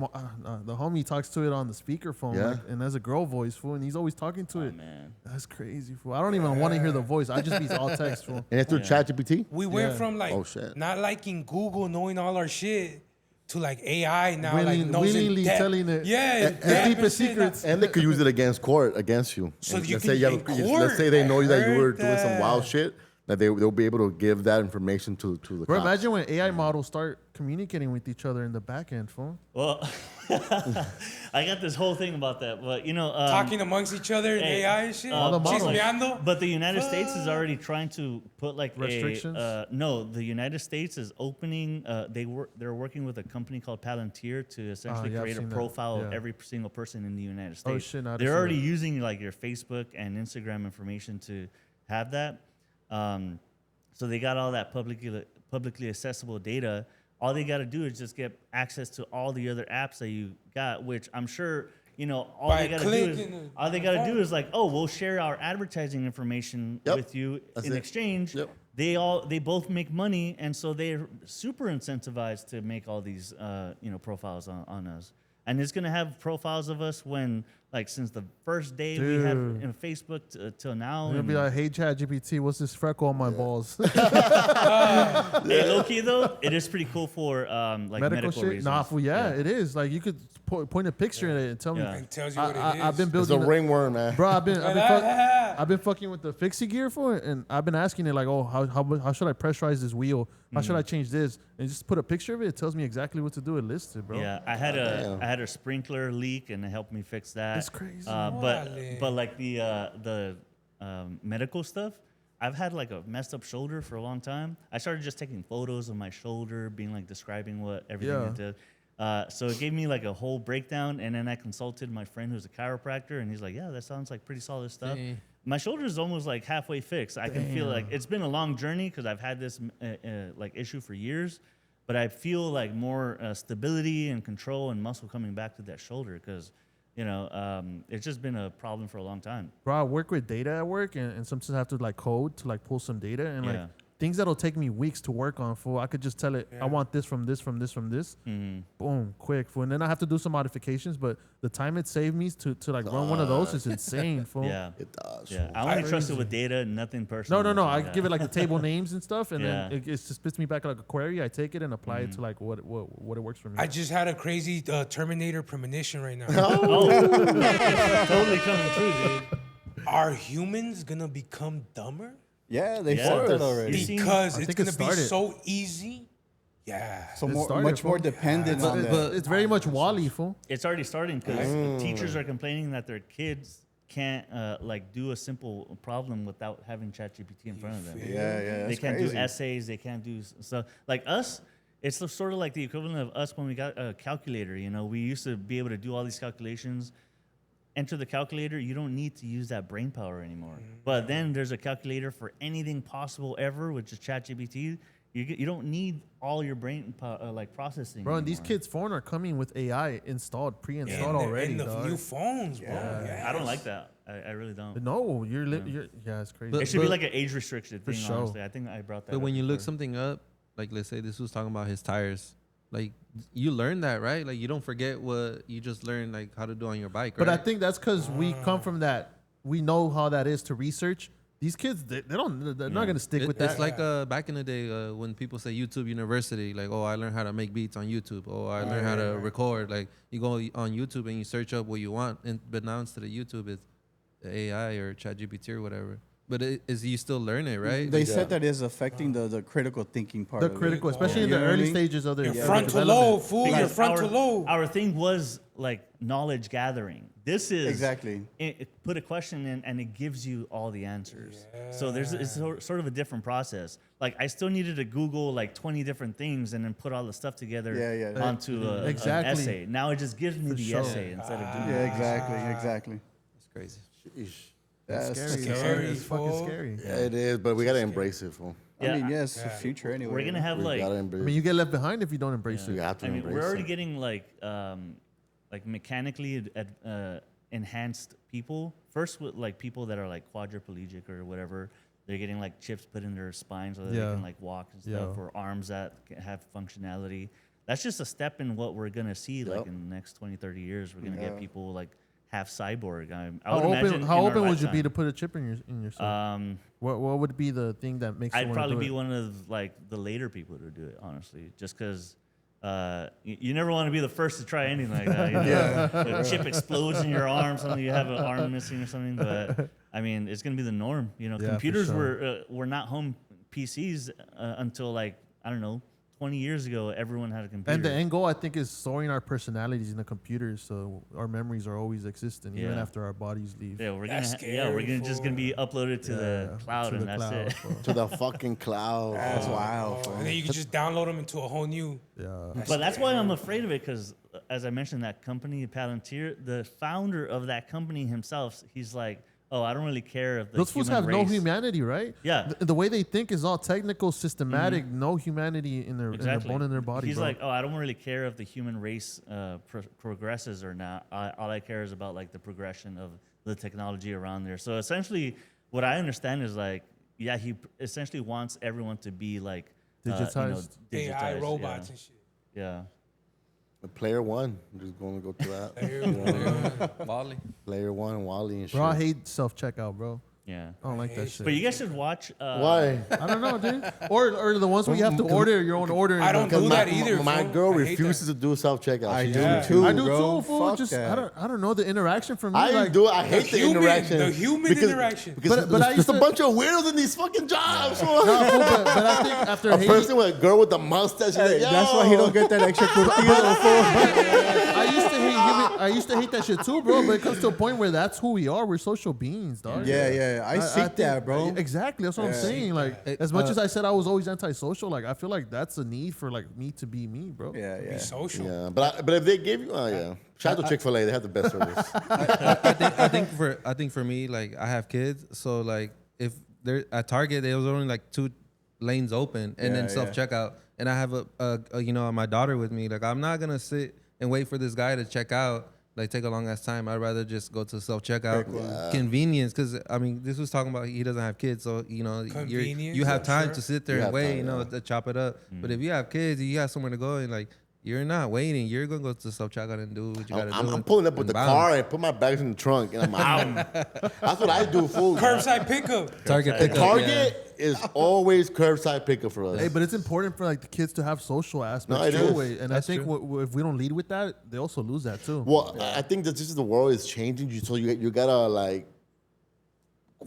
[SPEAKER 3] The homie talks to it on the speakerphone,
[SPEAKER 2] Yeah.
[SPEAKER 3] like, and there's a girl voice, fool, and he's always talking to it.
[SPEAKER 4] man.
[SPEAKER 3] That's crazy, fool. I don't even want to hear the voice. I just be all text, fool.
[SPEAKER 2] And it's through ChatGPT.
[SPEAKER 1] We went
[SPEAKER 3] Yeah.
[SPEAKER 1] from like
[SPEAKER 2] Oh, shit.
[SPEAKER 1] not liking Google, knowing all our shit, to like AI now, like
[SPEAKER 3] Willing-
[SPEAKER 1] knows in
[SPEAKER 3] willingly
[SPEAKER 1] depth.
[SPEAKER 3] telling it.
[SPEAKER 1] Yeah,
[SPEAKER 3] And
[SPEAKER 1] depth
[SPEAKER 3] deepest
[SPEAKER 1] shit.
[SPEAKER 3] secrets.
[SPEAKER 2] And they could use it against you.
[SPEAKER 1] So
[SPEAKER 2] And
[SPEAKER 1] you
[SPEAKER 2] let's
[SPEAKER 1] can
[SPEAKER 2] say you
[SPEAKER 1] in
[SPEAKER 2] have,
[SPEAKER 1] court.
[SPEAKER 2] let's say they know
[SPEAKER 1] I
[SPEAKER 2] that you were
[SPEAKER 1] heard
[SPEAKER 2] doing some wild
[SPEAKER 1] that.
[SPEAKER 2] shit. That they'll be able to give that information to the
[SPEAKER 3] Bro,
[SPEAKER 2] cops.
[SPEAKER 3] imagine when AI models start communicating with each other in the back end, fool.
[SPEAKER 4] Well, I got this whole thing about that, but you know,
[SPEAKER 1] Talking amongst each other in
[SPEAKER 4] hey,
[SPEAKER 1] AI and shit.
[SPEAKER 3] All the models.
[SPEAKER 1] Chismeando.
[SPEAKER 4] But the United States is already trying to put like
[SPEAKER 3] Restrictions?
[SPEAKER 4] no, the United States is opening. They're working with a company called Palantir to essentially
[SPEAKER 3] yeah, I've
[SPEAKER 4] create a
[SPEAKER 3] seen that.
[SPEAKER 4] profile of
[SPEAKER 3] Yeah.
[SPEAKER 4] every single person in the United
[SPEAKER 3] Oh,
[SPEAKER 4] States.
[SPEAKER 3] shit, no, I didn't
[SPEAKER 4] They're
[SPEAKER 3] see
[SPEAKER 4] already
[SPEAKER 3] that.
[SPEAKER 4] using like your Facebook and Instagram information to have that. So they got all that publicly accessible data. All they got to do is just get access to all the other apps that you got, which I'm sure, you know, all
[SPEAKER 1] By
[SPEAKER 4] they got to do is
[SPEAKER 1] clicking
[SPEAKER 4] all they
[SPEAKER 1] the
[SPEAKER 4] got to
[SPEAKER 1] phone.
[SPEAKER 4] do is like, oh, we'll share our advertising information
[SPEAKER 2] Yep.
[SPEAKER 4] with you
[SPEAKER 2] That's
[SPEAKER 4] in
[SPEAKER 2] it.
[SPEAKER 4] exchange.
[SPEAKER 2] Yep.
[SPEAKER 4] They both make money, and so they're super incentivized to make all these profiles on us. And it's gonna have profiles of us when, like, since the first day we had
[SPEAKER 3] Dude.
[SPEAKER 4] in Facebook till now.
[SPEAKER 3] You're gonna
[SPEAKER 4] and-
[SPEAKER 3] be like, hey, ChatGPT, what's this freckle on my balls?
[SPEAKER 4] Hey, low key though, it is pretty cool for like medical
[SPEAKER 3] shit?
[SPEAKER 4] reasons.
[SPEAKER 3] Nah, fool, yeah, it is. Like, you could point a picture in it and tell me.
[SPEAKER 4] Yeah.
[SPEAKER 1] And tells you what it is.
[SPEAKER 3] I've been
[SPEAKER 2] It's a
[SPEAKER 3] building.
[SPEAKER 2] ringworm, man.
[SPEAKER 3] Bro, I've been fucking with the fixie gear for it, and I've been asking it like, oh, how should I pressurize this wheel? How should I change this? And just put a picture of it. It tells me exactly what to do. It lists it, bro.
[SPEAKER 4] Yeah, I had a sprinkler leak and it helped me fix that.
[SPEAKER 3] That's crazy.
[SPEAKER 4] But like the medical stuff, I've had like a messed up shoulder for a long time. I started just taking photos of my shoulder, being like describing what everything
[SPEAKER 3] Yeah.
[SPEAKER 4] it did. So it gave me like a whole breakdown, and then I consulted my friend who's a chiropractor, and he's like, "Yeah, that sounds like pretty solid stuff."
[SPEAKER 5] Dang.
[SPEAKER 4] My shoulder is almost like halfway fixed. I can feel like it's been a long journey because I've had this like issue for years, but I feel like more stability and control and muscle coming back to that shoulder because it's just been a problem for a long time.
[SPEAKER 3] Bro, I work with data at work, and sometimes I have to like code to like pull some data, and like
[SPEAKER 4] Yeah.
[SPEAKER 3] things that'll take me weeks to work on. Fool, I could just tell it, I want this from this, from this, from this. Boom, quick. Fool, and then I have to do some modifications, but the time it saved me to like run one of those is insane. Fool.
[SPEAKER 4] Yeah.
[SPEAKER 2] It does.
[SPEAKER 4] Yeah, I only trust it with data, nothing
[SPEAKER 3] No,
[SPEAKER 4] personal.
[SPEAKER 3] no. I
[SPEAKER 4] Yeah.
[SPEAKER 3] give it like the table names and stuff, and
[SPEAKER 4] Yeah.
[SPEAKER 3] then it just spits me back like a query. I take it and apply it to like what it works for me.
[SPEAKER 1] I just had a crazy Terminator premonition right now.
[SPEAKER 4] Oh, totally coming true, dude.
[SPEAKER 1] Are humans gonna become dumber?
[SPEAKER 6] Yeah, they
[SPEAKER 4] Yeah.
[SPEAKER 6] said that
[SPEAKER 4] You
[SPEAKER 6] already.
[SPEAKER 4] see-
[SPEAKER 1] Because
[SPEAKER 3] I
[SPEAKER 1] it's
[SPEAKER 3] think
[SPEAKER 1] gonna
[SPEAKER 3] it
[SPEAKER 1] be
[SPEAKER 3] started.
[SPEAKER 1] so easy. Yeah.
[SPEAKER 6] So
[SPEAKER 3] It
[SPEAKER 6] more,
[SPEAKER 3] started,
[SPEAKER 6] much more
[SPEAKER 3] fool.
[SPEAKER 6] dependent on that.
[SPEAKER 3] But it's very much Wally, fool.
[SPEAKER 4] It's already starting because teachers are complaining that their kids can't like do a simple problem without having ChatGPT in front of them.
[SPEAKER 6] Yeah,
[SPEAKER 4] They
[SPEAKER 6] that's
[SPEAKER 4] can't
[SPEAKER 6] crazy.
[SPEAKER 4] do essays. They can't do stuff like us. It's sort of like the equivalent of us when we got a calculator. We used to be able to do all these calculations. Enter the calculator. You don't need to use that brain power anymore. But then there's a calculator for anything possible ever, which is ChatGPT. You don't need all your brain like processing.
[SPEAKER 3] Bro, and these
[SPEAKER 4] anymore.
[SPEAKER 3] kids' phone are coming with AI installed, pre-installed
[SPEAKER 1] In the-
[SPEAKER 3] already,
[SPEAKER 1] in the
[SPEAKER 3] dog.
[SPEAKER 1] new phones, bro. Yeah.
[SPEAKER 4] I don't like that. I really don't.
[SPEAKER 3] No, you're yeah, it's crazy.
[SPEAKER 4] It should be
[SPEAKER 5] But-
[SPEAKER 4] like an age restricted
[SPEAKER 3] For
[SPEAKER 4] thing.
[SPEAKER 3] sure.
[SPEAKER 4] Honestly, I think I brought that.
[SPEAKER 5] But
[SPEAKER 4] up
[SPEAKER 5] when you look
[SPEAKER 4] before.
[SPEAKER 5] something up, like let's say this was talking about his tires, like you learn that, right? Like you don't forget what you just learned, like how to do on your bike, right?
[SPEAKER 3] But I think that's because we come from that. We know how that is to research these kids, they're not gonna stick with that.
[SPEAKER 5] It's like back in the day when people say YouTube University, like, oh, I learned how to make beats on YouTube. Oh, I learned how to record. Like, you go on YouTube and you search up what you want, but now instead of YouTube, it's AI or ChatGPT or whatever. But you still learn it, right?
[SPEAKER 6] They
[SPEAKER 5] Like,
[SPEAKER 6] said that is affecting the critical thinking part.
[SPEAKER 3] the
[SPEAKER 6] of
[SPEAKER 3] critical,
[SPEAKER 6] it.
[SPEAKER 3] especially in
[SPEAKER 6] You
[SPEAKER 3] the
[SPEAKER 6] know what I
[SPEAKER 3] early
[SPEAKER 6] mean?
[SPEAKER 3] stages of their
[SPEAKER 1] Your
[SPEAKER 3] their
[SPEAKER 1] frontal
[SPEAKER 3] development.
[SPEAKER 1] lobe, fool. Your
[SPEAKER 4] Because
[SPEAKER 1] frontal lobe.
[SPEAKER 4] our thing was like knowledge gathering. This is
[SPEAKER 6] Exactly.
[SPEAKER 4] It put a question in and it gives you all the answers. So it's sort of a different process. Like I still needed to Google like 20 different things and then put all the stuff together onto an
[SPEAKER 3] Exactly.
[SPEAKER 4] essay. Now it just gives me the
[SPEAKER 3] sure.
[SPEAKER 4] essay instead of doing
[SPEAKER 6] Yeah, exactly.
[SPEAKER 5] it's crazy.
[SPEAKER 2] Sheesh.
[SPEAKER 6] That's
[SPEAKER 3] Scary,
[SPEAKER 1] Scary,
[SPEAKER 3] It's fucking
[SPEAKER 1] fool.
[SPEAKER 3] scary.
[SPEAKER 2] Yeah, it is, but we gotta embrace it, fool.
[SPEAKER 4] Yeah.
[SPEAKER 6] I mean, yes, the future anyway.
[SPEAKER 4] We're gonna have
[SPEAKER 2] We
[SPEAKER 4] like
[SPEAKER 2] gotta
[SPEAKER 3] I
[SPEAKER 2] embrace
[SPEAKER 3] mean, you get left behind if you don't embrace
[SPEAKER 2] You
[SPEAKER 3] it.
[SPEAKER 2] have to
[SPEAKER 4] I mean,
[SPEAKER 2] embrace
[SPEAKER 4] we're already
[SPEAKER 2] it.
[SPEAKER 4] getting like mechanically enhanced people. First with like people that are like quadriplegic or whatever. They're getting like chips put in their spines so that they
[SPEAKER 3] Yeah.
[SPEAKER 4] can like walk and stuff,
[SPEAKER 3] Yeah.
[SPEAKER 4] or arms that have functionality. That's just a step in what we're gonna see like
[SPEAKER 2] Yep.
[SPEAKER 4] in the next 20, 30 years. We're gonna get people like half cyborg. I
[SPEAKER 3] How
[SPEAKER 4] would imagine
[SPEAKER 3] open? How
[SPEAKER 4] in our
[SPEAKER 3] open would you be
[SPEAKER 4] lifetime.
[SPEAKER 3] to put a chip in yourself? What would be the thing that makes you
[SPEAKER 4] I'd
[SPEAKER 3] want
[SPEAKER 4] probably
[SPEAKER 3] to do
[SPEAKER 4] be
[SPEAKER 3] it?
[SPEAKER 4] one of like the later people to do it, honestly, just because you never want to be the first to try anything like that. You know? The chip explodes in your arm, something you have an arm missing or something. But I mean, it's gonna be the norm. You know,
[SPEAKER 3] Yeah, for
[SPEAKER 4] computers
[SPEAKER 3] sure.
[SPEAKER 4] were not home PCs until like I don't know, 20 years ago. Everyone had a computer.
[SPEAKER 3] And the end goal, I think, is storing our personalities in the computers, so our memories are always existing, even
[SPEAKER 4] Yeah.
[SPEAKER 3] after our bodies leave.
[SPEAKER 4] yeah, we're
[SPEAKER 1] That's
[SPEAKER 4] we're gonna just gonna
[SPEAKER 1] scary,
[SPEAKER 4] be uploaded to the cloud,
[SPEAKER 3] to
[SPEAKER 4] and
[SPEAKER 3] the
[SPEAKER 4] that's
[SPEAKER 3] cloud,
[SPEAKER 4] it.
[SPEAKER 3] fool.
[SPEAKER 2] To the fucking cloud.
[SPEAKER 6] That's wild.
[SPEAKER 1] Oh,
[SPEAKER 6] fool.
[SPEAKER 1] and then you can just download them into a whole new.
[SPEAKER 3] Yeah.
[SPEAKER 4] But that's why I'm afraid of it, because as I mentioned, that company, Palantir, the founder of that company himself, he's like, oh, I don't really care if the
[SPEAKER 3] Those fools
[SPEAKER 4] human
[SPEAKER 3] have no
[SPEAKER 4] race-
[SPEAKER 3] humanity, right?
[SPEAKER 4] Yeah.
[SPEAKER 3] The way they think is all technical, systematic, no humanity in their bone in their body.
[SPEAKER 4] He's
[SPEAKER 3] bro.
[SPEAKER 4] like, oh, I don't really care if the human race progresses or not. All I care is about like the progression of the technology around there. So essentially, what I understand is like, yeah, he essentially wants everyone to be like
[SPEAKER 3] Digitized.
[SPEAKER 1] AI
[SPEAKER 4] digitized,
[SPEAKER 1] robots and shit.
[SPEAKER 4] Yeah.
[SPEAKER 2] Player one. I'm just going to go to that.
[SPEAKER 5] Wally.
[SPEAKER 2] Player one, Wally and shit.
[SPEAKER 3] bro, I hate self checkout, bro.
[SPEAKER 4] Yeah.
[SPEAKER 3] I don't like that shit.
[SPEAKER 4] But you guys should watch.
[SPEAKER 2] Why?
[SPEAKER 3] I don't know, dude. Or the ones where you have to order your own order.
[SPEAKER 1] I don't
[SPEAKER 2] Because
[SPEAKER 1] do that either.
[SPEAKER 2] my
[SPEAKER 1] fool.
[SPEAKER 2] girl
[SPEAKER 1] I hate
[SPEAKER 2] refuses
[SPEAKER 1] that.
[SPEAKER 2] to do self-checkout.
[SPEAKER 6] I
[SPEAKER 2] She
[SPEAKER 6] do
[SPEAKER 2] does.
[SPEAKER 6] too.
[SPEAKER 3] I do
[SPEAKER 6] bro.
[SPEAKER 3] too, fool.
[SPEAKER 6] Fuck
[SPEAKER 3] Just
[SPEAKER 6] that.
[SPEAKER 3] I don't know the interaction for me.
[SPEAKER 2] I
[SPEAKER 3] like,
[SPEAKER 2] do. I hate the
[SPEAKER 1] human-
[SPEAKER 2] interaction.
[SPEAKER 1] the human interaction.
[SPEAKER 2] Because
[SPEAKER 3] But I
[SPEAKER 2] there's
[SPEAKER 3] used
[SPEAKER 2] a
[SPEAKER 3] to-
[SPEAKER 2] bunch of weirdos in these fucking jobs.
[SPEAKER 3] No, fool, but I think after
[SPEAKER 2] A
[SPEAKER 3] hating,
[SPEAKER 2] person with a girl with a mustache.
[SPEAKER 6] Hey, that's why he don't get that extra curtido, fool.
[SPEAKER 3] I used to hate that shit too, bro. But it comes to a point where that's who we are. We're social beings, dog.
[SPEAKER 6] Yeah. I seek
[SPEAKER 3] think-
[SPEAKER 6] that, bro.
[SPEAKER 3] Exactly. That's what I'm saying. Like, as much as I said I was always antisocial, like I feel like that's a need for like me to be me, bro.
[SPEAKER 6] Yeah.
[SPEAKER 1] Be social.
[SPEAKER 2] Yeah, but if they gave you, shout out to Chick-fil-A. They have the best service.
[SPEAKER 5] I think for me, like I have kids, so like if they're at Target, there was only like 2 lanes open, and then
[SPEAKER 6] Yeah,
[SPEAKER 5] self checkout, and I have a my daughter with me. Like I'm not gonna sit and wait for this guy to check out. Like take a long ass time. I'd rather just go to self checkout. Convenience, because I mean, this was talking about he doesn't have kids, so you know
[SPEAKER 1] Convenience,
[SPEAKER 5] you have
[SPEAKER 1] I'm
[SPEAKER 5] time
[SPEAKER 1] sure.
[SPEAKER 5] to sit there
[SPEAKER 2] You
[SPEAKER 5] and
[SPEAKER 2] have
[SPEAKER 5] wait,
[SPEAKER 2] time,
[SPEAKER 5] to chop it up. But if you have kids, you have somewhere to go, and like you're not waiting. You're gonna go to self checkout and do what you gotta do.
[SPEAKER 2] I'm pulling up with the
[SPEAKER 5] and bounce.
[SPEAKER 2] car and put my bags in the trunk, and I'm out. That's what I do, fool.
[SPEAKER 1] Curbside pickup.
[SPEAKER 5] Target
[SPEAKER 2] The
[SPEAKER 5] pickup,
[SPEAKER 2] Target is always curbside pickup for us.
[SPEAKER 3] Hey, but it's important for like the kids to have social aspects
[SPEAKER 2] No, it
[SPEAKER 3] too.
[SPEAKER 2] is.
[SPEAKER 3] Way. And
[SPEAKER 5] That's
[SPEAKER 3] I think
[SPEAKER 5] true.
[SPEAKER 3] if we don't lead with that, they also lose that too.
[SPEAKER 2] Well, I think that just the world is changing, so you gotta like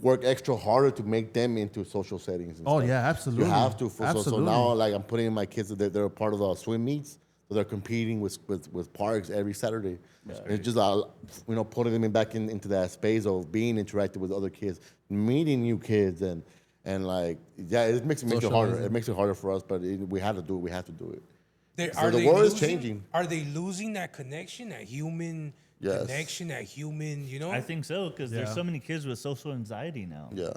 [SPEAKER 2] work extra harder to make them into social settings. And
[SPEAKER 3] Oh,
[SPEAKER 2] stuff.
[SPEAKER 3] yeah, absolutely.
[SPEAKER 2] You have to. So
[SPEAKER 3] Absolutely.
[SPEAKER 2] now, like I'm putting in my kids that they're a part of the swim meets, so they're competing with parks every Saturday. And it's just putting them back into that space of being interactive with other kids, meeting new kids, and like it makes it harder.
[SPEAKER 5] Socializing.
[SPEAKER 2] It makes it harder for us, but we have to do it. We have to do it.
[SPEAKER 1] Are
[SPEAKER 2] the
[SPEAKER 1] they
[SPEAKER 2] world is
[SPEAKER 1] losing-
[SPEAKER 2] changing.
[SPEAKER 1] Are they losing that connection, that human
[SPEAKER 2] Yes.
[SPEAKER 1] connection, that human,
[SPEAKER 4] I think so, because there's
[SPEAKER 3] Yeah.
[SPEAKER 4] so many kids with social anxiety now.
[SPEAKER 2] Yeah.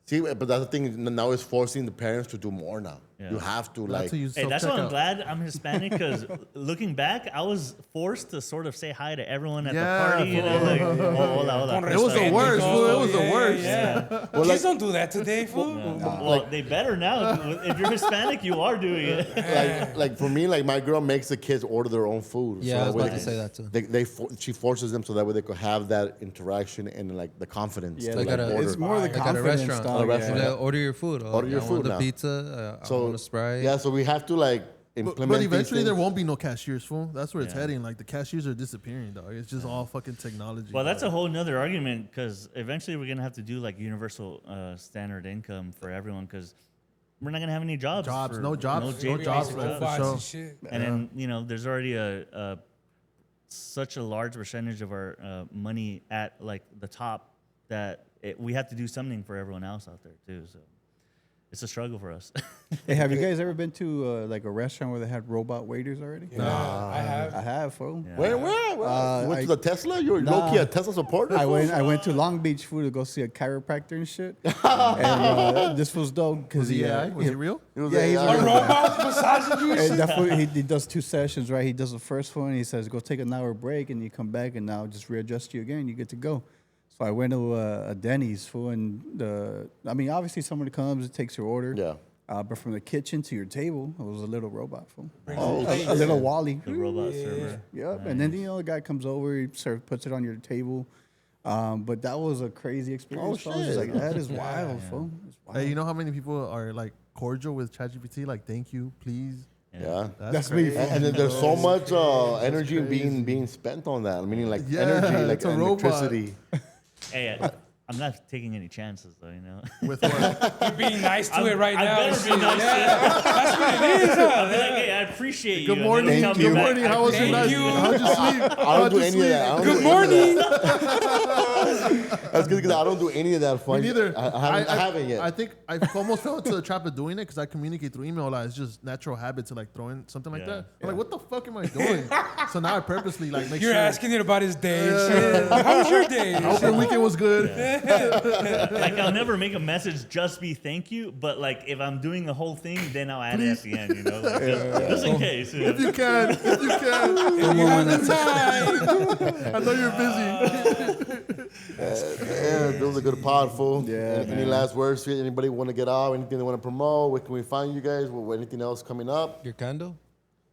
[SPEAKER 2] See, but that's the thing. Now it's forcing the parents to do more now.
[SPEAKER 4] Yeah.
[SPEAKER 2] You have to
[SPEAKER 3] Not
[SPEAKER 2] like.
[SPEAKER 3] to use
[SPEAKER 4] Hey, that's why I'm
[SPEAKER 3] self-checkout.
[SPEAKER 4] glad I'm Hispanic because looking back, I was forced to sort of say hi to everyone at
[SPEAKER 3] Yeah,
[SPEAKER 4] the party. You know, like, hola, hola.
[SPEAKER 3] It was the worst, fool. It was the worst.
[SPEAKER 1] Yeah. Kids don't do that today, fool.
[SPEAKER 4] Well, they better now. If you're Hispanic, you are doing it.
[SPEAKER 2] Like for me, like my girl makes the kids order their own food.
[SPEAKER 5] Yeah, I was
[SPEAKER 2] that way
[SPEAKER 5] about to say that too.
[SPEAKER 2] She forces them so that way they could have that interaction and like the confidence.
[SPEAKER 6] Yeah,
[SPEAKER 2] to,
[SPEAKER 5] Like
[SPEAKER 2] like,
[SPEAKER 5] at a-
[SPEAKER 2] order.
[SPEAKER 6] it's more the
[SPEAKER 5] Like at a
[SPEAKER 6] confidence
[SPEAKER 5] restaurant.
[SPEAKER 6] stuff.
[SPEAKER 2] At a restaurant.
[SPEAKER 5] Like, order your food. Oh,
[SPEAKER 2] Order your
[SPEAKER 5] I
[SPEAKER 2] food
[SPEAKER 5] want the
[SPEAKER 2] now.
[SPEAKER 5] pizza. I
[SPEAKER 2] So
[SPEAKER 5] want a Sprite.
[SPEAKER 2] yeah, so we have to like implement.
[SPEAKER 3] But
[SPEAKER 2] these
[SPEAKER 3] eventually there
[SPEAKER 2] things.
[SPEAKER 3] won't be no cashiers, fool. That's where it's
[SPEAKER 4] Yeah.
[SPEAKER 3] heading. Like the cashiers are disappearing, dog. It's just all fucking technology.
[SPEAKER 4] Well, that's a whole nother argument because eventually we're gonna have to do like universal standard income for everyone because we're not gonna have any jobs.
[SPEAKER 3] Jobs,
[SPEAKER 4] for-
[SPEAKER 3] no jobs, no
[SPEAKER 4] basic
[SPEAKER 3] jobs,
[SPEAKER 4] jobs.
[SPEAKER 3] man, for
[SPEAKER 1] Robots
[SPEAKER 3] sure.
[SPEAKER 1] and shit.
[SPEAKER 4] And then there's already a such a large percentage of our money at like the top that we have to do something for everyone else out there too. So it's a struggle for us.
[SPEAKER 6] Hey, have you guys ever been to like a restaurant where they had robot waiters already?
[SPEAKER 1] Yeah, I have.
[SPEAKER 6] I have, fool.
[SPEAKER 4] Yeah.
[SPEAKER 2] Where? You went to the Tesla? You're
[SPEAKER 6] Nah.
[SPEAKER 2] low key a Tesla supporter?
[SPEAKER 6] I went to Long Beach, fool, to go see a chiropractor and shit. And this was dope because
[SPEAKER 3] Was he AI? Was he real?
[SPEAKER 2] It was
[SPEAKER 6] Yeah, he's
[SPEAKER 2] AI.
[SPEAKER 6] a
[SPEAKER 1] A robot massaging you and
[SPEAKER 6] And
[SPEAKER 1] shit?
[SPEAKER 6] that fool, he does 2 sessions, right? He does the first one. He says, "Go take an hour break, and you come back, and now just readjust you again. You get to go." So I went to a Denny's, fool, and obviously somebody comes and takes your order.
[SPEAKER 2] Yeah.
[SPEAKER 6] But from the kitchen to your table, it was a little robot, fool.
[SPEAKER 2] Oh,
[SPEAKER 6] A little Wally.
[SPEAKER 4] The robot server.
[SPEAKER 6] Yep. And then the guy comes over, he puts it on your table. But that was a crazy experience.
[SPEAKER 2] Oh,
[SPEAKER 6] fool. I was just
[SPEAKER 2] shit.
[SPEAKER 6] like, that is wild, fool. It's wild.
[SPEAKER 3] Hey, you know how many people are like cordial with ChatGPT? Like, thank you, please.
[SPEAKER 2] Yeah.
[SPEAKER 6] That's me,
[SPEAKER 3] crazy.
[SPEAKER 6] fool.
[SPEAKER 2] And then there's so much energy being spent on that. Meaning like
[SPEAKER 3] Yeah,
[SPEAKER 2] energy, like
[SPEAKER 3] it's a robot.
[SPEAKER 2] electricity.
[SPEAKER 4] Hey, I'm not taking any chances though. You know.
[SPEAKER 3] With what?
[SPEAKER 1] You're being nice to it right
[SPEAKER 4] I
[SPEAKER 1] now.
[SPEAKER 4] better
[SPEAKER 1] and
[SPEAKER 4] be
[SPEAKER 1] shit.
[SPEAKER 4] nice to
[SPEAKER 1] Yeah, that's what it is.
[SPEAKER 4] I'll be like, hey, I appreciate you.
[SPEAKER 3] Good
[SPEAKER 4] and then
[SPEAKER 3] morning.
[SPEAKER 4] they'll tell me
[SPEAKER 3] Good
[SPEAKER 4] back,
[SPEAKER 3] morning.
[SPEAKER 4] I
[SPEAKER 3] How was your
[SPEAKER 1] thank
[SPEAKER 3] night?
[SPEAKER 1] you.
[SPEAKER 3] How'd you sleep?
[SPEAKER 2] I don't
[SPEAKER 3] How'd
[SPEAKER 2] do
[SPEAKER 3] you
[SPEAKER 2] any of
[SPEAKER 3] sleep?
[SPEAKER 2] that. I don't
[SPEAKER 1] Good
[SPEAKER 2] do any of
[SPEAKER 1] morning.
[SPEAKER 2] that. That's good because I don't do any of that. Fun.
[SPEAKER 3] Me neither.
[SPEAKER 2] I haven't yet.
[SPEAKER 3] I think I almost fell into the trap of doing it because I communicate through email a lot. It's just natural habit to like throw in something like
[SPEAKER 4] Yeah.
[SPEAKER 3] that. I'm like, what the fuck am I doing? So now I purposely like make
[SPEAKER 1] You're
[SPEAKER 3] sure.
[SPEAKER 1] asking it about his day. and shit. How was your day?
[SPEAKER 3] I hope your weekend was good.
[SPEAKER 4] Like I'll never make a message just be thank you, but like if I'm doing the whole thing, then I'll add it at the end. You know, like, just in case.
[SPEAKER 3] If you can, if you can.
[SPEAKER 1] You have the time.
[SPEAKER 3] I know you're busy.
[SPEAKER 2] Yeah, that was a good pod, fool.
[SPEAKER 6] Yeah,
[SPEAKER 2] Any last words? Anybody want to get out? Anything they want to promote? Where can we find you guys? Anything else coming up?
[SPEAKER 5] Your candle,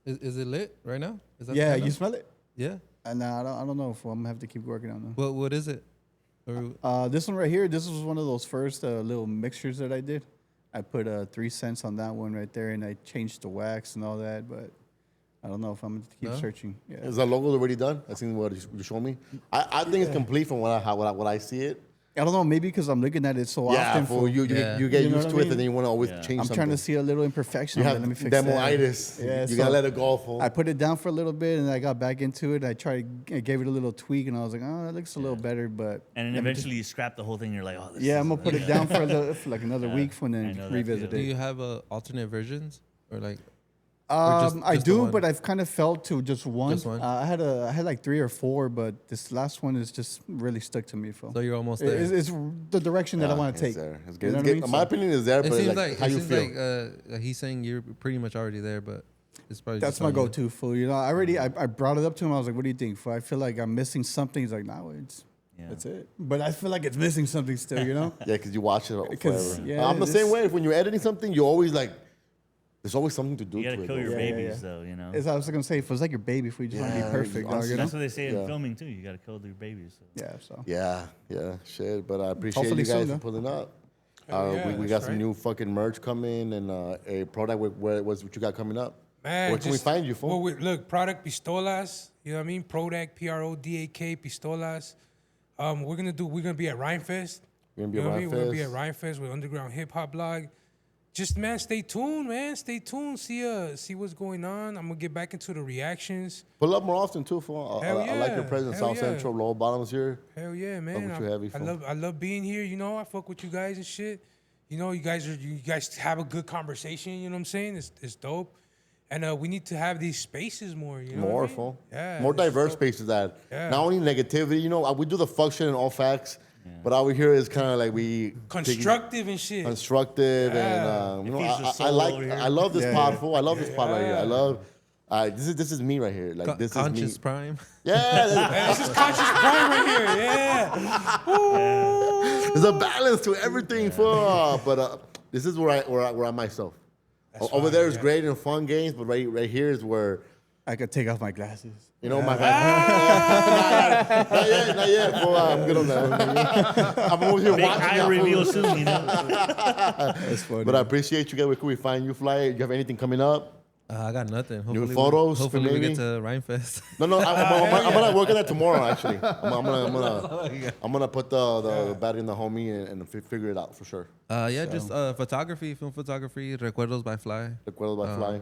[SPEAKER 5] is it lit right now? Is that the
[SPEAKER 6] Yeah,
[SPEAKER 5] candle?
[SPEAKER 6] you smell it?
[SPEAKER 5] Yeah.
[SPEAKER 6] Nah, I don't know, fool. I'm going to have to keep working on them.
[SPEAKER 5] What is it? Or,
[SPEAKER 6] This one right here, this was one of those first little mixtures that I did. I put 3 cents on that one right there, and I changed the wax and all that, but I don't know if I'm going to keep
[SPEAKER 5] No?
[SPEAKER 6] searching. Yeah.
[SPEAKER 2] Is that logo already done? I seen what you showed me. I think it's complete from what I see it.
[SPEAKER 6] I don't know, maybe because I'm looking at it so
[SPEAKER 2] Yeah,
[SPEAKER 6] often.
[SPEAKER 2] fool. You
[SPEAKER 5] Yeah.
[SPEAKER 2] get
[SPEAKER 6] You know
[SPEAKER 2] used
[SPEAKER 6] what
[SPEAKER 2] to
[SPEAKER 6] I
[SPEAKER 2] it,
[SPEAKER 6] mean?
[SPEAKER 2] and then you want to always
[SPEAKER 4] Yeah.
[SPEAKER 2] change
[SPEAKER 6] I'm
[SPEAKER 2] something.
[SPEAKER 6] trying to see a little imperfection.
[SPEAKER 2] You
[SPEAKER 6] on it.
[SPEAKER 2] have
[SPEAKER 6] Let me fix that.
[SPEAKER 2] demoitis.
[SPEAKER 6] Yeah,
[SPEAKER 2] you
[SPEAKER 6] so
[SPEAKER 2] gotta let it go, fool.
[SPEAKER 6] I put it down for a little bit, and I got back into it. I gave it a little tweak, and I was like, oh, that looks a little better, but...
[SPEAKER 4] And then
[SPEAKER 6] let me
[SPEAKER 4] eventually you scrap the whole thing. You're like, oh, this
[SPEAKER 6] yeah,
[SPEAKER 4] is
[SPEAKER 6] I'm going to put it down for like another week and
[SPEAKER 4] I
[SPEAKER 6] then
[SPEAKER 4] know that
[SPEAKER 6] revisit
[SPEAKER 5] do
[SPEAKER 6] it.
[SPEAKER 5] you have alternate versions or like? Or just
[SPEAKER 6] I
[SPEAKER 5] the
[SPEAKER 6] do,
[SPEAKER 5] one?
[SPEAKER 6] but I've kind of felt to just one.
[SPEAKER 5] Just one?
[SPEAKER 6] I had like 3 or 4, but this last one is just really stuck to me, Phil.
[SPEAKER 5] So you're almost there.
[SPEAKER 6] It's the direction that I want to take.
[SPEAKER 2] It's there. It's
[SPEAKER 6] You
[SPEAKER 2] good.
[SPEAKER 6] know
[SPEAKER 2] It's
[SPEAKER 6] what I
[SPEAKER 2] good.
[SPEAKER 6] mean?
[SPEAKER 2] My
[SPEAKER 6] So
[SPEAKER 2] opinion is there,
[SPEAKER 5] It
[SPEAKER 2] but
[SPEAKER 5] seems
[SPEAKER 2] like,
[SPEAKER 5] like
[SPEAKER 2] how you feel?
[SPEAKER 5] he's saying you're pretty much already there, but it's probably
[SPEAKER 6] that's
[SPEAKER 5] just
[SPEAKER 6] my
[SPEAKER 5] on you.
[SPEAKER 6] go-to, Phil. You know, I brought it up to him. I was like, "What do you think, Phil? I feel like I'm missing something." He's like, "No, that's it." But I feel like it's missing something still. You know?
[SPEAKER 2] Yeah, because you watch it
[SPEAKER 6] 'Cause,
[SPEAKER 2] forever.
[SPEAKER 6] yeah,
[SPEAKER 2] I'm the
[SPEAKER 6] this-
[SPEAKER 2] same way. When you're editing something, you always like, there's always something to do
[SPEAKER 4] You
[SPEAKER 2] to
[SPEAKER 4] gotta
[SPEAKER 2] it.
[SPEAKER 4] kill your
[SPEAKER 2] though.
[SPEAKER 4] babies, though. You know.
[SPEAKER 6] As I was gonna say, if it's like your baby, if we just want to be
[SPEAKER 2] Yeah,
[SPEAKER 6] perfect, dog, you know?
[SPEAKER 4] That's what they say in
[SPEAKER 2] Yeah.
[SPEAKER 4] filming too. You gotta kill your babies. So.
[SPEAKER 6] Yeah. So
[SPEAKER 2] Yeah, shit. But I appreciate
[SPEAKER 6] Hopefully
[SPEAKER 2] you guys
[SPEAKER 6] soon,
[SPEAKER 2] for
[SPEAKER 6] though.
[SPEAKER 2] pulling up.
[SPEAKER 1] Hell yeah,
[SPEAKER 2] we
[SPEAKER 1] that's
[SPEAKER 2] got some
[SPEAKER 1] right.
[SPEAKER 2] new fucking merch coming and a product. What you got coming up?
[SPEAKER 1] Man,
[SPEAKER 2] Where can we find you, fool?
[SPEAKER 1] Well, look, product pistolas. You know what I mean? Product, Prodak, pistolas. We're gonna be at Rhymefest.
[SPEAKER 2] We're gonna be
[SPEAKER 1] You know
[SPEAKER 2] at
[SPEAKER 1] what I mean? We're gonna be at
[SPEAKER 2] Rhymefest.
[SPEAKER 1] Rhymefest with Underground Hip Hop Blog. Just man, stay tuned, man. Stay tuned. See what's going on. I'm gonna get back into the reactions.
[SPEAKER 2] Pull up more often too, fool.
[SPEAKER 1] Hell
[SPEAKER 2] I like your
[SPEAKER 1] yeah.
[SPEAKER 2] presence.
[SPEAKER 1] Hell
[SPEAKER 2] South
[SPEAKER 1] yeah.
[SPEAKER 2] Central, Lower Bottoms here.
[SPEAKER 1] Hell yeah, man.
[SPEAKER 2] with you heavy, fool.
[SPEAKER 1] I love being here. You know, I fuck with you guys and shit. You know, you guys have a good conversation. You know what I'm saying? It's dope. And we need to have these spaces more. You know,
[SPEAKER 2] More,
[SPEAKER 1] what I mean?
[SPEAKER 2] fool.
[SPEAKER 1] Yeah,
[SPEAKER 2] More
[SPEAKER 1] this is
[SPEAKER 2] diverse
[SPEAKER 1] dope.
[SPEAKER 2] spaces that
[SPEAKER 1] Yeah.
[SPEAKER 2] not only negativity. You know, we do the fuck shit and all facts. But over here is kind of like we
[SPEAKER 1] Constructive and shit.
[SPEAKER 2] constructive, and you know,
[SPEAKER 4] feeds the
[SPEAKER 2] I
[SPEAKER 4] soul
[SPEAKER 2] like
[SPEAKER 4] over here.
[SPEAKER 2] I love this
[SPEAKER 6] Yeah.
[SPEAKER 2] pod, fool. I love this pod right here. I love. This is me right here. Like this
[SPEAKER 5] Conscious
[SPEAKER 2] is me.
[SPEAKER 5] prime.
[SPEAKER 2] Yeah,
[SPEAKER 1] This is conscious prime right here. Yeah.
[SPEAKER 2] there's a balance to everything, fool. But this is where I'm myself. Over there is great and fun games, but right here is where
[SPEAKER 6] I could take off my glasses.
[SPEAKER 2] you know my. Not yet. Fool. I'm good on that. I'm over here
[SPEAKER 4] Big
[SPEAKER 2] watching.
[SPEAKER 4] eye
[SPEAKER 2] y'all,
[SPEAKER 4] reveal
[SPEAKER 2] fool.
[SPEAKER 4] soon, you know.
[SPEAKER 6] That's funny.
[SPEAKER 2] But I appreciate you guys. Where can we find you, Fly? You have anything coming up?
[SPEAKER 5] I got nothing.
[SPEAKER 2] photos for
[SPEAKER 5] Hopefully we
[SPEAKER 2] maybe?
[SPEAKER 5] get to Rhymefest.
[SPEAKER 2] No. I'm gonna work on that tomorrow. Actually, I'm gonna put the battery in the homie and figure it out for sure.
[SPEAKER 5] Just photography, film photography, Recuerdos by Fly.
[SPEAKER 2] Recuerdos by Fly.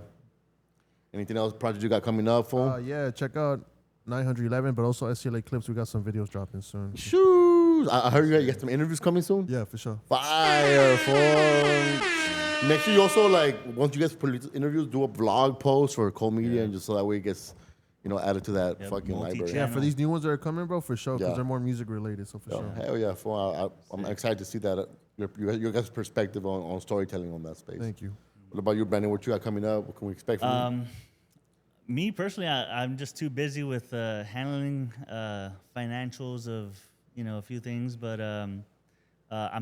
[SPEAKER 2] Anything else project you got coming up, fool?
[SPEAKER 3] Yeah, check out 911, but also SCLA Clips. We got some videos dropping soon.
[SPEAKER 2] Shoes. I heard you got some interviews coming soon.
[SPEAKER 3] Yeah, for sure.
[SPEAKER 2] Fire, fool. Make sure you also once you guys put these interviews, do a vlog post for Cole Media, and just so that way it gets, added to that fucking library.
[SPEAKER 4] multi-channel.
[SPEAKER 3] Yeah, for these new ones that are coming, bro, for sure, because
[SPEAKER 2] Yeah.
[SPEAKER 3] they're more music related, so for sure.
[SPEAKER 2] Hell yeah, fool. I'm excited to see that your guys' perspective on storytelling on that space.
[SPEAKER 3] Thank you.
[SPEAKER 2] What about you, Brandon? What you got coming up? What can we expect from you?
[SPEAKER 4] Me personally, I'm just too busy with handling financials of a few things, but I'm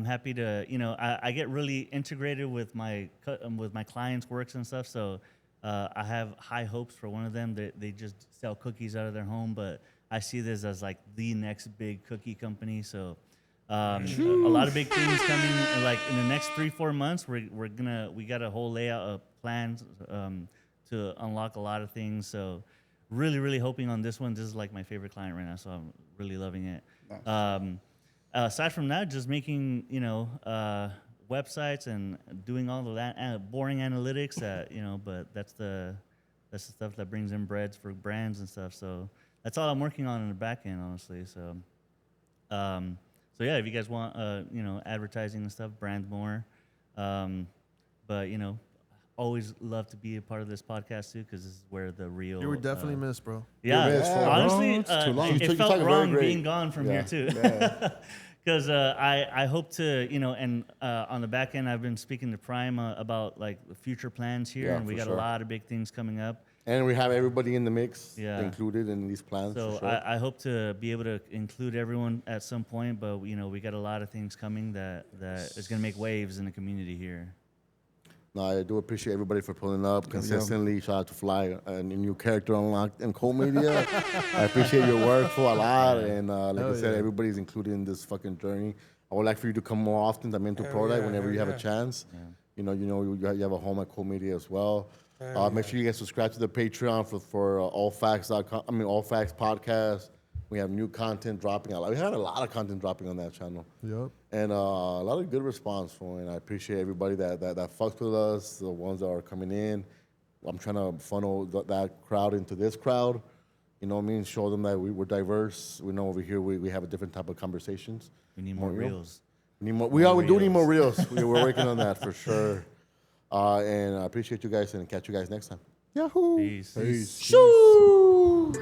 [SPEAKER 4] happy to I get really integrated with my clients' works and stuff. So I have high hopes for one of them. They just sell cookies out of their home, but I see this as like the next big cookie company. So a lot of big things coming. Like in the next 3-4 months, we got a whole layout of plans to unlock a lot of things. So really hoping on this one. This is like my favorite client right now, so I'm really loving it. Nice. Aside from that, just making websites and doing all of that boring analytics that but that's the stuff that brings in breads for brands and stuff. So that's all I'm working on in the back end, honestly. So yeah, if you guys want advertising and stuff, brand more. But always love to be a part of this podcast too, because this is where the real.
[SPEAKER 3] You were definitely missed, bro.
[SPEAKER 4] Yeah,
[SPEAKER 2] missed, bro.
[SPEAKER 4] honestly,
[SPEAKER 6] It's too long.
[SPEAKER 4] it
[SPEAKER 2] You're
[SPEAKER 4] felt
[SPEAKER 2] talking very
[SPEAKER 4] wrong
[SPEAKER 2] great.
[SPEAKER 4] being gone from here too. Because I hope to, and on the back end, I've been speaking to Prime about like the future plans here,
[SPEAKER 2] Yeah,
[SPEAKER 4] and we
[SPEAKER 2] for
[SPEAKER 4] got
[SPEAKER 2] sure.
[SPEAKER 4] a lot of big things coming up.
[SPEAKER 2] And we have everybody in the mix
[SPEAKER 4] Yeah.
[SPEAKER 2] included in these plans.
[SPEAKER 4] So
[SPEAKER 2] for sure.
[SPEAKER 4] I hope to be able to include everyone at some point, but we got a lot of things coming that is going to make waves in the community here.
[SPEAKER 2] No, I do appreciate everybody for pulling up consistently. Shout out to Fly, a new character unlocked in Cole Media. I appreciate your work for a lot, and like I said, everybody's included in this fucking journey. I would like for you to come more often to Mental Pro Life whenever you have a chance. You have a home at Cole Media as well. Make sure you guys subscribe to the Patreon for allfacts.com. All Facts Podcast. We have new content dropping. We had a lot of content dropping on that channel.
[SPEAKER 3] Yep.
[SPEAKER 2] And a lot of good response for it. And I appreciate everybody that fucks with us, the ones that are coming in. I'm trying to funnel that crowd into this crowd. You know what I mean? Show them that we're diverse. We know over here we have a different type of conversations.
[SPEAKER 4] We need more reels.
[SPEAKER 2] We do need more reels. We're working on that for sure. And I appreciate you guys and catch you guys next time. Yahoo!
[SPEAKER 4] Peace.
[SPEAKER 2] Shoo!